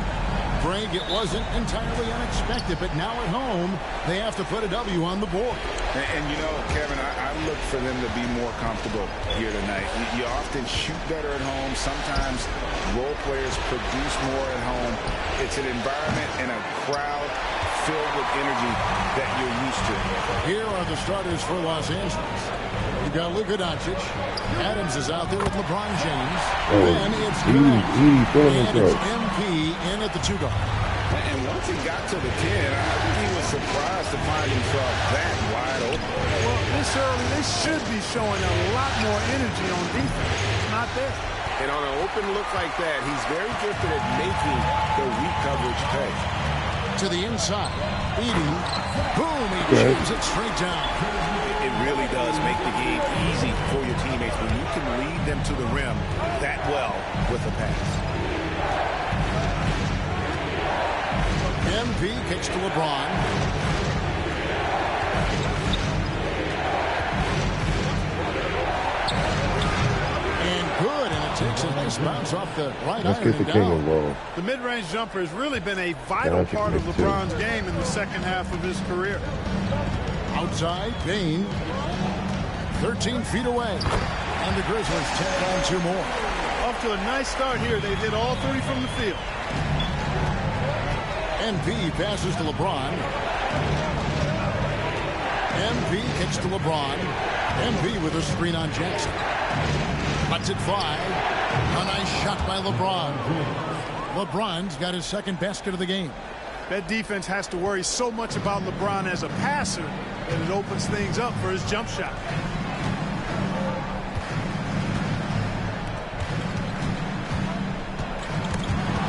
Greg, it wasn't entirely unexpected, but now at home, they have to put a W on the board. And you know, Kevin, I look for them to be more comfortable here tonight. You often shoot better at home. Sometimes role players produce more at home. It's an environment and a crowd filled with energy that you're used to. Here are the starters for Los Angeles. You've got Luka Doncic. Adams is out there with LeBron James. Then it's and it's MP in at the 2-guard. And once he got to the 10, I think he was surprised to find himself that wide open. Well, this early, they should be showing a lot more energy on defense. It's not there. And on an open look like that, he's very gifted at making the weak coverage pay. To the inside. Beating. Boom, he shoots it straight down. It really does make the game easy for your teammates when you can lead them to the rim that well with a pass. MP kicks to LeBron. And good, and it takes a nice bounce off the right iron and down. The mid-range jumper has really been a vital part of LeBron's game in the second half of his career. Outside, Bane, 13 feet away. And the Grizzlies tag on 2 more. Off to a nice start here. They've hit all 3 from the field. MP passes to LeBron. MP kicks to LeBron. MP with a screen on Jackson. Cuts it 5. A nice shot by LeBron. LeBron's got his second basket of the game. That defense has to worry so much about LeBron as a passer that it opens things up for his jump shot.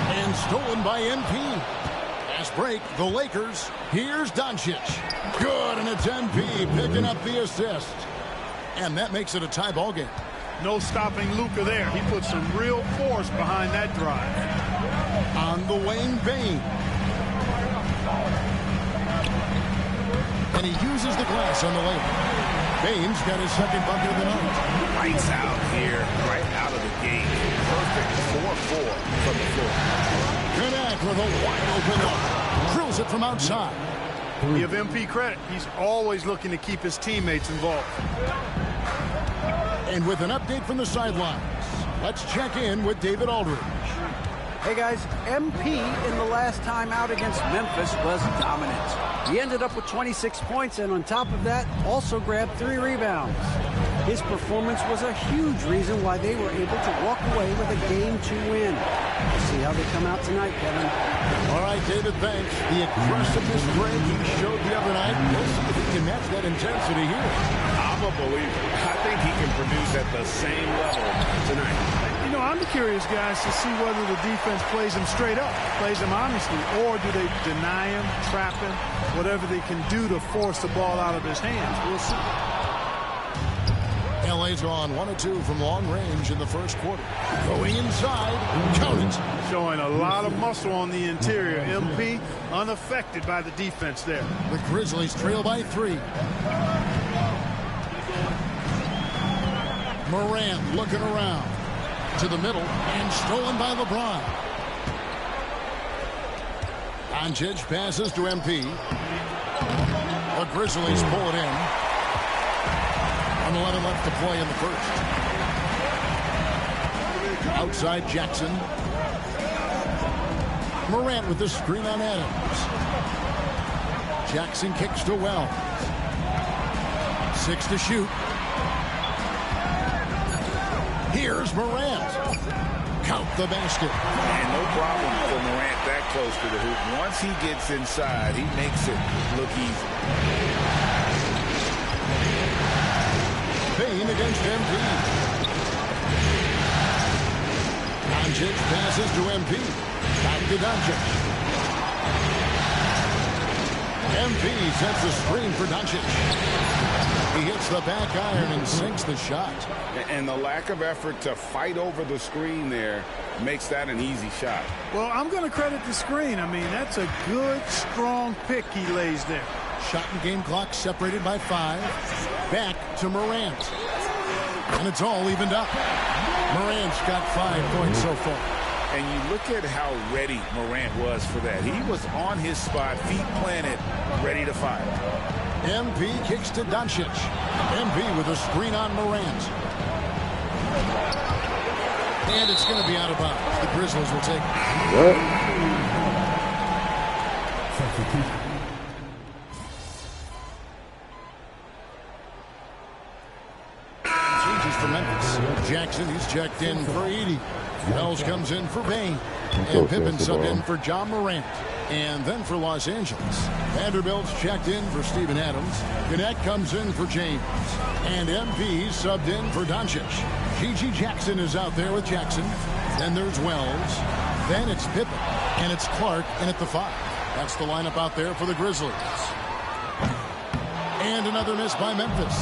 And stolen by MP. Fast break, the Lakers. Here's Doncic. Good, and it's MP picking up the assist. And that makes it a tie ball game. No stopping Luka there. He put some real force behind that drive. On the wing, Bane. And he uses the glass on the lane. Bane's got his second bucket of the night. Lights out here, right out of the gate. Perfect 4-4 from the floor. Connect with a wide open look. Drills it from outside. Give MP credit. He's always looking to keep his teammates involved. And with an update from the sidelines, let's check in with David Aldridge. Hey guys, MP in the last time out against Memphis was dominant. He ended up with 26 points and on top of that also grabbed 3 rebounds. His performance was a huge reason why they were able to walk away with a Game 2 win. We'll see how they come out tonight, Kevin. All right, David, thanks. The aggressiveness Greg he showed the other night, we'll see if he can match that intensity here. I'm a believer. I think he can produce at the same level tonight. You know, I'm curious, guys, to see whether the defense plays him straight up, plays him honestly, or do they deny him, trap him, whatever they can do to force the ball out of his hands. We'll see. LA plays on 1 of 2 from long range in the first quarter. Going inside, count it. Showing a lot of muscle on the interior. MP unaffected by the defense there. The Grizzlies trail by 3. Morant looking around to the middle and stolen by LeBron. Doncic passes to MP. The Grizzlies pull it in. 11 left to play in the first. Outside Jackson. Morant with the screen on Adams. Jackson kicks to Wells. 6 to shoot. Here's Morant. Count the basket. And no problem for Morant that close to the hoop. Once he gets inside, he makes it look easy. Payne against MP. Doncic passes to MP. Back to Doncic. MP sets the screen for Doncic. He hits the back iron and sinks the shot. And the lack of effort to fight over the screen there makes that an easy shot. Well, I'm going to credit the screen. I mean, that's a good, strong pick he lays there. Shot and game clock separated by 5. Back to Morant. And it's all evened up. Morant's got 5 points so far. And you look at how ready Morant was for that. He was on his spot, feet planted, ready to fire. MP kicks to Doncic. MP with a screen on Morant. And it's going to be out of bounds. The Grizzlies will take it. Changes for Memphis. Jackson, he's checked in for Edey. Wells comes in for Payne. And Pippen subbed in for John Morant. And then for Los Angeles, Vanderbilt's checked in for Steven Adams. Gannett comes in for James. And MP subbed in for Doncic. G.G. Jackson is out there with Jackson. Then there's Wells. Then it's Pippen. And it's Clark in at the 5. That's the lineup out there for the Grizzlies. And another miss by Memphis.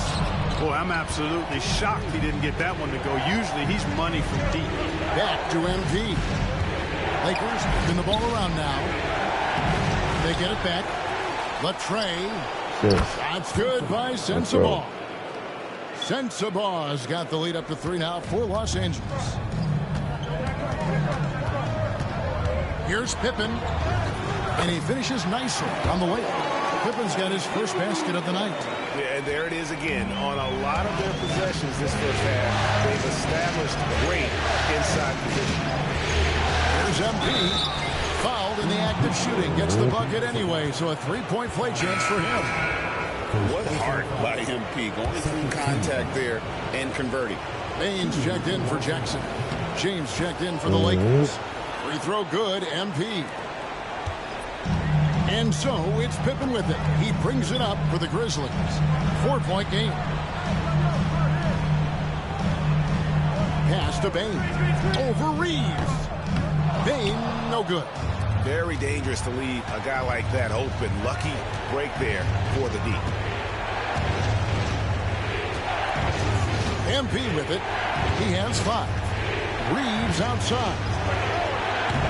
Boy, I'm absolutely shocked he didn't get that one to go. Usually he's money from deep. Back to MP. Lakers moving the ball around now. They get it back. Latrey. That's good by Sensabaugh. Sensabaugh's got the lead up to 3 now for Los Angeles. Here's Pippen. And he finishes nicely on the way. Pippen's got his first basket of the night. Yeah, and there it is again. On a lot of their possessions this first half, they've established great inside position. There's MP. Fouled in the act of shooting. Gets the bucket anyway, so a 3-point play chance for him. What heart by MP going through contact there and converting. Baines checked in for Jackson. James checked in for the Lakers. Free throw good, MP. And so it's Pippen with it. He brings it up for the Grizzlies. 4-point game. Pass to Baines. Over Reeves. Baines, no good. Very dangerous to leave a guy like that open. Lucky break there for the D. MP with it. He has 5. Reeves outside.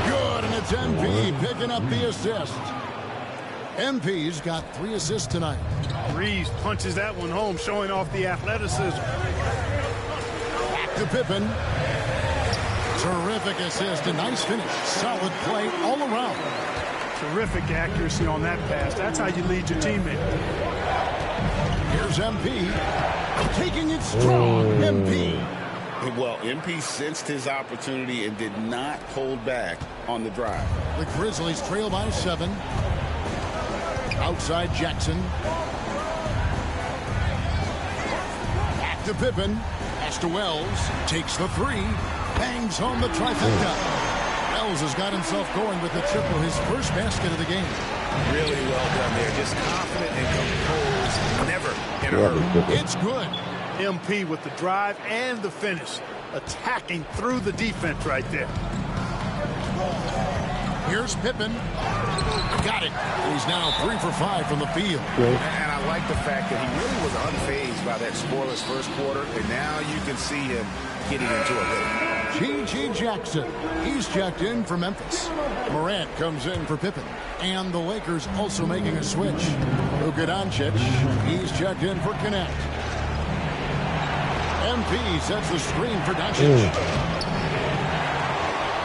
Good, and it's MP picking up the assist. MP's got 3 assists tonight. Reeves punches that one home, showing off the athleticism. Back to Pippen. Terrific assist, a nice finish. Solid play all around. Terrific accuracy on that pass. That's how you lead your teammate. Here's MP. Taking it strong. MP. Well, MP sensed his opportunity and did not hold back on the drive. The Grizzlies trail by 7. Outside Jackson. Back to Pippen. Pass to Wells. Takes the 3. Bangs home the trifecta. Wells has got himself going with the triple, his first basket of the game. Really well done there. Just confident and composed. Never in a hurry. It's good. MP with the drive and the finish. Attacking through the defense right there. Here's Pippen. Got it. He's now 3 for 5 from the field. And I like the fact that he really was unfazed by that scoreless first quarter, and now you can see him getting into a rhythm. G.G. Jackson. He's checked in for Memphis. Morant comes in for Pippen. And the Lakers also making a switch. Luka Doncic. He's checked in for Connect. MP sets the screen for Doncic.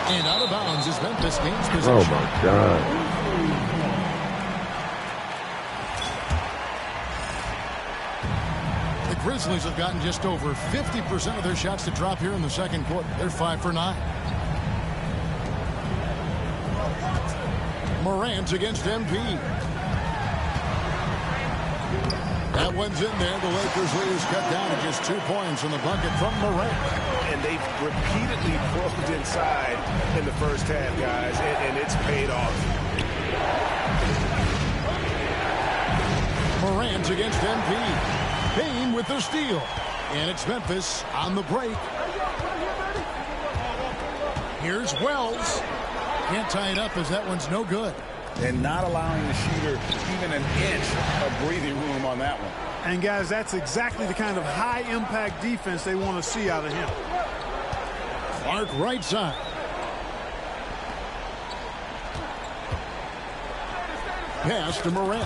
And out of bounds is Memphis gains possession. Oh, my God. The Grizzlies have gotten just over 50% of their shots to drop here in the second quarter. They're 5 for 9. Morant against MP. That one's in there. The Lakers lead is cut down to just 2 points in the bucket from Morant. And they've repeatedly probed inside in the first half, guys, and it's paid off. Morant against MP. Bane with the steal. And it's Memphis on the break. Here's Wells. Can't tie it up as that one's no good. And not allowing the shooter even an inch of breathing room on that one. And, guys, that's exactly the kind of high-impact defense they want to see out of him. Clark right side. Pass to Morant.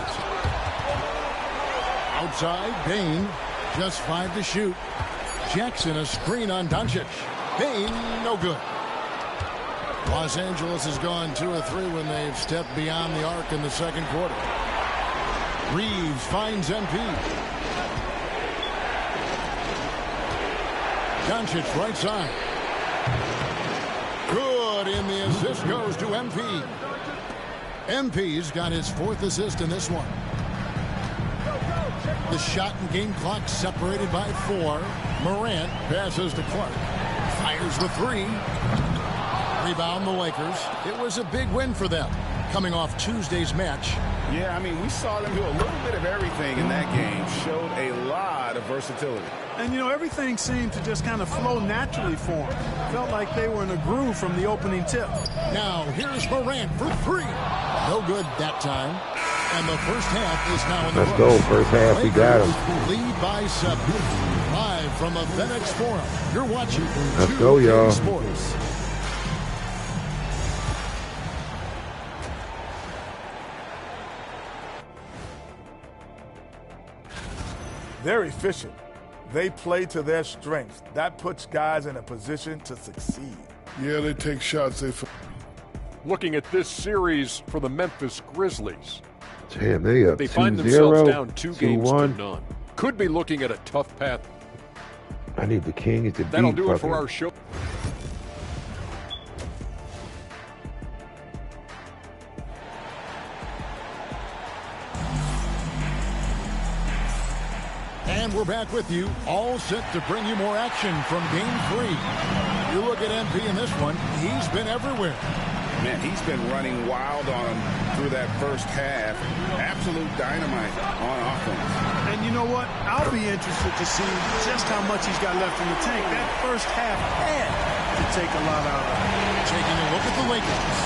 Outside, Bane. Just 5 to shoot. Jackson a screen on Doncic. Bane, no good. Los Angeles has gone 2 of 3 when they've stepped beyond the arc in the second quarter. Reeves finds MP. Doncic right side. Good, and the assist goes to MP. MP's got his 4th assist in this one. The shot and game clock separated by 4. Morant passes to Clark. Fires the 3. Rebound the Lakers. It was a big win for them, coming off Tuesday's match. Yeah, I mean, we saw them do a little bit of everything in that game. Showed a lot of versatility. And, you know, everything seemed to just kind of flow naturally for them. Felt like they were in a groove from the opening tip. Now, here's Morant for 3. No good that time. And the first half is now in the books. Let's go. First half, he got him. Lead by 7. Live from a FedEx Forum. You're watching. Let's go, y'all. Sports. They're efficient. They play to their strengths. That puts guys in a position to succeed. Yeah, they take shots. Looking at this series for the Memphis Grizzlies. Damn, they find themselves down 2 games to none. Could be looking at a tough path. I need the Kings to That'll do it for our show. And we're back with you, all set to bring you more action from Game 3. You look at MP in this one, he's been everywhere. Man, he's been running wild on him through that first half. Absolute dynamite on offense. And you know what? I'll be interested to see just how much he's got left in the tank. That first half had to take a lot out of it. Taking a look at the Lakers.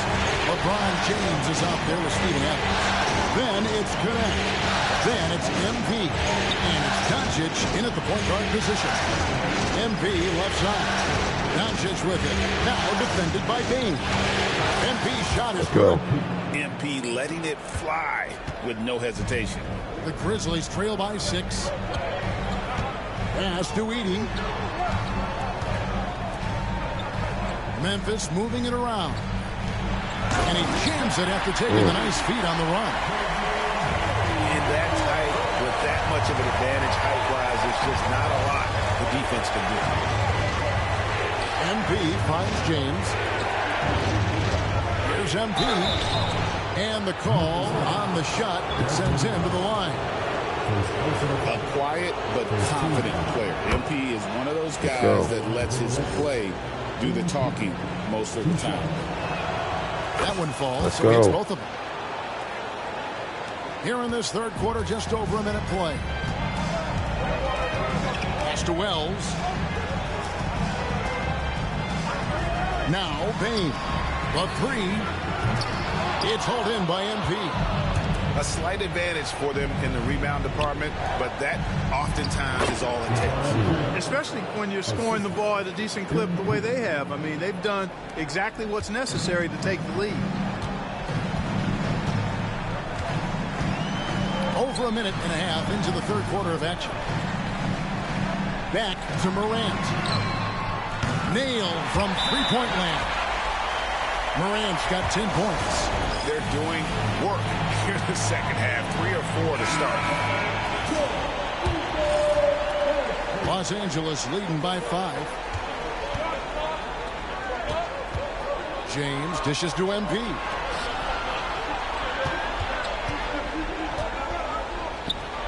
LeBron James is out there with Steven Adams. Then it's Connect. Then it's MP. And it's Doncic in at the point guard position. MP left side. Doncic with it. Now defended by Bane. MP shot is good. MP letting it fly with no hesitation. The Grizzlies trail by 6. Pass to Edey. Memphis moving it around. And he jams it after taking the nice feed on the run. In that tight, with that much of an advantage height-wise, there's just not a lot the defense can do. MP finds James. Here's MP. And the call on the shot that sends him to the line. A quiet but confident player. MP is one of those guys that lets his play do the talking most of the time. That one falls, so it's both of them. Here in this third quarter, just over a minute play. Pass to Wells. Now Bane. The 3. It's hauled in by MP. A slight advantage for them in the rebound department, but that oftentimes is all it takes. Especially when you're scoring the ball at a decent clip the way they have. I mean, they've done exactly what's necessary to take the lead. Over a minute and a half into the third quarter of action. Back to Morant. Nailed from three-point land. Morant's got 10 points. They're doing work here in the second half. 3 or 4 to start. Los Angeles leading by 5. James dishes to MP.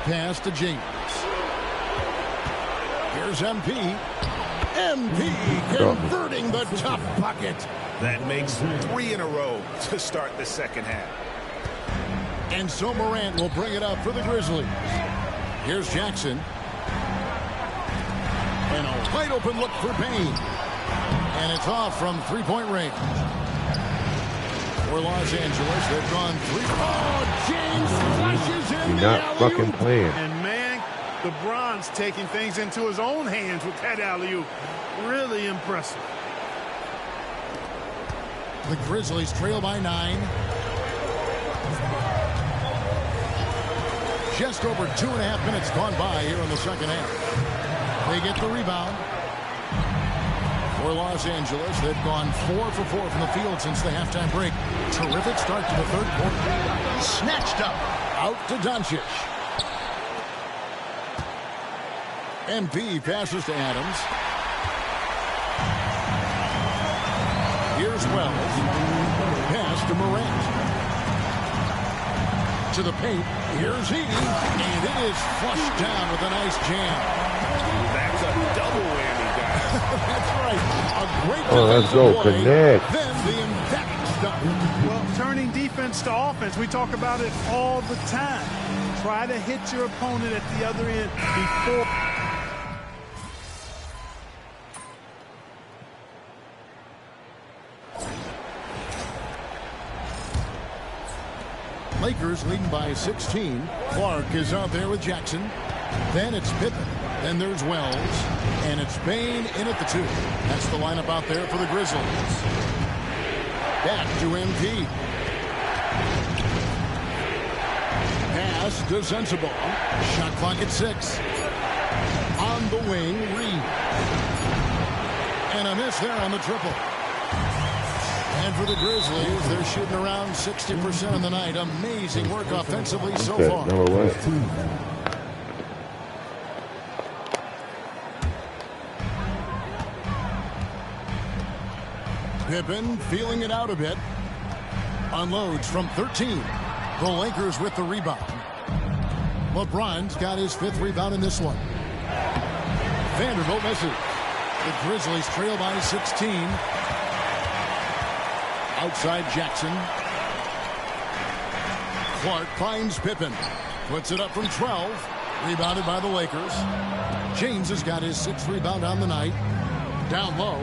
Pass to James. Here's MP. MP converting the tough bucket. That makes 3 in a row to start the second half. And so Morant will bring it up for the Grizzlies. Here's Jackson. And a wide open look for Payne. And it's off from three-point range. For Los Angeles, they've gone 3. Oh, James flushes in You're the not fucking alley-oop. playing. And man, LeBron's taking things into his own hands with that alley-oop. Really impressive. The Grizzlies trail by 9. Just over 2.5 minutes gone by here in the second half. They get the rebound. For Los Angeles, they've gone 4 for 4 from the field since the halftime break. Terrific start to the third quarter. Snatched up. Out to Doncic. MP passes to Adams. Here's Wells. Pass to Morant. To the paint. Here's Edey. And it is flushed down with a nice jam. That's a double whammy, guys. That's right. A great Let's go. play. Connect. Then the emphatic stuff. Well, turning defense to offense, we talk about it all the time. Try to hit your opponent at the other end before. Lakers leading by 16. Clark is out there with Jackson. Then it's Pippen. Then there's Wells. And it's Payne in at the 2. That's the lineup out there for the Grizzlies. Back to MP. Pass to Sensabaugh. Shot clock at 6. On the wing, Reed. And a miss there on the triple. And for the Grizzlies, they're shooting around 60% on the night. Amazing work offensively so far. Number 1. Pippen feeling it out a bit. Unloads from 13. The Lakers with the rebound. LeBron's got his 5th rebound in this one. Vanderbilt misses. The Grizzlies trail by 16. Outside Jackson. Clark finds Pippen. Puts it up from 12. Rebounded by the Lakers. James has got his 6th rebound on the night. Down low.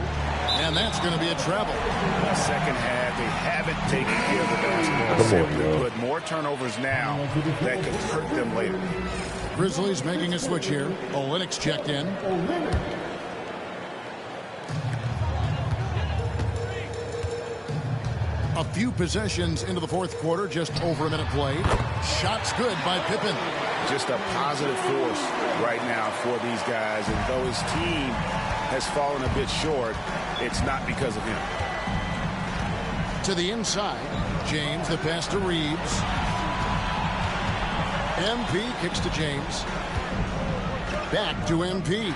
And that's going to be a travel. The second half, they haven't taken care of the basketball. Simply put, more turnovers now that could hurt them later. Grizzlies making a switch here. Olynyk's checked in. A few possessions into the fourth quarter, just over a minute played. Shots good by Pippen. Just a positive force right now for these guys. And though his team has fallen a bit short, it's not because of him. To the inside, James, the pass to Reeves. MP kicks to James. Back to MP.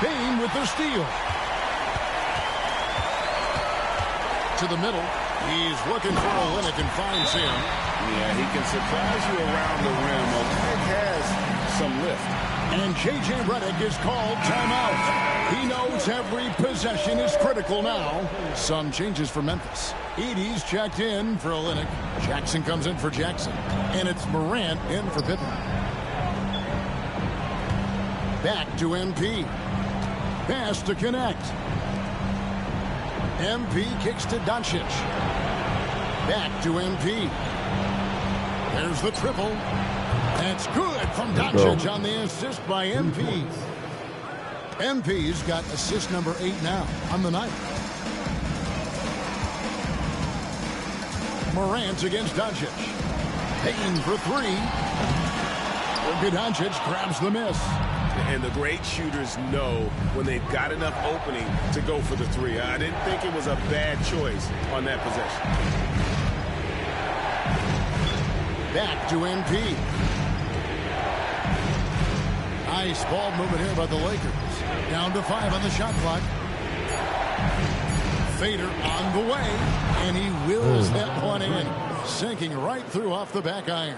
Payne with the steal. To the middle. He's looking for Olynyk and finds him. Yeah, he can surprise you around the rim. Olynyk has some lift. And J.J. Redick is called timeout. He knows every possession is critical now. Some changes for Memphis. Edey's checked in for Olynyk. Jackson comes in for Jackson. And it's Morant in for Pippen. Back to MP. Pass to connect. MP kicks to Doncic. Back to MP. There's the triple. That's good from Doncic on the assist by MP. MP's got assist number 8 now on the night. Morant against Doncic. Payne for 3. Doncic grabs the miss. And the great shooters know when they've got enough opening to go for the 3. I didn't think it was a bad choice on that possession. Back to MP. Nice ball movement here by the Lakers. Down to 5 on the shot clock. Fader on the way, and he wills that one in, sinking right through off the back iron.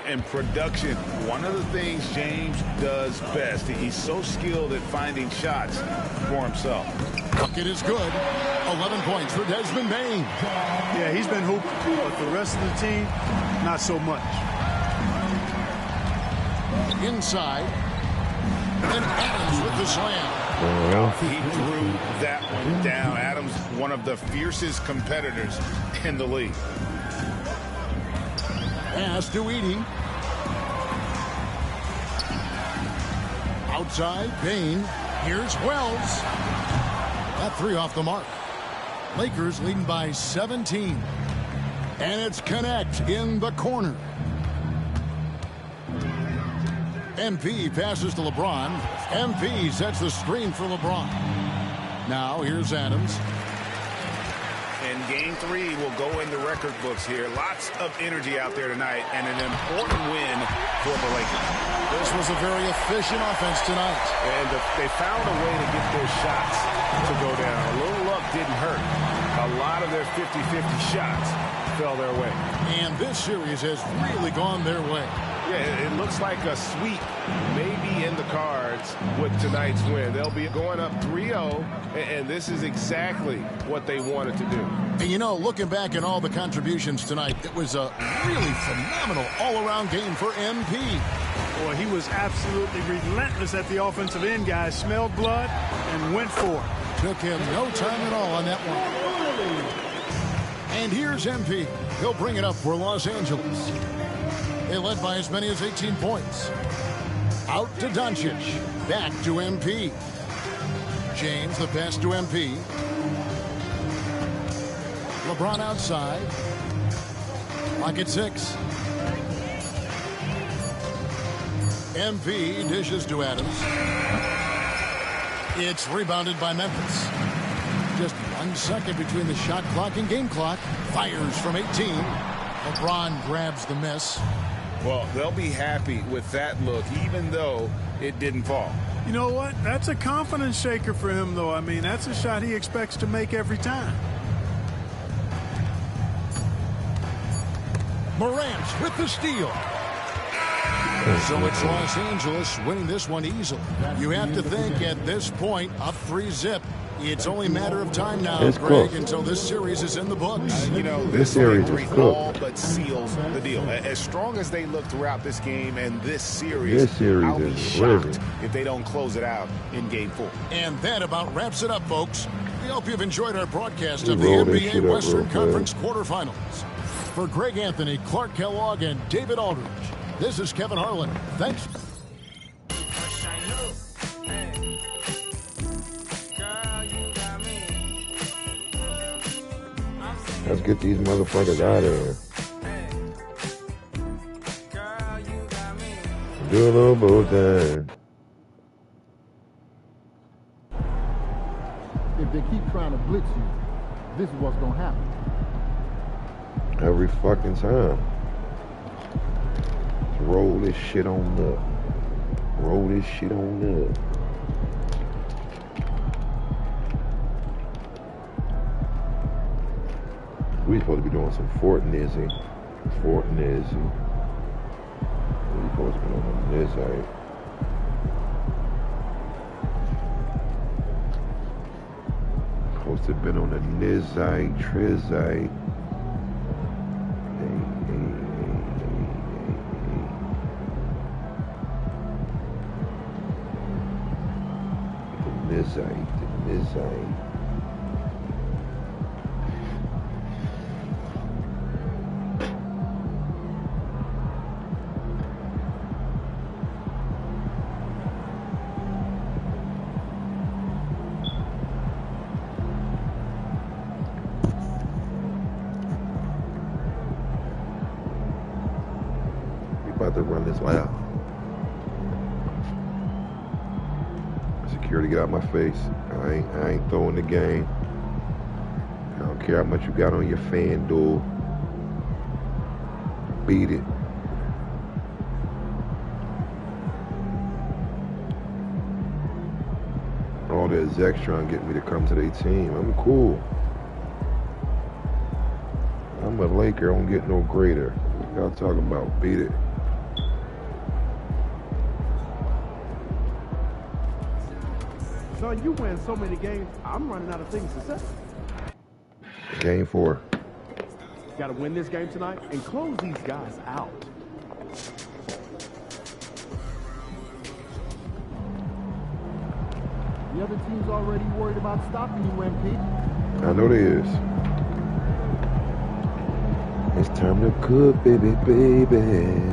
And production, one of the things James does best. He's so skilled at finding shots for himself. Bucket is good. 11 points for Desmond Bane. Yeah, he's been hooping, but the rest of the team, not so much. Inside. And Adams with the slam. He threw that one down. Adams, one of the fiercest competitors in the league. Pass to Edey. Outside, Bane. Here's Wells. That 3 off the mark. Lakers leading by 17. And it's Connect in the corner. MP passes to LeBron. MP sets the screen for LeBron. Now here's Adams. And game 3 will go in the record books here. Lots of energy out there tonight and an important win for the Lakers. This was a very efficient offense tonight. And they found a way to get their shots to go down. A little luck didn't hurt. A lot of their 50-50 shots fell their way. And this series has really gone their way. Yeah, it looks like a sweep maybe in the cards with tonight's win. They'll be going up 3-0, and this is exactly what they wanted to do. And you know, looking back at all the contributions tonight, it was a really phenomenal all-around game for MP. Boy, he was absolutely relentless at the offensive end, guys. Smelled blood and went for it. Took him no time at all on that one. And here's MP. He'll bring it up for Los Angeles. They led by as many as 18 points. Out to Doncic. Back to MP. James, the pass to MP. LeBron outside. Lock at 6. MP dishes to Adams. It's rebounded by Memphis. Just 1 second between the shot clock and game clock. Fires from 18. LeBron grabs the miss. Well, they'll be happy with that look, even though it didn't fall. You know what? That's a confidence shaker for him, though. I mean, that's a shot he expects to make every time. Morant with the steal. So it's Los Angeles winning this one easily. You have to think at this point, up 3-0. It's only a matter of time now, Greg, until this series is in the books. You know, this series is all but seals the deal. As strong as they look throughout this game and this series I'll be shocked if they don't close it out in Game 4. And that about wraps it up, folks. We hope you've enjoyed our broadcast of the NBA Western Conference quarterfinals. For Greg Anthony, Clark Kellogg, and David Aldridge, this is Kevin Harlan. Thanks. Let's get these motherfuckers out of here. Do a little both thing. If they keep trying to blitz you, this is what's going to happen. Every fucking time. Let's roll this shit on up. Roll this shit on up. We supposed to be doing some Fort Nizzy. Fort Nizzy. We supposed to be doing some Nizzy. Supposed to have been on the Nizzy, Trizzy. The Nizzy. to run this lap. Security, get out my face. I ain't throwing the game. I don't care how much you got on your FanDuel. Beat it. All the execs trying to get me to come to their team. I'm cool. I'm a Laker. I don't get no greater. Y'all talking about beat it. Son, you win so many games, I'm running out of things to say. Game 4. Got to win this game tonight and close these guys out. The other team's already worried about stopping you, MP. I know there is. It's time to cook, baby, baby.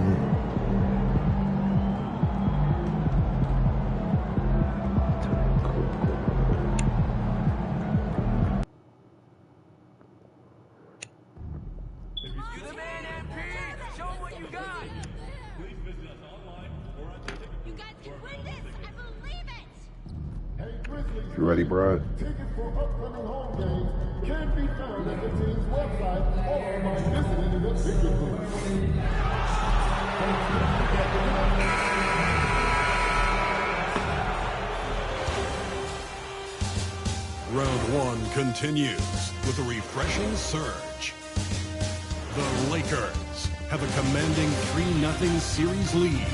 You ready, Brian? Tickets for upcoming home games can be found at the team's website or by visiting the ticket booth. Round 1 continues with a refreshing surge. The Lakers have a commanding 3-0 series lead.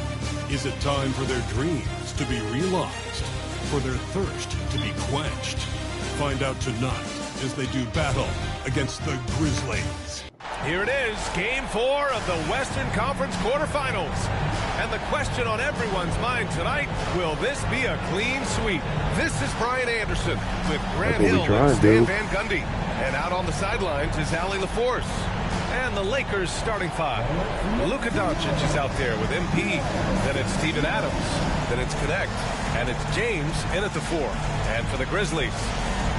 Is it time for their dreams to be realized? For their thirst to be quenched? Find out tonight as they do battle against the Grizzlies. Here it is, Game 4 of the Western Conference quarterfinals. And the question on everyone's mind tonight, will this be a clean sweep? This is Brian Anderson with Grant Hill and Stan Van Gundy. And out on the sidelines is Allie LaForce. And the Lakers starting 5. Luka Doncic is out there with MP. Then it's Steven Adams. Then it's Connect. And it's James in at the 4. And for the Grizzlies,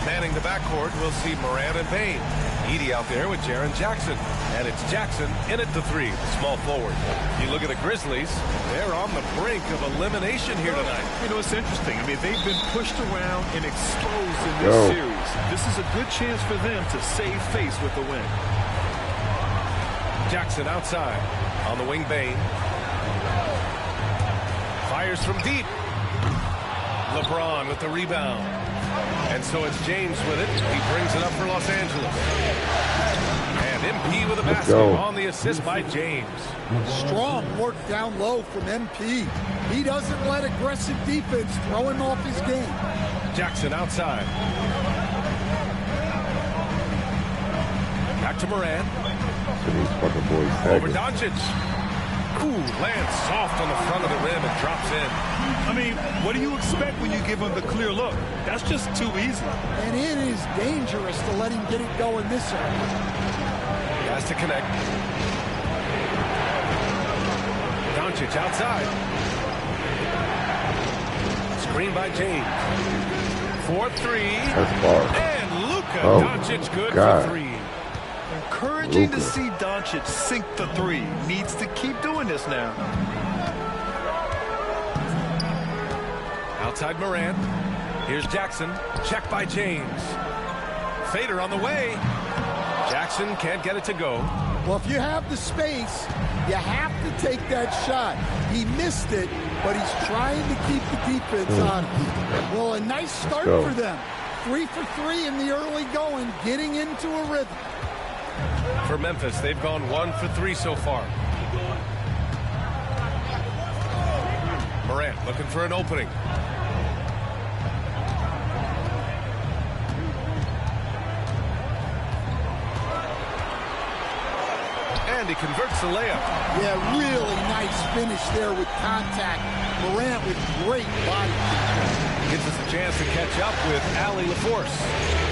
manning the backcourt, we'll see Morant and Payne. Edey out there with Jaren Jackson. And it's Jackson in at the 3, the small forward. You look at the Grizzlies, they're on the brink of elimination here tonight. You know, it's interesting. I mean, they've been pushed around and exposed in this series. This is a good chance for them to save face with the win. Jackson outside on the wing. Bane fires from deep. LeBron with the rebound, and so it's James with it. He brings it up for Los Angeles, and MP with a basket on the assist by James. Strong work down low from MP. He doesn't let aggressive defense throw him off his game. Jackson outside. Back to Morant. Over Doncic. Ooh, lands soft on the front of the rim and drops in. I mean, what do you expect when you give him the clear look? That's just too easy. And it is dangerous to let him get it going this early. He has to connect. Doncic outside. Screen by James. 4-3. That's far. And Luka Doncic good for 3. Encouraging to see Doncic sink the 3. Needs to keep doing this now. Outside Morant. Here's Jackson. Check by James. Fader on the way. Jackson can't get it to go. Well, if you have the space, you have to take that shot. He missed it, but he's trying to keep the defense on him. Well, a nice start for them. 3 for 3 in the early going, getting into a rhythm. For Memphis, they've gone 1 for 3 so far. Morant looking for an opening. And he converts the layup. Yeah, really nice finish there with contact. Morant with great body control. Gives us a chance to catch up with Allie LaForce.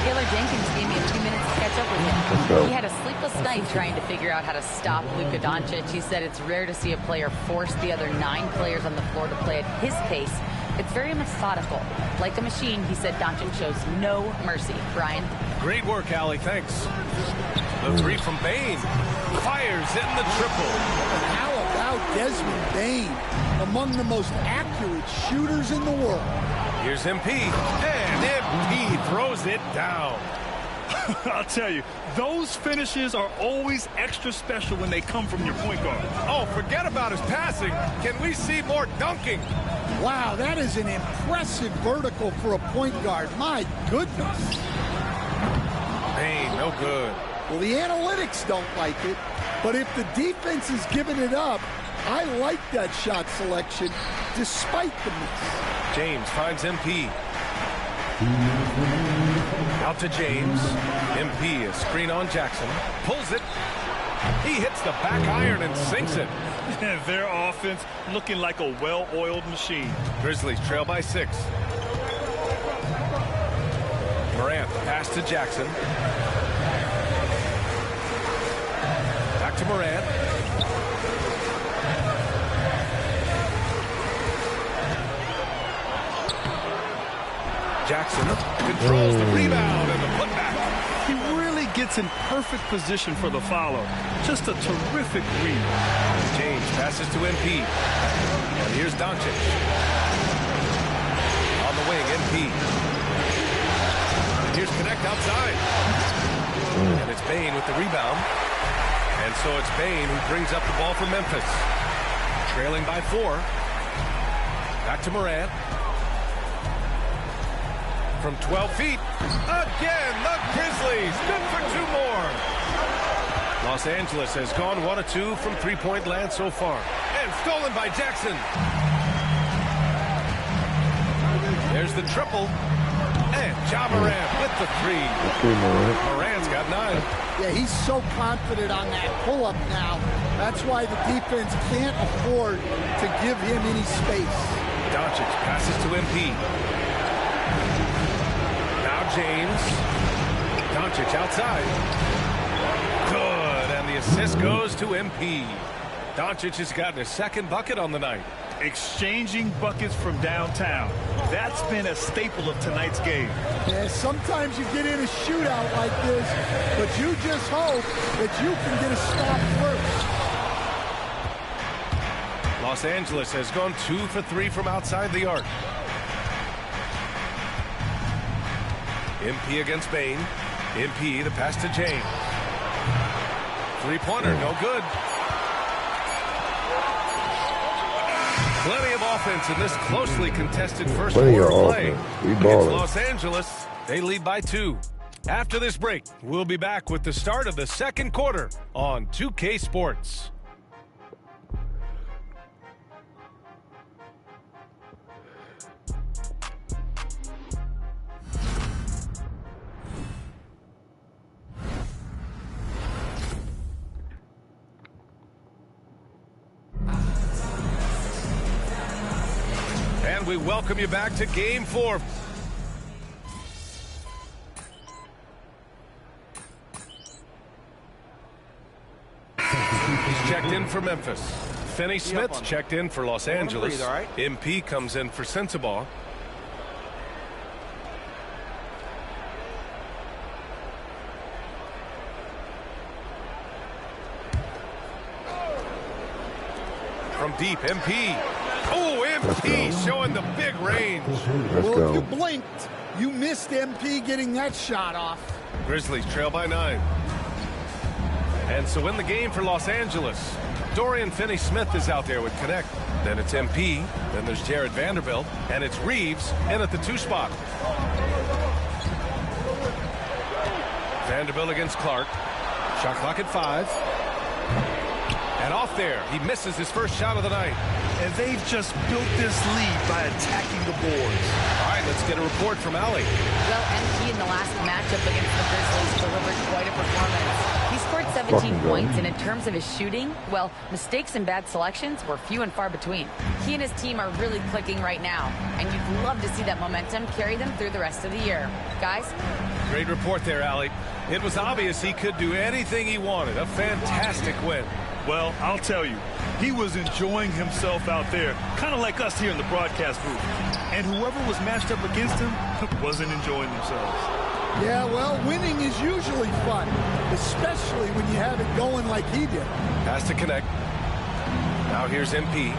Taylor Jenkins gave me a few minutes to catch up with him. He had a sleepless night trying to figure out how to stop Luka Doncic. He said it's rare to see a player force the other 9 players on the floor to play at his pace. It's very methodical. Like a machine, he said Doncic shows no mercy. Brian? Great work, Allie. Thanks. The 3 from Bane. Fires in the triple. How about about Desmond Bain, among the most accurate shooters in the world? Here's MP, and MP throws it down. I'll tell you, those finishes are always extra special when they come from your point guard. Oh, forget about his passing. Can we see more dunking? Wow, that is an impressive vertical for a point guard. My goodness. Bain, no good. Well, the analytics don't like it, but if the defense is giving it up, I like that shot selection despite the miss. James finds MP. Out to James. MP, a screen on Jackson. Pulls it. He hits the back iron and sinks it. Their offense looking like a well-oiled machine. Grizzlies trail by 6. Morant pass to Jackson. Back to Morant. Jackson controls the rebound and the putback. He really gets in perfect position for the follow. Just a terrific read. James passes to MP. And here's Doncic. On the wing, MP. And here's Connect outside. And it's Bain with the rebound. And so it's Bain who brings up the ball for Memphis. Trailing by 4. Back to Morant. From 12 feet. Again, the Grizzlies. Good for 2 more. Los Angeles has gone 1 of 2 from three-point land so far. And stolen by Jackson. There's the triple. And Ja Morant with the 3. Morant's got 9. Yeah, he's so confident on that pull-up now. That's why the defense can't afford to give him any space. Doncic passes to MP. Now James. Doncic outside. Good, and the assist goes to MP. Doncic has gotten his 2nd bucket on the night. Exchanging buckets from downtown. That's been a staple of tonight's game. Yeah, sometimes you get in a shootout like this, but you just hope that you can get a stop first. Los Angeles has gone 2 for 3 from outside the arc. MP against Bain. MP, the pass to James. 3-pointer, no good. Plenty of offense in this closely contested first quarter play. Against Los Angeles, they lead by 2. After this break, we'll be back with the start of the 2nd quarter on 2K Sports. We welcome you back to Game 4. He's checked in for Memphis. Finney Smith's checked in for Los Angeles. MP comes in for Sensabaugh. From deep, MP. Oh, MP showing the big range. Well, if you blinked, you missed MP getting that shot off. Grizzlies trail by 9. And so in the game for Los Angeles, Dorian Finney-Smith is out there with Connect. Then it's MP. Then there's Jared Vanderbilt. And it's Reeves in at the 2 spot. Vanderbilt against Clark. Shot clock at 5. And off there, he misses his first shot of the night. And they've just built this lead by attacking the boards. All right, let's get a report from Allie. Well, MP in the last matchup against the Grizzlies delivered quite a performance. He scored 17 points, and in terms of his shooting, well, mistakes and bad selections were few and far between. He and his team are really clicking right now, and you'd love to see that momentum carry them through the rest of the year. Guys? Great report there, Allie. It was obvious he could do anything he wanted. A fantastic win. Well, I'll tell you, he was enjoying himself out there, kind of like us here in the broadcast booth. And whoever was matched up against him wasn't enjoying themselves. Yeah, well, winning is usually fun, especially when you have it going like he did. Pass to Connect. Now here's MP.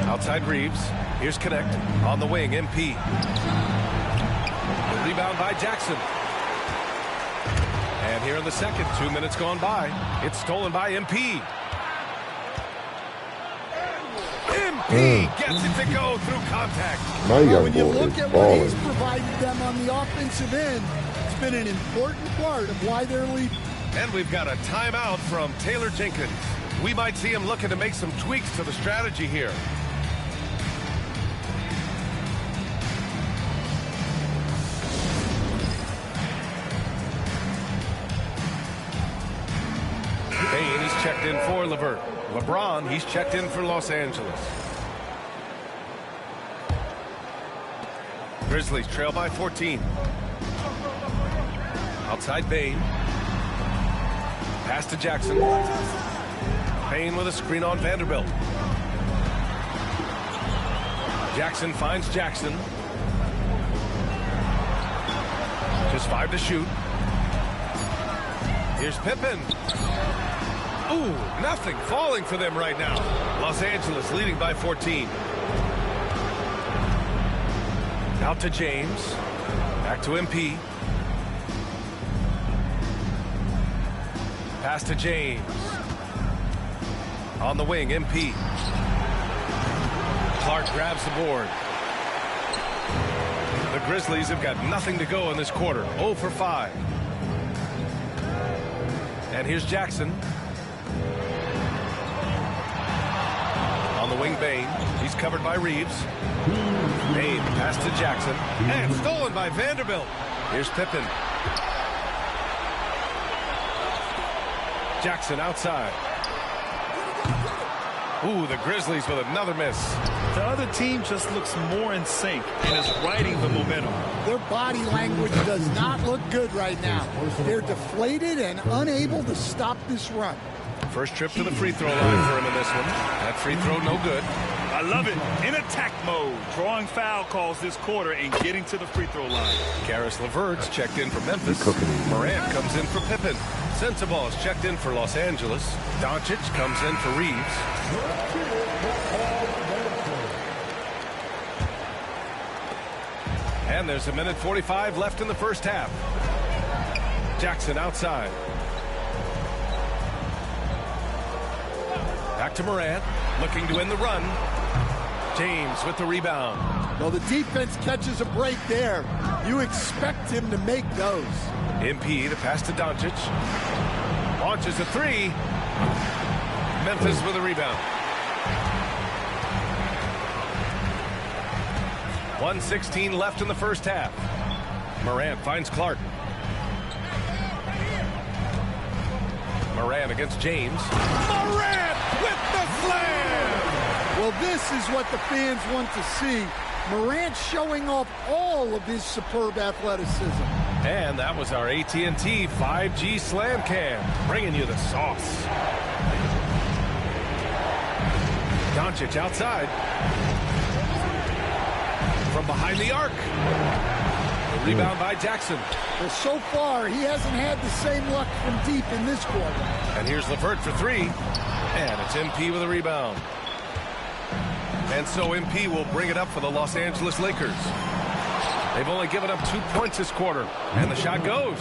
Outside Reeves. Here's Connect. On the wing, MP. The rebound by Jackson. And here in the second, 2 minutes gone by. It's stolen by MP. MP gets it to go through contact. My young when you boy look is at what he's balling. provided them on the offensive end, it's been an important part of why they're leading. And we've got a timeout from Taylor Jenkins. We might see him looking to make some tweaks to the strategy here. Payne, he's checked in for LeVert. LeBron, he's checked in for Los Angeles. Grizzlies trail by 14. Outside Payne. Pass to Jackson. Payne with a screen on Vanderbilt. Jackson finds Jackson. Just 5 to shoot. Here's Pippen. Ooh, nothing falling for them right now. Los Angeles leading by 14. Out to James. Back to MP. Pass to James. On the wing, MP. Clark grabs the board. The Grizzlies have got nothing to go in this quarter. 0 for 5. And here's Jackson. On the wing, Bane. He's covered by Reeves. Bane pass to Jackson. And stolen by Vanderbilt. Here's Pippen. Jackson outside. Ooh, the Grizzlies with another miss. The other team just looks more in sync and is riding the momentum. Their body language does not look good right now. They're deflated and unable to stop this run. First trip to the free throw line for him in this one. That free throw no good. I love it. In attack mode, drawing foul calls this quarter and getting to the free throw line. Karis LeVert's checked in for Memphis. Morant comes in for Pippen. Sensabaugh is checked in for Los Angeles. Doncic comes in for Reeves. And there's 1:45 left in the first half. Jackson outside. Back to Morant, looking to end the run. James with the rebound. Well, the defense catches a break there. You expect him to make those. MP, the pass to Doncic. Launches a three. Memphis with a rebound. 1:16 left in the first half. Morant finds Clark. Morant against James. Morant with the slam! Well, this is what the fans want to see. Morant showing off all of his superb athleticism. And that was our AT&T 5G Slam Cam, bringing you the sauce. Doncic outside. From behind the arc. The rebound by Jackson. Well, so far, he hasn't had the same luck from deep in this quarter. And here's LeVert for three. And it's MP with a rebound. And so MP will bring it up for the Los Angeles Lakers. They've only given up 2 points this quarter. And the shot goes.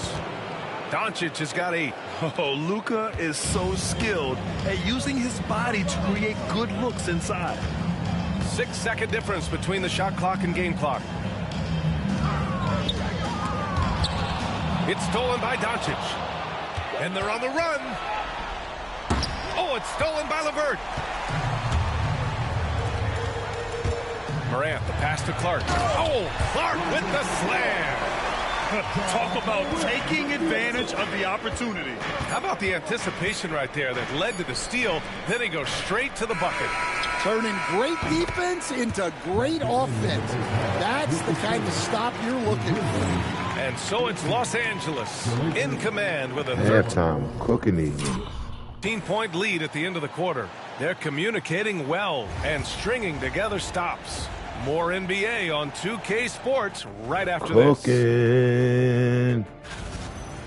Doncic has got 8. Oh, Luka is so skilled at using his body to create good looks inside. 6-second difference between the shot clock and game clock. It's stolen by Doncic. And they're on the run. Oh, it's stolen by LeVert. Morant, the pass to Clark. Oh, Clark with the slam. Talk about taking advantage of the opportunity. How about the anticipation right there that led to the steal? Then he goes straight to the bucket. Turning great defense into great offense. That's the kind of stop you're looking for. And so it's Los Angeles in command with a halftime cooking these. 13-point lead at the end of the quarter. They're communicating well and stringing together stops. More NBA on 2K Sports right after this.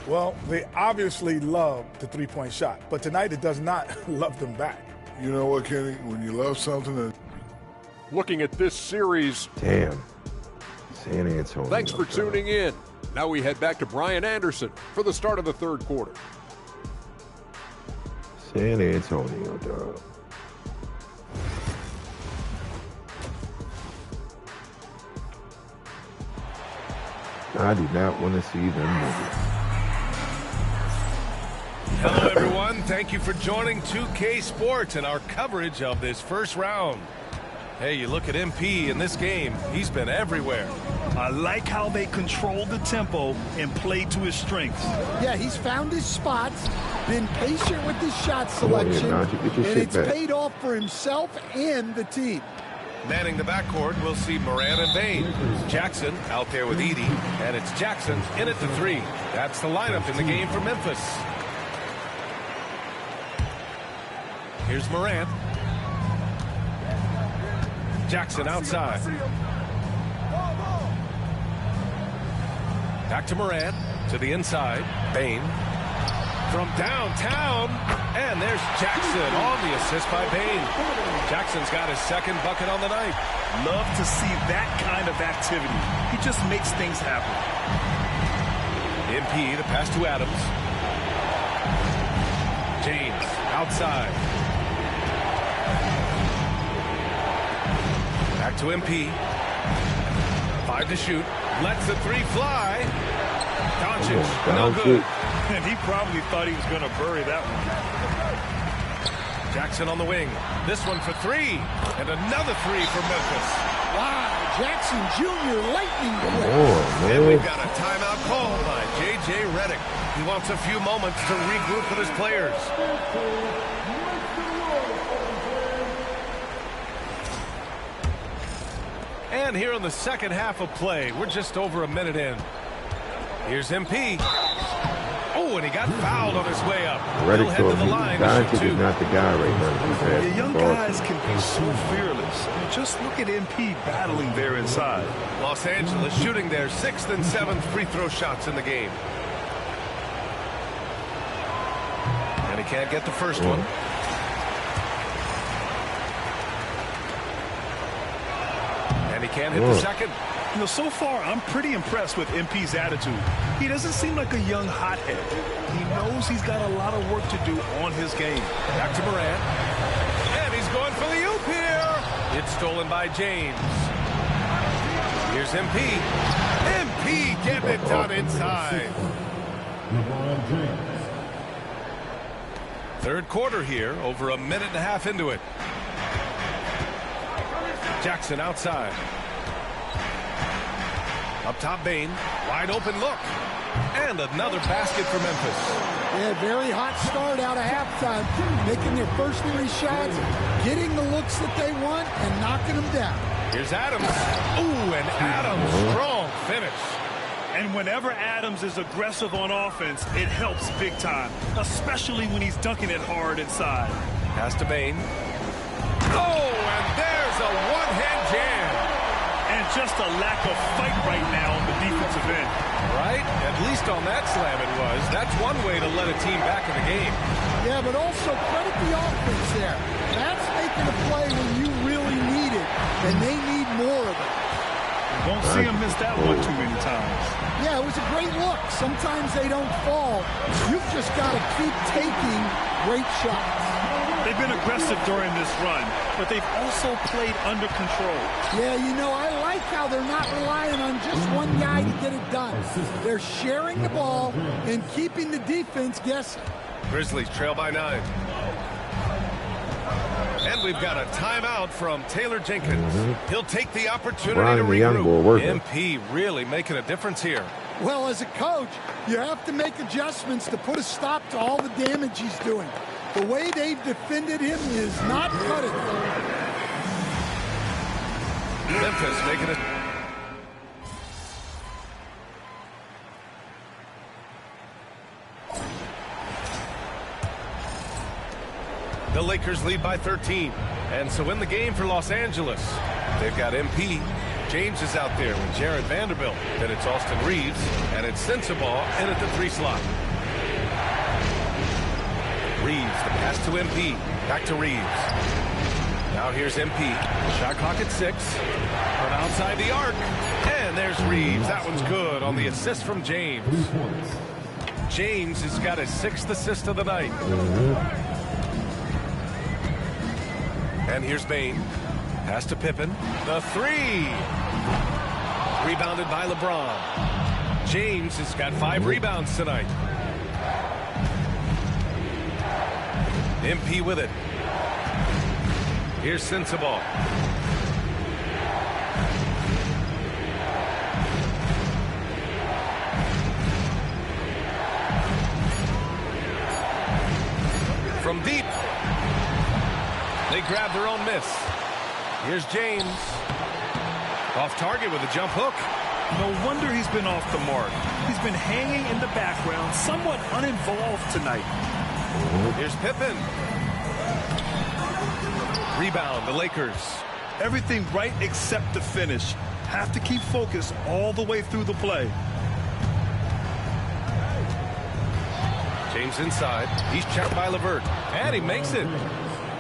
Well, they obviously love the three-point shot, but tonight it does not love them back. You know what, Kenny? When you love something, looking at this series. Damn. San Antonio. Thanks for tuning in. Now we head back to Brian Anderson for the start of the third quarter. San Antonio, dog. I do not want to see them niggas. Hello, everyone. Thank you for joining 2K Sports and our coverage of this first round. Hey, you look at MP in this game, he's been everywhere. I like how they control the tempo and play to his strengths. Yeah, he's found his spots, been patient with his shot selection, and it's paid off for himself and the team. Manning the backcourt, we'll see Moran and Bain. Jackson out there with Edey, and it's Jackson in at the three. That's the lineup in the game for Memphis. Here's Morant. Jackson outside. Back to Morant, to the inside. Bain. From downtown, and there's Jackson on the assist by Bain. Jackson's got his second bucket on the night. Love to see that kind of activity. He just makes things happen. MP, the pass to Adams. James, outside. Back to MP. 5 to shoot. Lets the three fly. Doncic, no good. And he probably thought he was going to bury that one. Jackson on the wing. This one for three. And another three for Memphis. Wow, Jackson Jr. lightning quick. And we've got a timeout call by J.J. Redick. He wants a few moments to regroup with his players. And here in the second half of play, we're just over a minute in. Here's MP. Oh, and he got fouled on his way up. Redick told me Doncic is not the guy right now. The young guys can be so fearless. Just look at MP battling there inside. Los Angeles shooting their 6th and 7th free throw shots in the game. And he can't get the first one. And he can't hit the second. You know, so far, I'm pretty impressed with MP's attitude. He doesn't seem like a young hothead. He knows he's got a lot of work to do on his game. Back to Morant. And he's going for the oop here. It's stolen by James. Here's MP. MP getting it done inside. Third quarter here, over a minute and a half into it. Jackson outside. Up top, Bain. Wide open look. And another basket for Memphis. Yeah, very hot start out of halftime. Making their first three shots, getting the looks that they want, and knocking them down. Here's Adams. Ooh, and Adams, strong finish. And whenever Adams is aggressive on offense, it helps big time, especially when he's dunking it hard inside. Pass to Bain. Oh, and there's a one-hand jam. And just a lack of fight right now on the defensive end. Right? At least on that slam it was. That's one way to let a team back in the game. Yeah, but also credit the offense there. That's making a play when you really need it, and they need more of it. Won't see him miss that one too many times. Yeah, it was a great look. Sometimes they don't fall. You've just got to keep taking great shots. They've been aggressive during this run, but they've also played under control. Yeah, you know, I like how they're not relying on just one guy to get it done. They're sharing the ball and keeping the defense guessing. Grizzlies trail by 9. And we've got a timeout from Taylor Jenkins. He'll take the opportunity to regroup. MP really making a difference here. Well, as a coach, you have to make adjustments to put a stop to all the damage he's doing. The way they've defended him is not cutting it. Memphis making it. The Lakers lead by 13. And so in the game for Los Angeles, they've got MP. James is out there with Jared Vanderbilt. Then it's Austin Reeves, and it's Sensabaugh in at the 3 slot. Reeves, the pass to MP. Back to Reeves. Now here's MP. Shot clock at 6. From outside the arc. And there's Reeves. That one's good on the assist from James. James has got his 6th assist of the night. And here's Bane. Pass to Pippen. The 3. Rebounded by LeBron. James has got 5 rebounds tonight. MP with it. Here's Sensabaugh. From deep. They grab their own miss. Here's James. Off target with a jump hook. No wonder he's been off the mark. He's been hanging in the background, somewhat uninvolved tonight. Here's Pippen. Rebound, the Lakers. Everything right except the finish. Have to keep focused all the way through the play. James inside. He's checked by LeVert. And he makes it.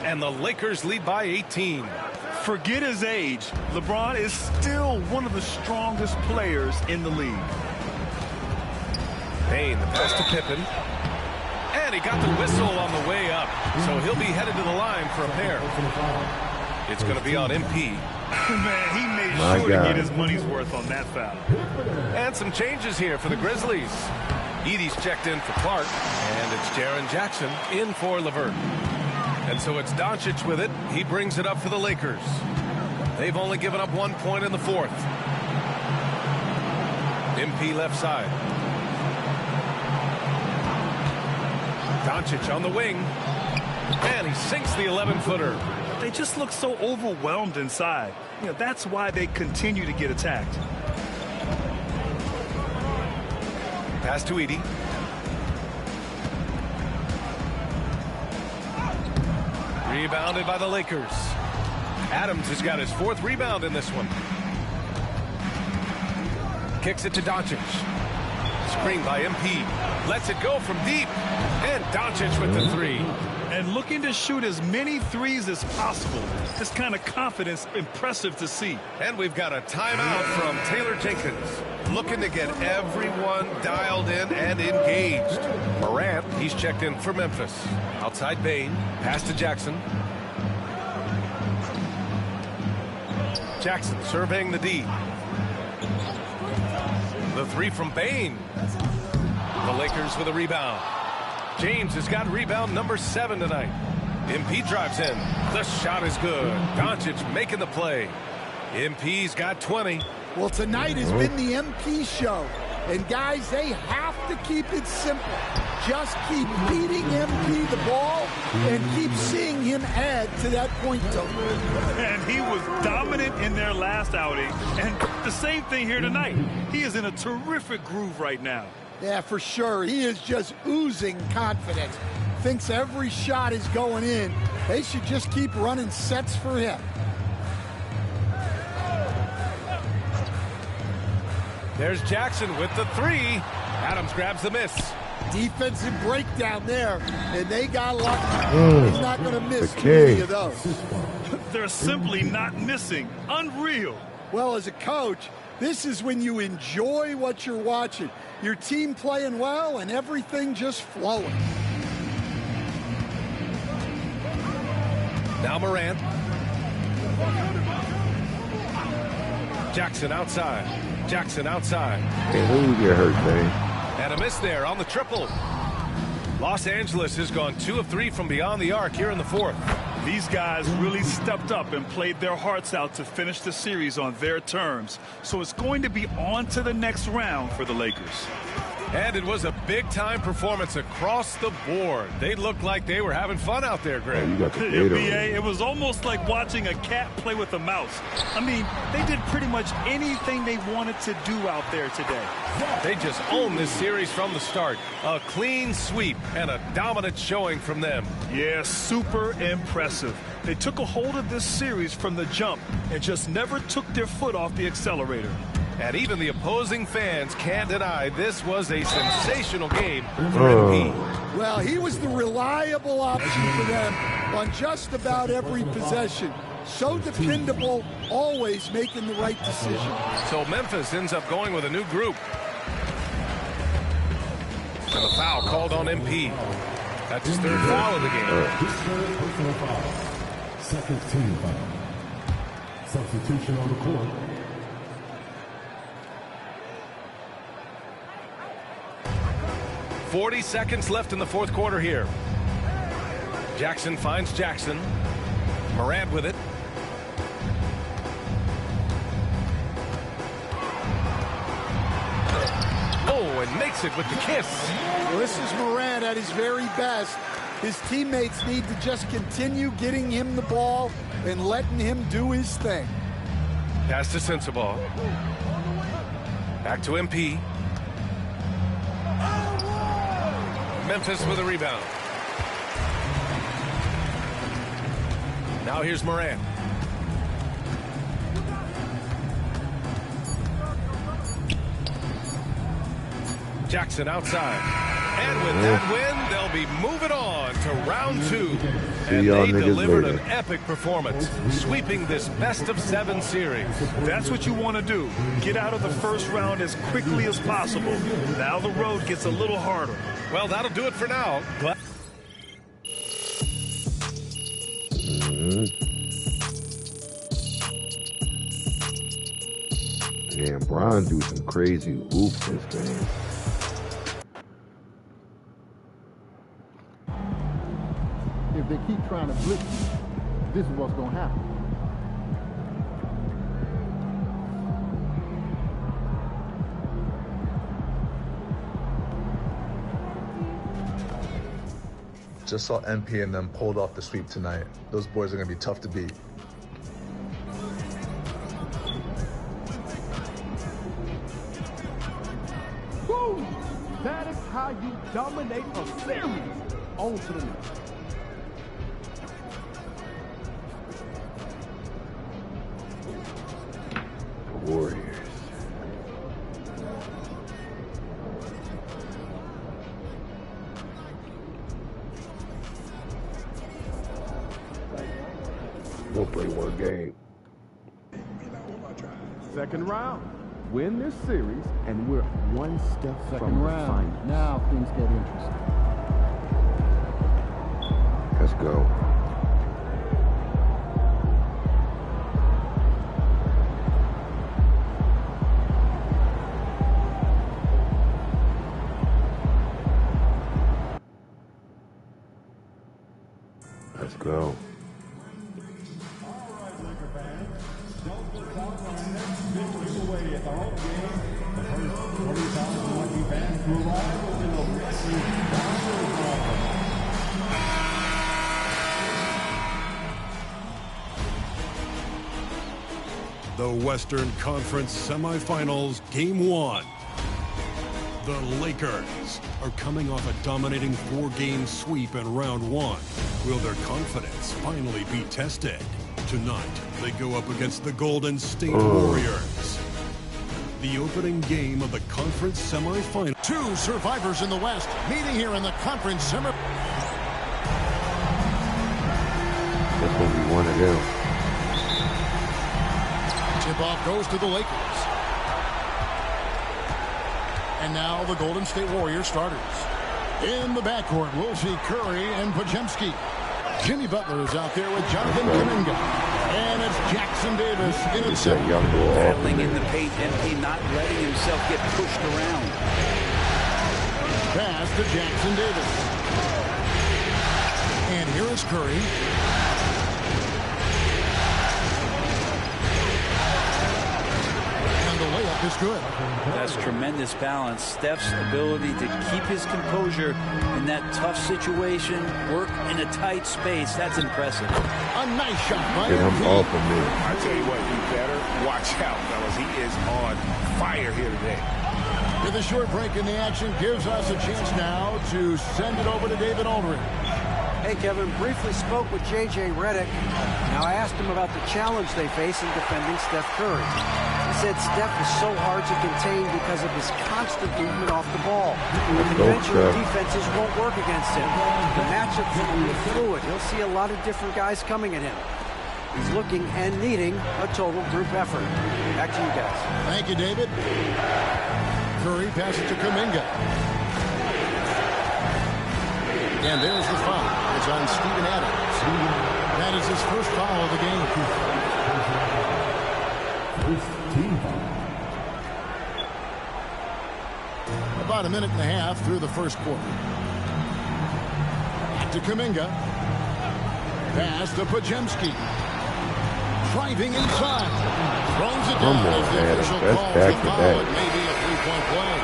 And the Lakers lead by 18. Forget his age. LeBron is still one of the strongest players in the league. Bane, the pass to Pippen. And he got the whistle on the way up. So he'll be headed to the line for a pair. It's going to be on MP. Man, he made sure to get his money's worth on that foul. And some changes here for the Grizzlies. Edey's checked in for Clark. And it's Jaren Jackson in for LeVert. And so it's Doncic with it. He brings it up for the Lakers. They've only given up 1 point in the 4th. MP left side. Doncic on the wing. And he sinks the 11-footer. They just look so overwhelmed inside. You know, that's why they continue to get attacked. Pass to Edey. Rebounded by the Lakers. Adams has got his 4th rebound in this one. Kicks it to Doncic. Screen by MP. Lets it go from deep. And Doncic with the 3. And looking to shoot as many threes as possible. This kind of confidence, impressive to see. And we've got a timeout from Taylor Jenkins. Looking to get everyone dialed in and engaged. Morant, he's checked in for Memphis. Outside Bane. Pass to Jackson. Jackson surveying the D. The 3 from Bane. The Lakers with a rebound. James has got rebound number 7 tonight. MP drives in. The shot is good. Doncic making the play. MP's got 20. Well, tonight has been the MP show. And, guys, they have to keep it simple. Just keep feeding MP the ball and keep seeing him add to that point total. And he was dominant in their last outing. And the same thing here tonight. He is in a terrific groove right now. Yeah, for sure. He is just oozing confidence. Thinks every shot is going in. They should just keep running sets for him. There's Jackson with the 3. Adams grabs the miss. Defensive breakdown there, and they got lucky. He's not going to miss any of those. They're simply not missing. Unreal. Well, as a coach, this is when you enjoy what you're watching. Your team playing well and everything just flowing. Now Morant. Jackson outside. Jackson outside. Hey, who get hurt, man? And a miss there on the triple. Los Angeles has gone 2 of 3 from beyond the arc here in the 4th. These guys really stepped up and played their hearts out to finish the series on their terms. So it's going to be on to the next round for the Lakers. And it was a big-time performance across the board. They looked like they were having fun out there, Greg. You got the data. BA, it was almost like watching a cat play with a mouse. I mean, they did pretty much anything they wanted to do out there today. They just owned this series from the start. A clean sweep and a dominant showing from them. Yeah, super impressive. They took a hold of this series from the jump and just never took their foot off the accelerator. And even the opposing fans can't deny this was a sensational game for MP. Well, he was the reliable option for them on just about every possession. So dependable, always making the right decision. So Memphis ends up going with a new group. And the foul called on MP. That's his third foul of the game. Second team foul. Substitution on the court. .40 seconds left in the fourth quarter here. Jackson finds Jackson. Morant with it. Oh, and makes it with the kiss. Well, this is Morant at his very best. His teammates need to just continue getting him the ball and letting him do his thing. Pass to Sensabaugh. Back to MP. Memphis with a rebound. Now here's Morant. Jackson outside. And with that win, they'll be moving on to round 2. And they delivered an epic performance, sweeping this best-of-7 series. That's what you want to do. Get out of the first round as quickly as possible. Now the road gets a little harder. Well, that'll do it for now. Damn, Bron do some crazy hoops this game. If they keep trying to blitz you, this is what's going to happen. Just saw MP and them pulled off the sweep tonight. Those boys are going to be tough to beat. Woo! That is how you dominate a series. On to the next. Warriors. We'll play one game. Second round. Win this series, and we're one step from the final. Now things get interesting. Let's go. Let's go. The Western Conference Semifinals, Game 1. The Lakers are coming off a dominating 4-game sweep in round 1. Will their confidence finally be tested? Tonight, they go up against the Golden State Warriors. The opening game of the conference semifinal. Two survivors in the West meeting here in the conference semi. That's going to be one of them. Tip-off goes to the Lakers. And now the Golden State Warriors starters. In the backcourt, we'll see Curry and Podziemski. Jimmy Butler is out there with Jonathan Kuminga. And it's Jackson Davis in its second. Battling in the paint, MP not letting himself get pushed around. Pass to Jackson Davis. And here is Curry. And the layup is good. That's tremendous balance. Steph's ability to keep his composure in that tough situation, work in a tight space, that's impressive. A nice shot by Get him off of me. I tell you what, you better watch out, fellas. He is on fire here today. With a short break in the action, gives us a chance now to send it over to David Aldridge. Hey, Kevin, briefly spoke with J.J. Redick. Now, I asked him about the challenge they face in defending Steph Curry. He said Steph is so hard to contain because of his constant movement off the ball. The conventional defenses won't work against him. The matchups will be fluid. He'll see a lot of different guys coming at him. He's looking and needing a total group effort. Back to you guys. Thank you, David. Curry passes to Kuminga. And there's the foul. It's on Steven Adams. That is his first foul of the game. About a minute and a half through the first quarter. Back to Kuminga. Pass to Podziemski. Driving inside. Throws it down as the official calls the foul. It may be a three-point play.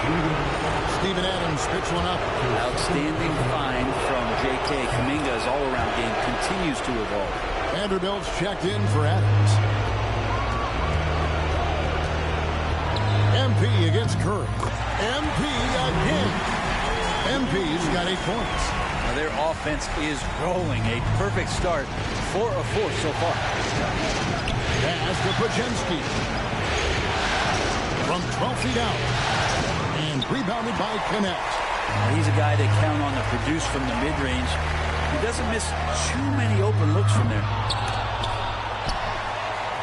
Steven Adams picks one up. Outstanding find from J.K. Kuminga's all-around game continues to evolve. Vanderbilt's checked in for Adams. MP against Curry. MP again. MP's got 8 points. Now their offense is rolling. A perfect start. 4 of 4 so far. Pass to Podziemski. From 12 feet out. And rebounded by Connect. He's a guy they count on to produce from the mid-range. He doesn't miss too many open looks from there.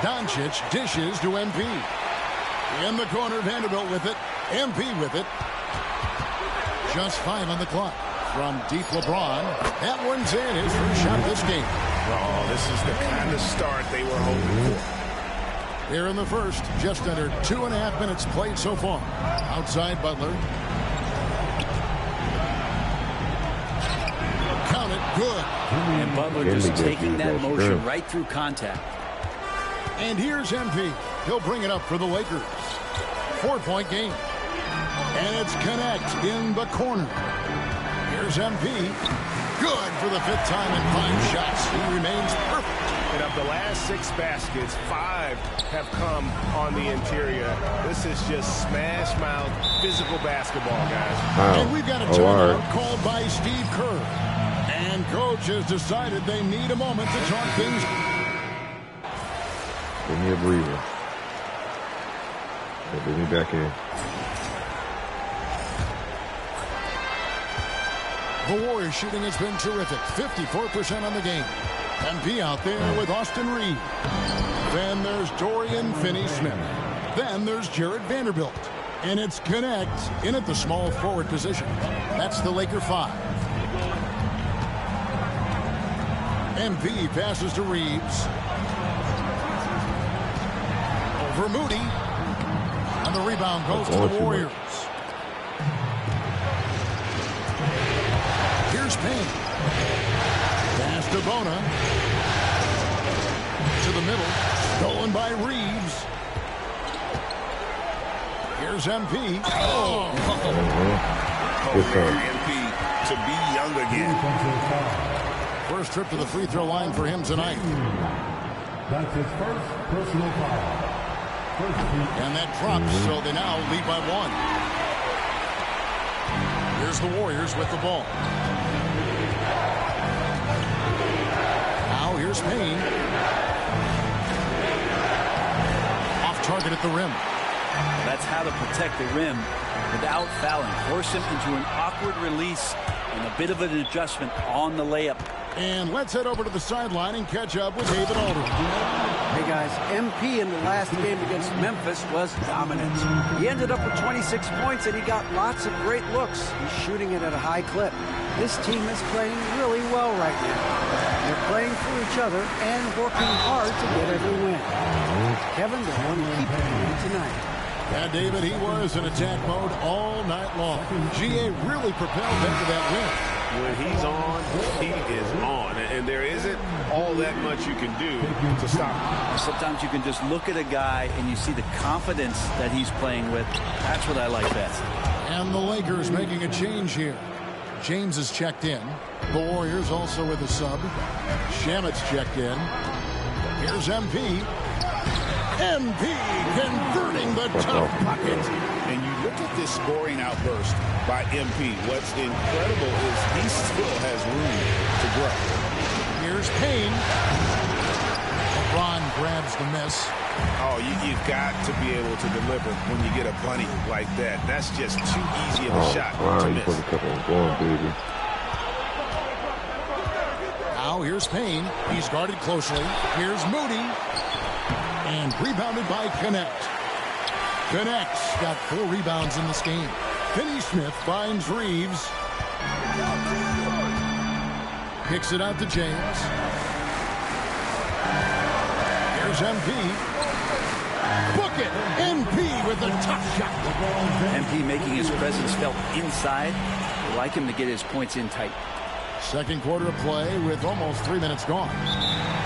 Doncic dishes to MP. In the corner, Vanderbilt with it. MP with it. Just 5 on the clock. From deep LeBron. That one's in. His first shot this game. Oh, this is the kind of start they were hoping for. Here in the first, just under 2.5 minutes played so far. Outside Butler. Count it, good. And Butler just taking that motion right through contact. And here's MP. He'll bring it up for the Lakers. 4-point game. And it's Connect in the corner. Here's MP. Good for the 5th time in 5 shots. He remains perfect. And of the last 6 baskets, 5 have come on the interior. This is just smash mouth physical basketball, guys. Wow. And we've got a timeout called by Steve Kerr. And coach has decided they need a moment to talk things. Give me a breather. Get me back in. The Warriors shooting has been terrific. 54% on the game. MP out there with Austin Reed. Then there's Dorian Finney-Smith. Then there's Jared Vanderbilt. And it's Connect in at the small forward position. That's the Laker 5. MP passes to Reeves. Over Moody. And the rebound goes to the Warriors. Here's Payne. Pass to Bona. To the middle. Stolen by Reeves. Here's MP. Oh! MP to be young again. First trip to the free throw line for him tonight. That's his first personal foul. And that drops, so they now lead by 1. Here's the Warriors with the ball. Now here's Payne. Off target at the rim. That's how to protect the rim without fouling. Force him into an awkward release and a bit of an adjustment on the layup. And let's head over to the sideline and catch up with David Aldridge. Hey guys, MP in the last game against Memphis was dominant. He ended up with 26 points and he got lots of great looks. He's shooting it at a high clip. This team is playing really well right now. They're playing for each other and working hard to get every win. Kevin, they want to keep it going tonight. Yeah, David, he was in attack mode all night long. GA really propelled them to that win. When he's on, he is on. And there isn't all that much you can do to stop him. Sometimes you can just look at a guy and you see the confidence that he's playing with. That's what I like best. And the Lakers making a change here. James is checked in. The Warriors also with a sub. Shamet's checked in. Here's MP. MP converting the top bucket. And you look at this scoring outburst by MP. What's incredible is he still has room to grow. Here's Payne. LeBron grabs the miss. Oh, you've got to be able to deliver when you get a bunny like that. That's just too easy of a shot to miss. Put a couple of going, baby. Now here's Payne. He's guarded closely. Here's Moody. And rebounded by Connect. Connect's got 4 rebounds in this game. Finney-Smith finds Reeves. Kicks it out to James. Here's MP. Book it! MP with a tough shot. MP making his presence felt inside. I like him to get his points in tight. Second quarter of play with almost 3 minutes gone.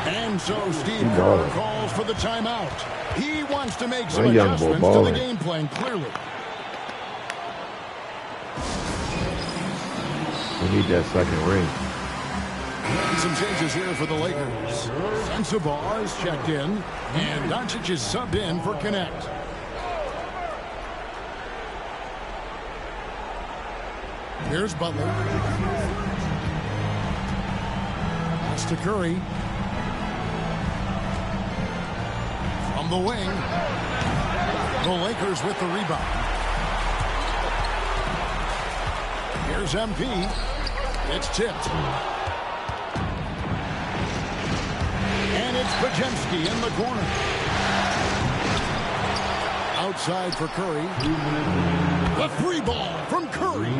And so Steve Kerr calls for the timeout. He wants to make some adjustments to the game plan, clearly. We need that second ring. Some changes here for the Lakers. Sensabaugh is checked in, and Doncic is subbed in for Connect. Here's Butler. Pass to Curry. From the wing. The Lakers with the rebound. Here's MP. It's tipped. And it's Podziemski in the corner. Outside for Curry. The free ball from Curry.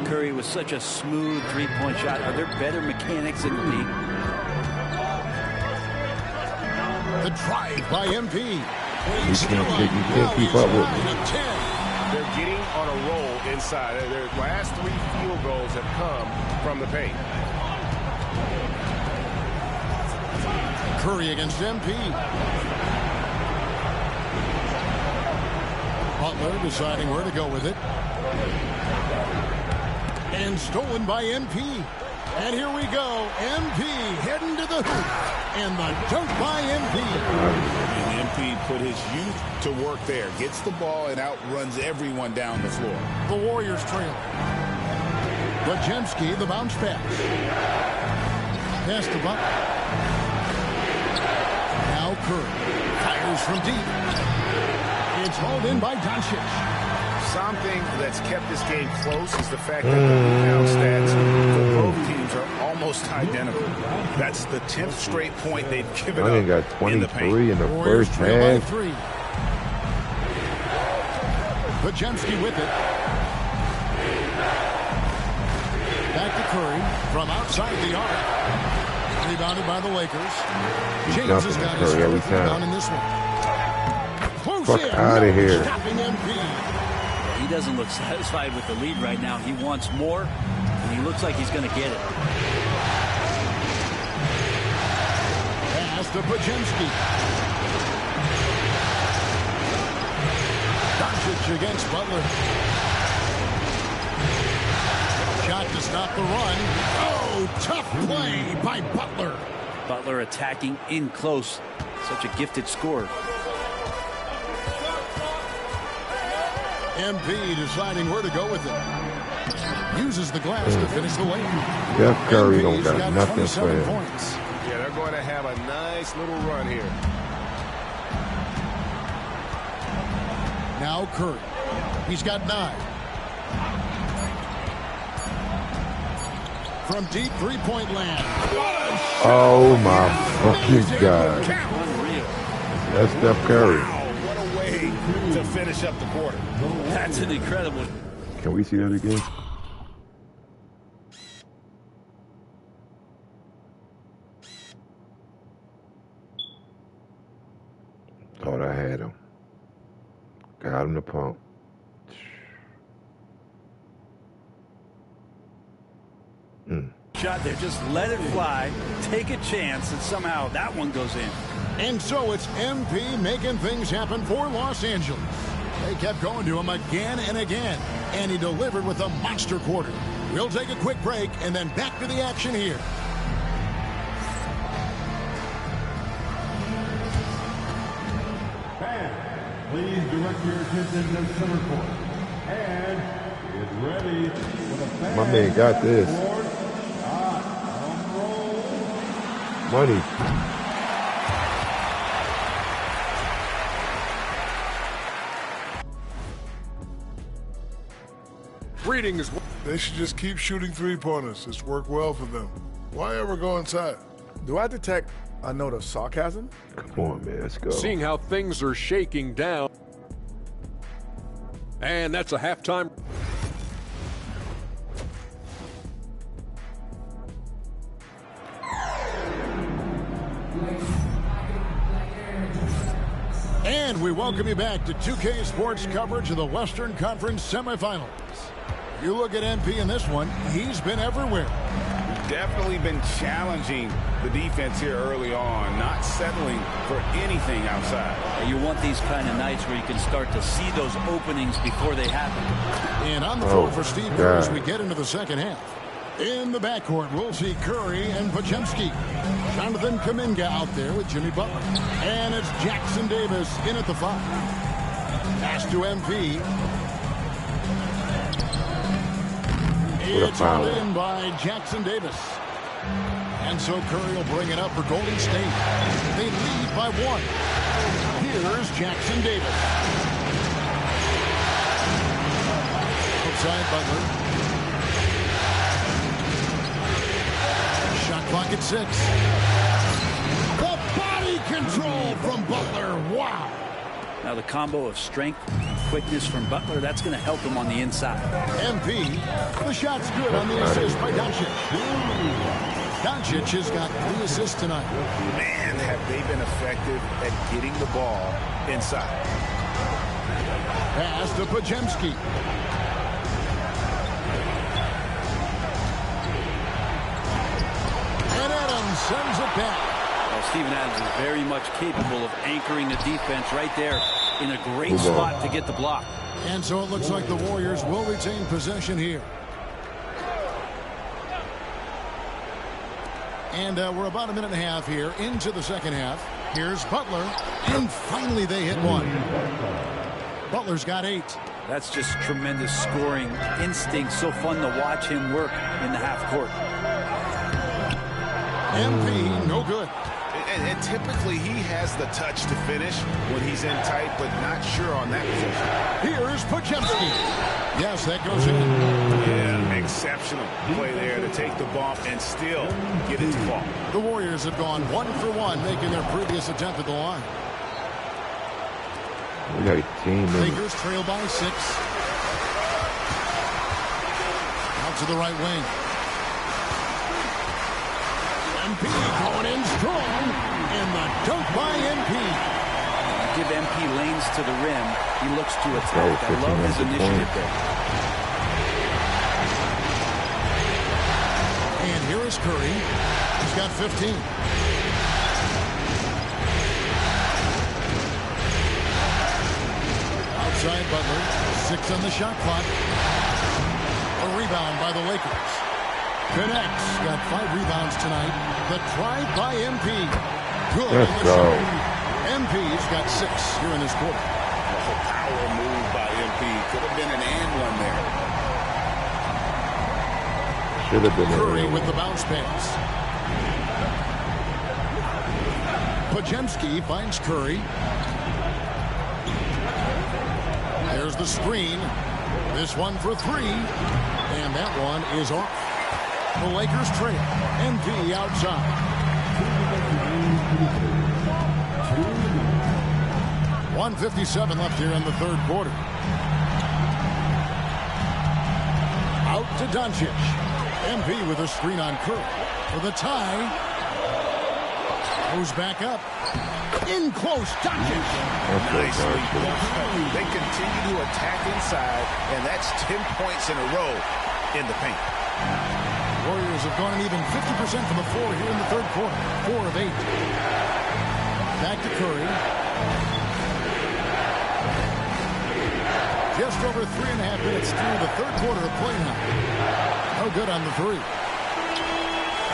Curry was such a smooth three-point shot. Are there better mechanics in the league? The drive by MP. You can't keep up with me. They're getting on a roll inside. Their last 3 field goals have come from the paint. Curry against MP. Butler deciding where to go with it. And stolen by MP. And here we go. MP heading to the hoop. And the dunk by MP. And MP put his youth to work there. Gets the ball and outruns everyone down the floor. The Warriors trail. Podziemski, the bounce pass. Pass to Butler. Now Curry fires from deep. It's hauled in by Doncic. Something that's kept this game close is the fact that the rebound stats for both teams are almost identical. That's the 10th straight point they've given up. Got 23 in the first half. Podziemski with it. Back to Curry from outside the arc. Rebounded by the Lakers. James has got his fourth rebound in this one. Fuck out of here. He doesn't look satisfied with the lead right now. He wants more, and he looks like he's going to get it. Pass to Podziemski. Doncic against Butler. Shot to stop the run. Oh, tough play by Butler. Butler attacking in close. Such a gifted scorer. MP deciding where to go with it. Uses the glass to finish the lane. Steph Curry don't got nothing for him. Points. Yeah, they're going to have a nice little run here. Now Curry. He's got 9. From deep three-point land. Oh my fucking God. That's Steph Curry. What a way to finish up the quarter. That's an incredible. Can we see that again? Thought I had him. Got him the pump. Shot there, just let it fly, take a chance, and somehow that one goes in. And so it's MP making things happen for Los Angeles. They kept going to him again and again, and he delivered with a monster quarter. We'll take a quick break and then back to the action here. Please direct your attention to center court. And get ready for the fan. My man got this. Money. Greetings. They should just keep shooting three-pointers. It's worked well for them. Why ever go inside? Do I detect a note of sarcasm? Come on, man. Let's go. Seeing how things are shaking down. And that's a halftime. And we welcome you back to 2K Sports coverage of the Western Conference semifinals. You look at MP in this one, he's been everywhere. Definitely been challenging the defense here early on, not settling for anything outside. You want these kind of nights where you can start to see those openings before they happen. And on the floor for Steve Kerr as we get into the second half. In the backcourt, we'll see Curry and Podziemski. Jonathan Kuminga out there with Jimmy Butler. And it's Jackson Davis in at the 5. Pass to MP. It's all in by Jackson Davis. And so Curry will bring it up for Golden State. They lead by 1. Here's Jackson Davis. Outside Butler. Shot clock at 6. The body control from Butler. Wow. Now the combo of strength and quickness from Butler, that's going to help him on the inside. MP, the shot's good on the assist by Doncic. Doncic has got 3 assists tonight. Man, have they been effective at getting the ball inside. Pass to Podziemski. And Adams sends it back. Well, Steven Adams is very much capable of anchoring the defense right there in a great spot to get the block. And so it looks like the Warriors will retain possession here. And we're about a minute and a half here into the second half. Here's Butler. And finally they hit one. Butler's got 8. That's just tremendous scoring instinct. So fun to watch him work in the half court. MP, no good. And typically he has the touch to finish when he's in tight, but not sure on that position. Here's Podziemski. Yes, that goes in. Yeah, exceptional play there to take the bump and still get it to fall. The Warriors have gone 1 for 1, making their previous attempt at the line. We got a team. Lakers trail by 6. Out to the right wing. MP going in strong, and the dunk by MP. Give MP lanes to the rim. He looks to attack. I love his initiative there. And here is Curry. He's got 15. Outside Butler, 6 on the shot clock. A rebound by the Lakers. Connects, got 5 rebounds tonight. The try by MP. Good. Let's go. MP's got 6 here in this quarter. A power move by MP. Could have been an and one there. Should have been Curry with the bounce pass. Podziemski finds Curry. There's the screen. This one for 3. And that one is off. The Lakers trail. MP outside. .157 left here in the third quarter. Out to Doncic. MP with a screen on Curry. For the tie. Goes back up. In close. Doncic. Nicely done. They continue to attack inside, and that's 10 points in a row in the paint. Warriors have gone an even 50% from the floor here in the third quarter. 4 of 8. Back to Curry. Just over 3.5 minutes through the third quarter of play now. No good on the three.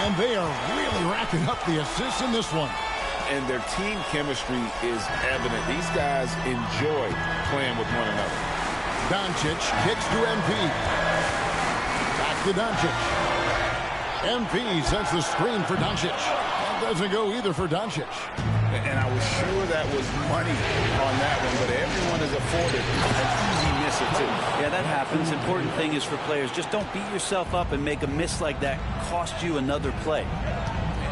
And they are really racking up the assists in this one. And their team chemistry is evident. These guys enjoy playing with one another. Doncic kicks to MP. Back to Doncic. MP sends the screen for Doncic. That doesn't go either for Doncic. And I was sure that was money on that one, but everyone is afforded an easy miss or two. Yeah, that happens. Important thing is for players, just don't beat yourself up and make a miss like that cost you another play.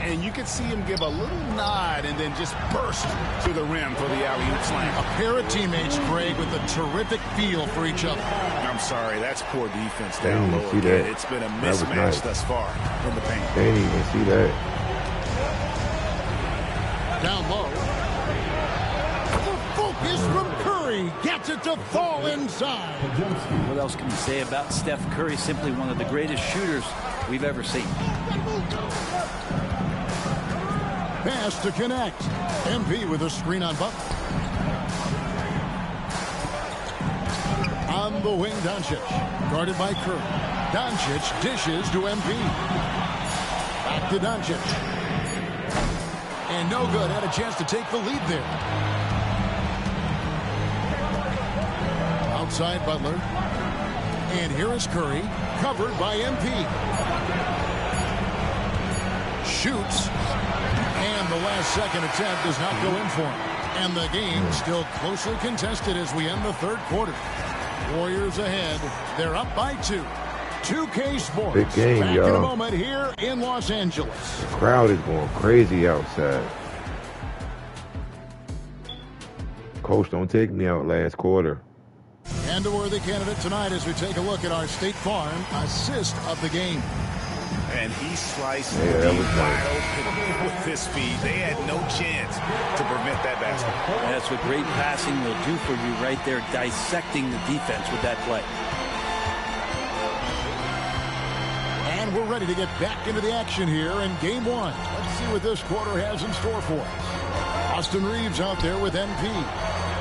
And you could see him give a little nod and then just burst to the rim for the alley-oop slam. A pair of teammates, Greg, with a terrific feel for each other. I'm sorry, that's poor defense down low. It's been a mismatch thus far in the paint. Can't even see that. Down low. The focus from Curry gets it to fall inside. What else can you say about Steph Curry? Simply one of the greatest shooters we've ever seen. Pass to connect. MP with a screen on Butler. On the wing, Doncic. Guarded by Curry. Doncic dishes to MP. Back to Doncic. And no good. Had a chance to take the lead there. Outside Butler. And here is Curry. Covered by MP. Shoots. And the last second attempt does not go in for him. And the game still closely contested as we end the third quarter. Warriors ahead. They're up by 2. 2K Sports. Big game, back y'all. in a moment here in Los Angeles. The crowd is going crazy outside. Coach, don't take me out last quarter. And a worthy candidate tonight as we take a look at our State Farm assist of the game. And he sliced that was wide open with his speed. They had no chance to prevent that basket. That's what great passing will do for you right there, dissecting the defense with that play. And we're ready to get back into the action here in game 1. Let's see what this quarter has in store for us. Austin Reeves out there with MP.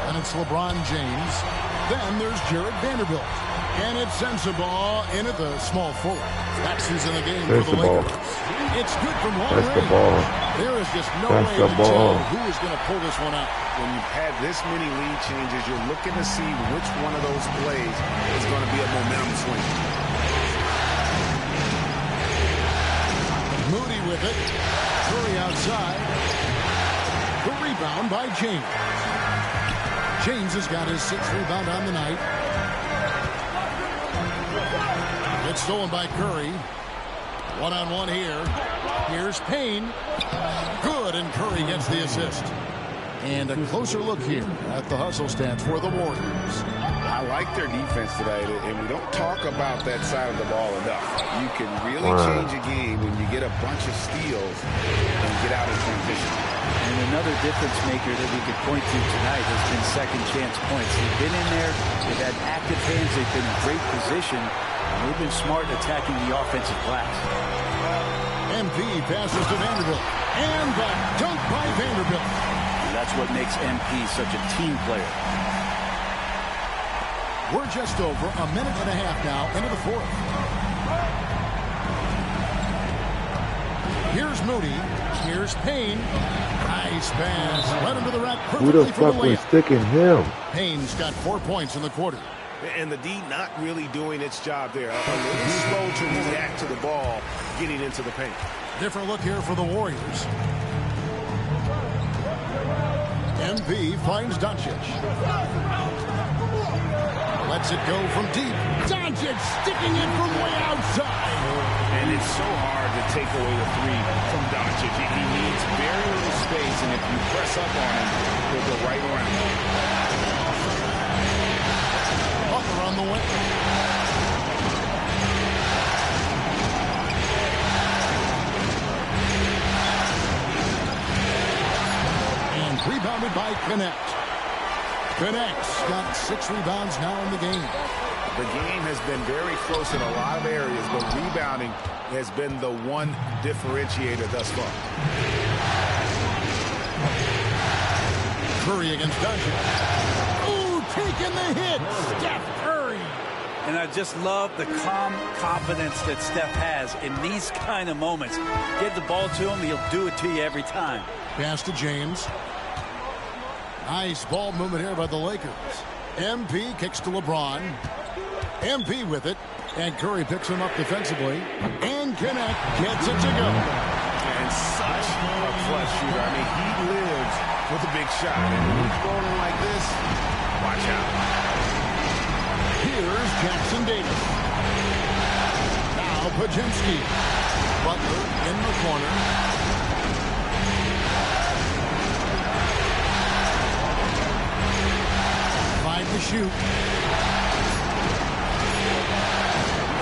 And it's LeBron James. Then there's Jared Vanderbilt. And it's Sensabaugh in at the small forward. That's who's in the game for the Lakers. It's good from long range. There is just no way to tell who is going to pull this one out. When you've had this many lead changes, you're looking to see which one of those plays is going to be a momentum swing. Moody with it. Curry outside. The rebound by James. James has got his 6th rebound on the night. It's stolen by Curry. One-on-one here. Here's Payne. Good, and Curry gets the assist. And a closer look here at the hustle stats for the Warriors. I like their defense tonight, and we don't talk about that side of the ball enough. You can really change a game when you get a bunch of steals and get out in transition. And another difference maker that we could point to tonight has been second chance points. They've been in there, they've had active hands, they've been in great position, and they've been smart attacking the offensive glass. MP passes to Vanderbilt. And the dunk by Vanderbilt. And that's what makes MP such a team player. We're just over a minute and a half now into the fourth. Here's Moody. Here's Payne. Nice pass. Right into the rack perfectly. Who the fuck was sticking him? Payne's got 4 points in the quarter. And the D not really doing its job there. A little slow to react to the ball getting into the paint. Different look here for the Warriors. MP finds Doncic. Lets it go from deep. Doncic sticking it from way outside. And it's so hard to take away the three from Doncic. He needs very little space, and if you press up on him, he'll go right around. Butler on the way. And rebounded by Connect. Connect's got 6 rebounds now in the game. The game has been very close in a lot of areas, but rebounding has been the one differentiator thus far. Curry against Doncic. Ooh, taking the hit. Steph Curry. And I just love the calm confidence that Steph has in these kind of moments. Give the ball to him, he'll do it to you every time. Pass to James. Nice ball movement here by the Lakers. MP kicks to LeBron. MP with it. And Curry picks him up defensively. And connect. Gets it to go. And such a clutch shooter. I mean, he lives with a big shot. And when he's rolling like this, watch out. Here's Jackson Davis. Now Podziemski. Butler in the corner. To shoot.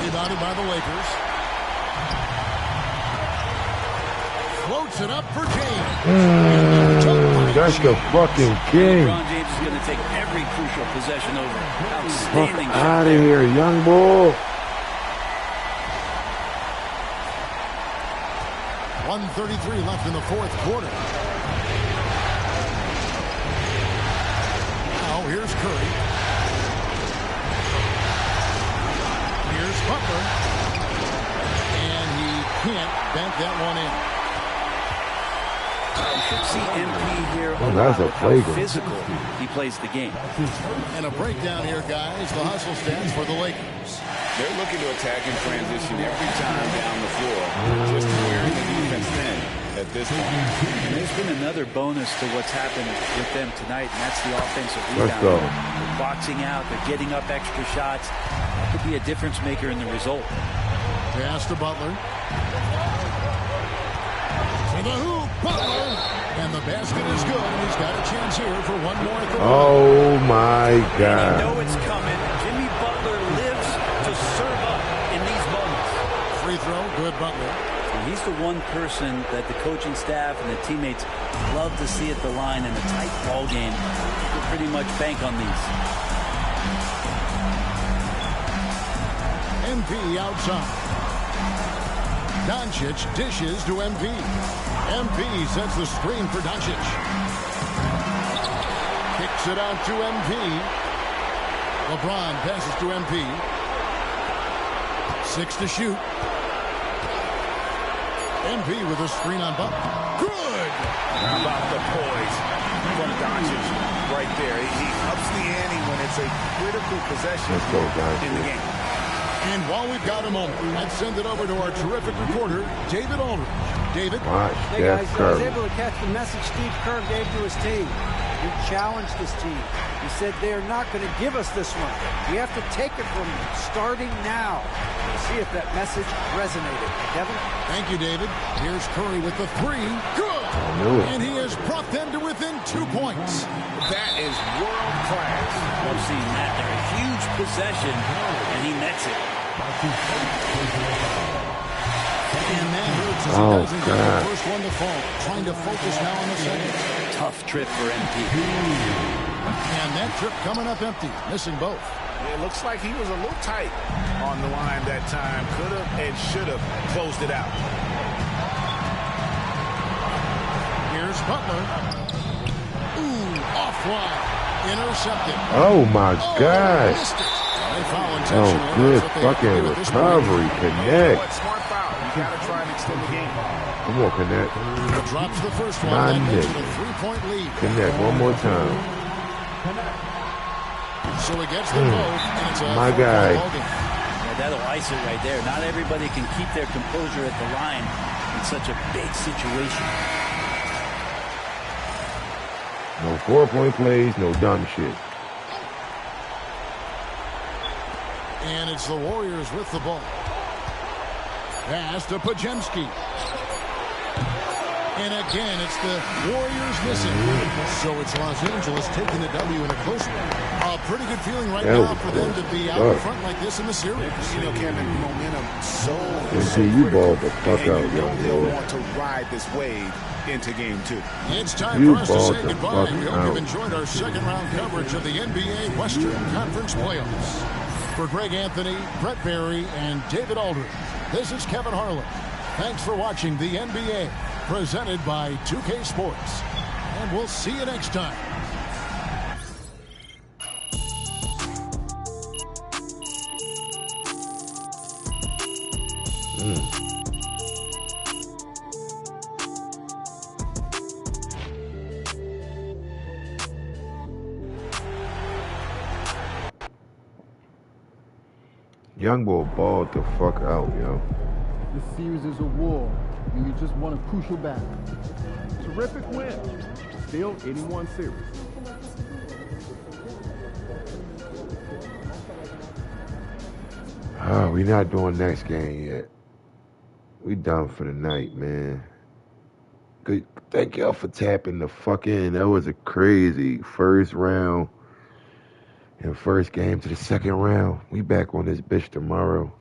Rebounded by the Lakers. Floats it up for James. That's the fucking king. LeBron James is going to take every crucial possession over. Outstanding. Fuck out of here, young bull. 1:33 left in the fourth quarter. Here's Curry. Here's Butler. And he can't bank that one in. You should see MP here. That's a flagrant. Physical he plays the game. And a breakdown here, guys. The hustle stands for the Lakers. They're looking to attack in transition every time down the floor. Just wearing the defense thin at this point. And there's been another bonus to what's happened with them tonight, and that's the offensive Let's rebound. go. They're boxing out, they're getting up extra shots. That could be a difference maker in the result. Pass to Butler. To the hoop, Butler. And the basket is good, and he's got a chance here for one more at the line. Oh, my God. And you know it's coming. Jimmy Butler lives to serve up in these moments. Free throw, good Butler. And he's the one person that the coaching staff and the teammates love to see at the line in a tight ball game. You can pretty much bank on these. MP outside. Doncic dishes to MP. MP sets the screen for Doncic. Kicks it out to MP. LeBron passes to MP. 6 to shoot. MP with a screen on Butler. Good! How about the poise from Doncic right there? He ups the ante when it's a critical possession in the game. And while we've got a moment, let's send it over to our terrific reporter, David Aldridge. David? Hey guys, I was able to catch the message Steve Kerr gave to his team. He challenged his team. He said they are not going to give us this one. We have to take it from them, starting now. We'll see if that message resonated. Kevin? Thank you, David. Here's Curry with the three. Good! And he has brought them to within 2 points. That is world class. Love seeing that. They're a huge possession, and he nets it. And that hurts as he doesn't get the first one to fall. Trying to focus now on the second. Tough trip for MP. And that trip coming up empty, missing both. It looks like he was a little tight on the line that time. Could have and should have closed it out. Here's Butler. Ooh, offline. Intercepted. Oh, my God. Oh, good fucking recovery. Connect. Smart foul. You got to try and extend the game. Come on, Connect. Drops the first one. My That makes nigga. it a 3-point lead. Connect one more time. So he gets them both, and it's a My guy. ball game. Yeah, that'll ice it right there. Not everybody can keep their composure at the line in such a big situation. No 4-point plays, no dumb shit. And it's the Warriors with the ball. Pass to Podziemski. And again, it's the Warriors missing. So it's Los Angeles taking the W in a close one. A pretty good feeling right now for them to be out in front like this in the series. You know, Kevin, momentum so You balled the fuck and out, you know young they'll boy. want to ride this wave into game 2. It's time You for us to balled say the goodbye. fuck We hope out. you've enjoyed our second round coverage of the NBA Western Conference Playoffs. For Greg Anthony, Brett Barry, and David Aldridge, this is Kevin Harlan. Thanks for watching the NBA, presented by 2K Sports. And we'll see you next time. Young boy balled the fuck out, yo. This series is a war, and you just won a crucial battle. Terrific win. Still 81 series. Oh, we not doing next game yet. We done for the night, man. Good. Thank y'all for tapping the fuck in. That was a crazy first round and first game to the second round. We back on this bitch tomorrow.